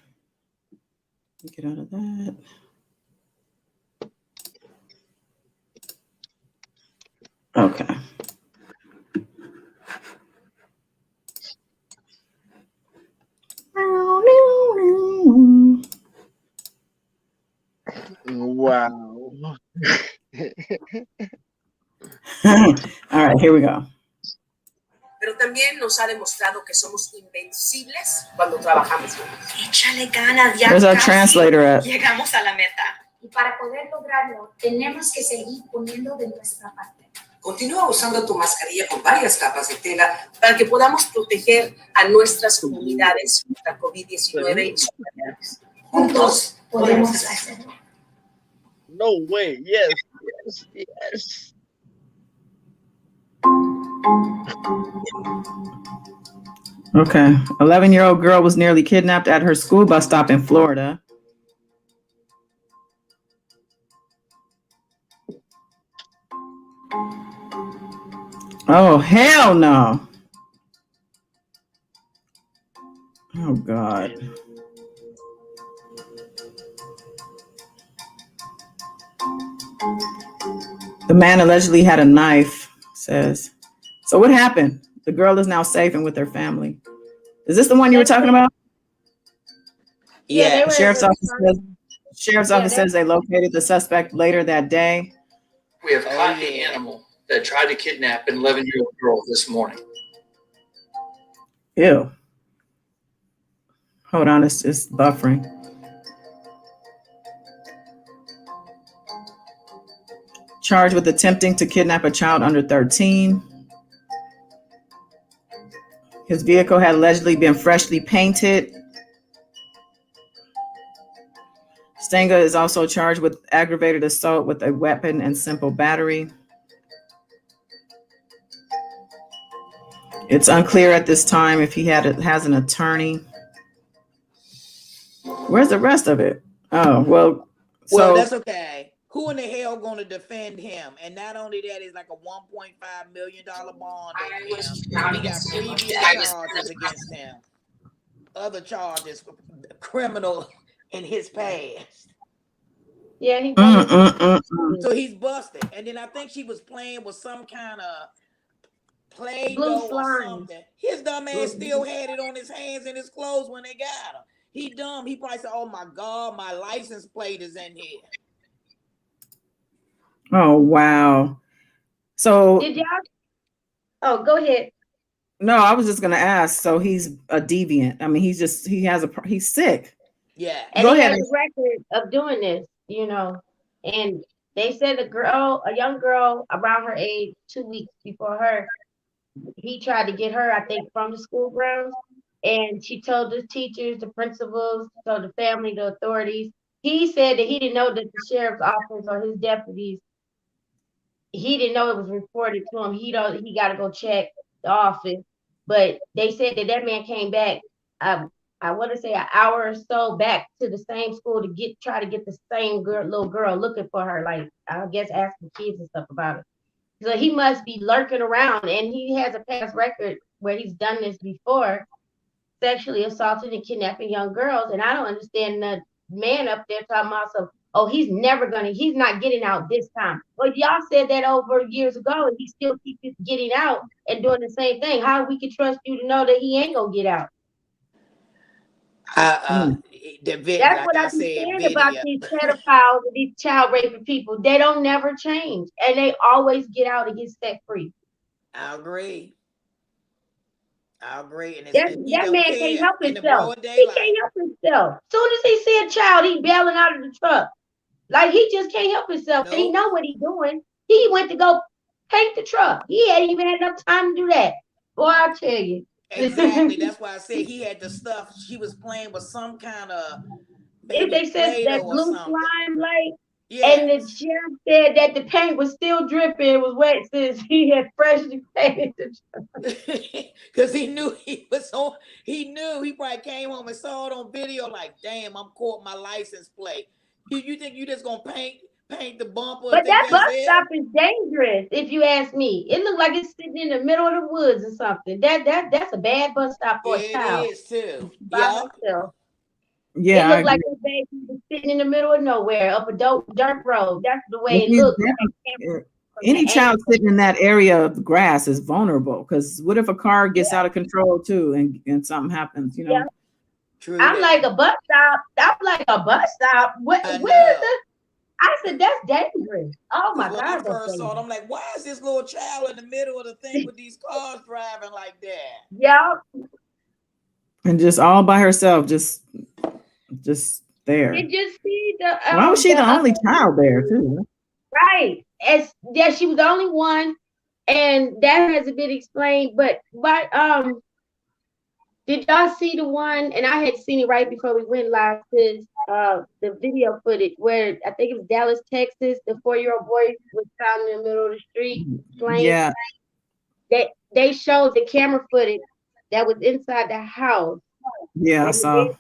Get out of that. Okay. Wow. All right, here we go. Pero también nos ha demostrado que somos invencibles cuando trabajamos juntos. Échale ganas, ya There's our translator at. llegamos a la meta. Y para poder lograrlo, tenemos que seguir poniendo de nuestra parte. Continúa usando tu mascarilla con varias capas de tela para que podamos proteger a nuestras comunidades contra COVID-19 y sus variantes. Juntos Podemos hacerlo. No way. Yes. Yes. Okay. 11-year-old girl was nearly kidnapped at her school bus stop in Florida. Oh, hell no. Oh, God. The man allegedly had a knife, says. So what happened? The girl is now safe and with her family. Is this the one you were talking about? Yeah. The sheriff's office says they located the suspect later that day. We have caught the animal. that tried to kidnap an 11-year-old girl this morning. Ew. Hold on, it's buffering. Charged with attempting to kidnap a child under 13. His vehicle had allegedly been freshly painted. Stenga is also charged with aggravated assault with a weapon and simple battery. It's unclear at this time if he has an attorney. Where's the rest of it? Oh, well. Well, that's okay. Who in the hell going to defend him? And not only that, it's like a $1.5 million bond on him. He got previous charges against him. Other charges, criminal in his past. Yeah, he So he's busted. And then I think she was playing with some kind of Play-Doh or something. His dumb ass still had it on his hands and his clothes when they got him. He dumb. He probably said, "Oh my God, my license plate is in here." Oh wow. So did y'all? Oh, go ahead. No, I was just gonna ask. So he's a deviant. I mean, he's sick. Yeah. And go he ahead. has a record of doing this, And they said a young girl around her age, 2 weeks before her, he tried to get her, I think, from the school grounds. And she told the teachers, the principals, told the family, the authorities. He said that he didn't know that the sheriff's office or his deputies, he didn't know it was reported to him. He got to go check the office. But they said that man came back, I want to say an hour or so back to the same school to try to get the same little girl looking for her, like I guess asking kids and stuff about it. So he must be lurking around, and he has a past record where he's done this before, sexually assaulting and kidnapping young girls. And I don't understand the man up there talking about he's not getting out this time. Well, y'all said that over years ago, and he still keeps getting out and doing the same thing. How we can trust you to know that he ain't gonna get out? That's what I be saying about these pedophiles and these child raping people. They don't never change, and they always get out and get set free. I agree. And that man can't help himself. He can't help himself. Soon as he see a child, he bailing out of the truck. Like he just can't help himself. Nope. He know what he's doing. He went to go paint the truck. He hadn't even had enough time to do that. Boy, I'll tell you. Exactly. That's why I said he had the stuff. She was playing with some kind of. If they said that blue slime, and the sheriff said that the paint was still dripping, it was wet since he had freshly painted the truck. Because he knew he was on. He knew he probably came home and saw it on video. Like, damn, I'm caught my license plate. You think you just gonna paint the bumper? But that bus stop is dangerous, if you ask me. It looked like it's sitting in the middle of the woods or something. That's a bad bus stop for a child. It is too. Yeah. It looked like a baby was sitting in the middle of nowhere up a dirt road. That's the way it looked. Any child sitting in that area of grass is vulnerable, because what if a car gets out of control too and something happens, Yeah. True. I'm like a bus stop. That's like a bus stop. Where is the? I said that's dangerous. Oh my God! When I first saw it, I'm like, why is this little child in the middle of the thing with these cars driving like that? Yeah. And just all by herself, just there. Did you see the? Why was she the only child there too? Right. She was the only one, and that hasn't been explained. But did y'all see the one? And I had seen it right before we went live. The video footage where I think it was Dallas, Texas. The 4-year-old boy was found in the middle of the street. Yeah. They showed the camera footage that was inside the house. Yeah, I saw.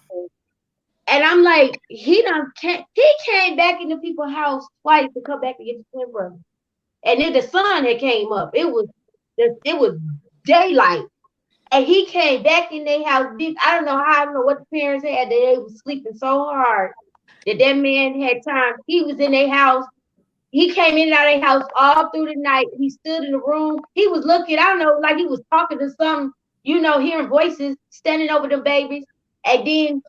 And I'm like, he came back into people's house twice to come back and get the twin brother. And then the sun had came up. It was daylight. And he came back in their house. I don't know what the parents had. They were sleeping so hard that man had time. He was in their house. He came in and out of their house all through the night. He stood in the room. He was looking, I don't know, like he was talking to some, hearing voices standing over the babies. And then,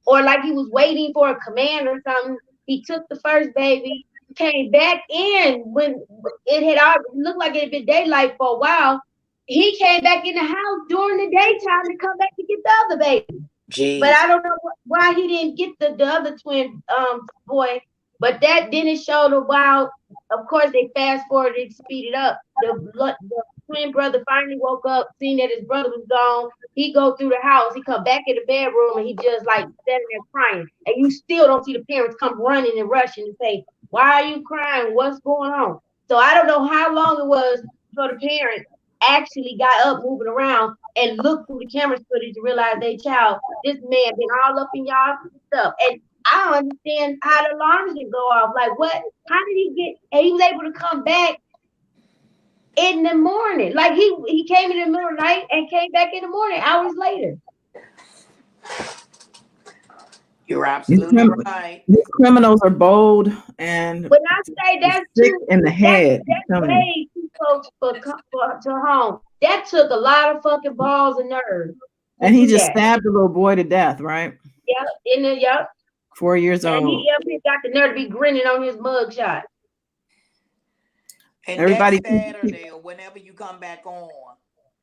or like he was waiting for a command or something. He took the first baby came back in when it had already looked like it had been daylight for a while. He came back in the house during the daytime to come back to get the other baby. Jeez. But I don't know why he didn't get the other twin boy. But then it showed a while. Of course, they fast forwarded and speeded up. The twin brother finally woke up, seen that his brother was gone. He go through the house. He come back in the bedroom and he just like standing there crying. And you still don't see the parents come running and rushing and say, "Why are you crying? What's going on?" So I don't know how long it was for the parents actually got up, moving around, and looked through the camera footage to realize they child, this man been all up in y'all stuff. And I don't understand how the alarms didn't go off. Like, what? How did he get? And he was able to come back in the morning. Like he came in the middle of the night and came back in the morning hours later. You're absolutely right. These criminals are bold and when I say that's sick in the head. That's way too close to home. That took a lot of fucking balls and nerves. And he just stabbed the little boy to death, right? Yep. 4 years old. And he got the nerve to be grinning on his mugshot. And everybody next Saturday or whenever you come back on,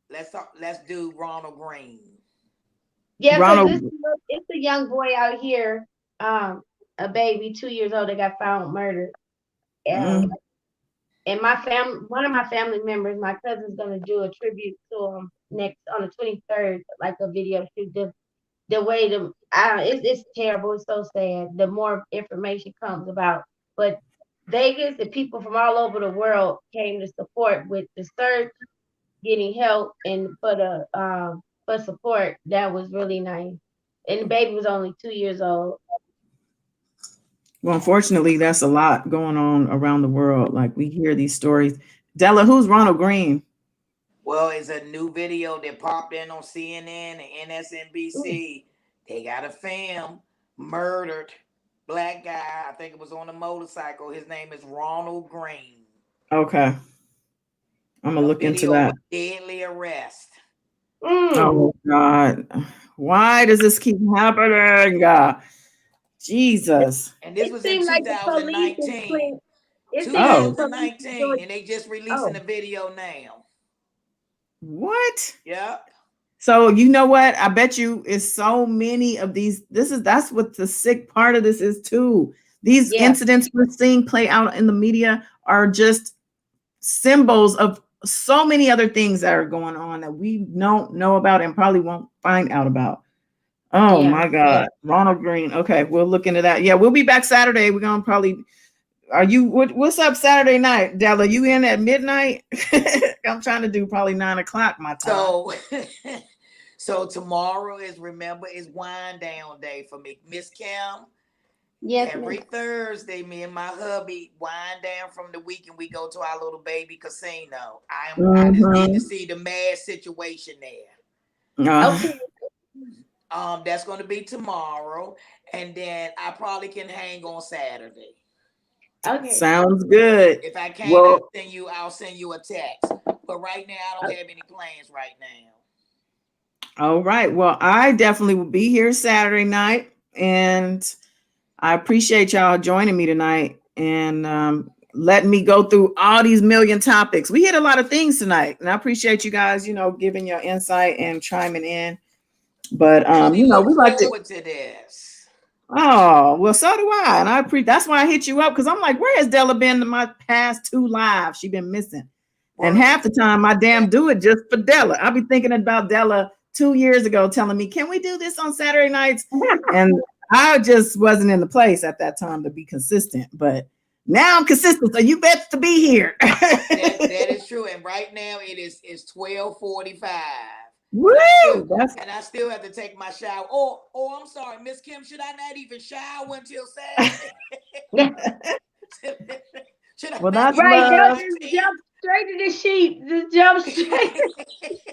let's do Ronald Green. Yeah, because it's a young boy out here, a baby, 2 years old, that got found murdered. And my one of my family members, my cousin's gonna do a tribute to him next on the 23rd, like a video shoot. The way it's terrible. It's so sad. The more information comes about, but Vegas and people from all over the world came to support with the search, getting help, and for support. That was really nice. And the baby was only 2 years old. Well, unfortunately, that's a lot going on around the world. Like, we hear these stories. Della, who's Ronald Green? Well, it's a new video that popped in on CNN and MSNBC. They got a fam murdered black guy. I think it was on a motorcycle. His name is Ronald Green. Okay. I'm gonna look into that. Deadly arrest. Oh God. Why does this keep happening? Jesus. And this was in 2019. It's 2019, and they just releasing the video now. What? Yeah. So you know what? I bet you is so many of these. That's what the sick part of this is too. These incidents we're seeing play out in the media are just symbols of so many other things that are going on that we don't know about and probably won't find out about. Oh my God. Ronald Green. Okay, we'll look into that. Yeah, we'll be back Saturday. We're gonna probably. Are you? What's up Saturday night, Della? You in at midnight? I'm trying to do probably 9 o'clock my time. So tomorrow is wind down day for me, Miss Kim. Yes. Every Thursday, me and my hubby wind down from the week and we go to our little baby casino. I just need to see the mad situation there. Okay. That's going to be tomorrow, and then I probably can hang on Saturday. Okay. Sounds good. If I can't, I'll send you a text. But right now, I don't have any plans right now. All right. Well, I definitely will be here Saturday night, and I appreciate y'all joining me tonight and letting me go through all these million topics. We hit a lot of things tonight, and I appreciate you guys, giving your insight and chiming in. But we like to this. Oh, well, so do I. And that's why I hit you up, because I'm like, where has Della been in my past 2 lives? She been missing. And half the time I damn do it just for Della. I'll be thinking about Della 2 years ago telling me, can we do this on Saturday nights? And I just wasn't in the place at that time to be consistent. But now I'm consistent, so you bet to be here. that is true. And right now it's 12:45. Woo! And I still have to take my shower. Oh, I'm sorry, Miss Kim. Should I not even shower until Saturday? Well, that's right. Just jump straight to the sheet. Just jump straight.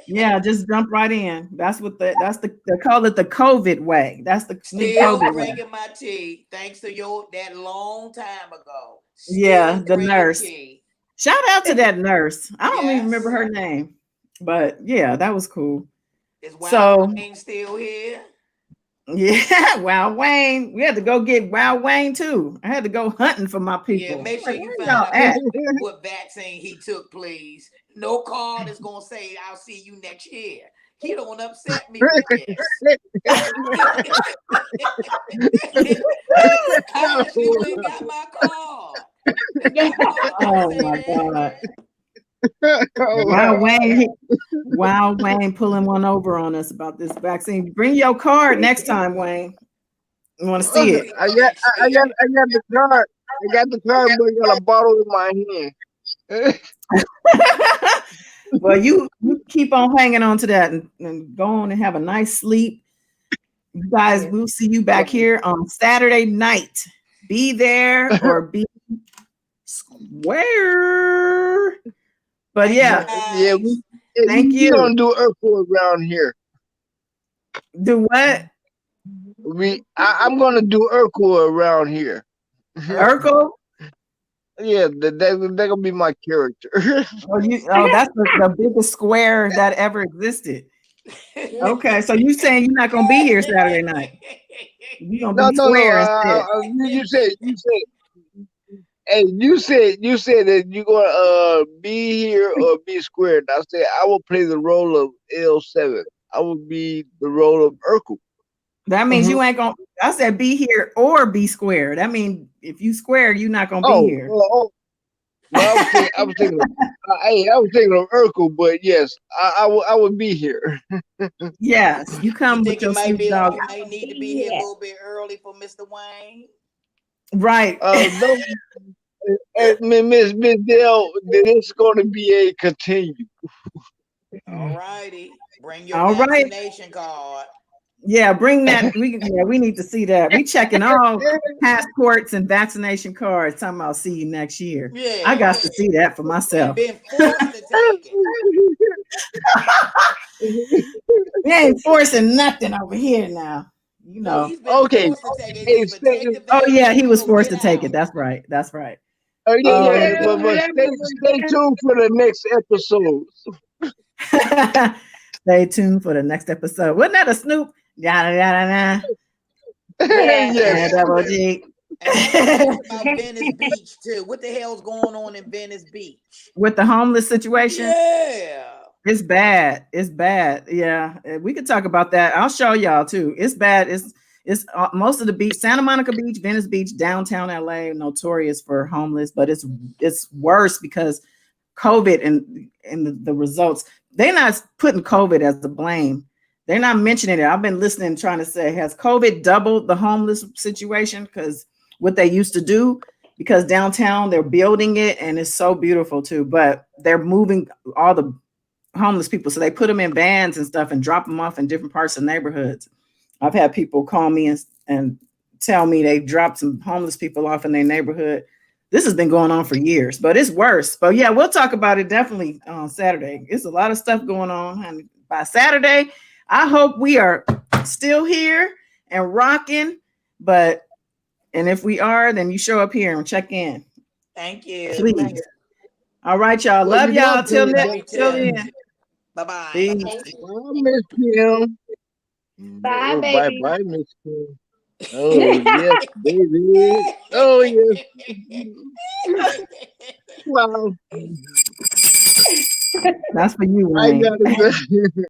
Yeah, just jump right in. They call it the COVID way. That's the still COVID drinking way. my tea, thanks to that long time ago. Yeah, the nurse. Tea. Shout out to that nurse. I don't even remember her name, but yeah, that was cool. Is Wayne still here? Yeah, Wild Wayne. We had to go get Wild Wayne too. I had to go hunting for my people. Yeah, make sure Like, you where find y'all out at? what vaccine he took, please. No card is gonna say I'll see you next year. He don't upset me with this. Cash, you ain't got my card. My card don't Oh say my that. God. Oh, Wild Wayne pulling one over on us about this vaccine. Bring your card next time, Wayne. You want to see it? I got the card. I got the card, but I got a bottle in my hand. Well, you keep on hanging on to that and go on and have a nice sleep. You guys, we'll see you back here on Saturday night. Be there or be square. But yeah, Yeah, thank we you. don't do Urkel around here. Do what? I'm gonna do Urkel around here. Urkel? Yeah, they're gonna be my character. That's the biggest square that ever existed. Okay, so you saying you're not gonna be here Saturday night? You're gonna be No. square instead. You said. Hey, you said that you're gonna be here or be square. And I said I will play the role of L7. I will be the role of Urkel. That means you ain't gonna. I said be here or be square. That means if you square, you're not gonna be here. Well, I was thinking. I was thinking of Urkel, but yes, I would be here. Yes, you come with your Snoop Dogg. You may need to be here a little bit early for Mr. Wayne. Right. Don't, Miss Dale, it's going to be a continue. All righty, bring your vaccination card. Yeah, bring that. We need to see that. We checking all passports and vaccination cards. Talking about see you next year. Yeah, I got to see that for myself. Been forced to take it. We ain't forcing nothing over here now. You know. Okay. Oh yeah, he was forced to take it. That's right. That's right. Oh yeah. But stay tuned for the next episode. Stay tuned for the next episode. Wasn't that a Snoop? Yada yada yada. Yes. Double G. About Venice Beach too. What the hell's going on in Venice Beach with the homeless situation? Yeah, it's bad. It's bad. Yeah, we could talk about that. I'll show y'all too. It's bad. It's most of the beach, Santa Monica Beach, Venice Beach, downtown LA, notorious for homeless, but it's worse because COVID and the results. They're not putting COVID as the blame. They're not mentioning it. I've been listening, trying to say, has COVID doubled the homeless situation? Because what they used to do, because downtown they're building it and it's so beautiful too, but they're moving all the homeless people. So they put them in vans and stuff and drop them off in different parts of neighborhoods. I've had people call me and tell me they dropped some homeless people off in their neighborhood. This has been going on for years, but it's worse. But yeah, we'll talk about it definitely on Saturday. It's a lot of stuff going on. And by Saturday, I hope we are still here and rocking. And if we are, then you show up here and check in. Thank you. Please. All right, y'all. Love y'all. Till then. Bye-bye. Peace. Bye, Miss Kim. Bye, baby. Bye, Miss Kim. Oh, yes, baby. Oh, yes. Wow. That's for you, Wayne. I got it.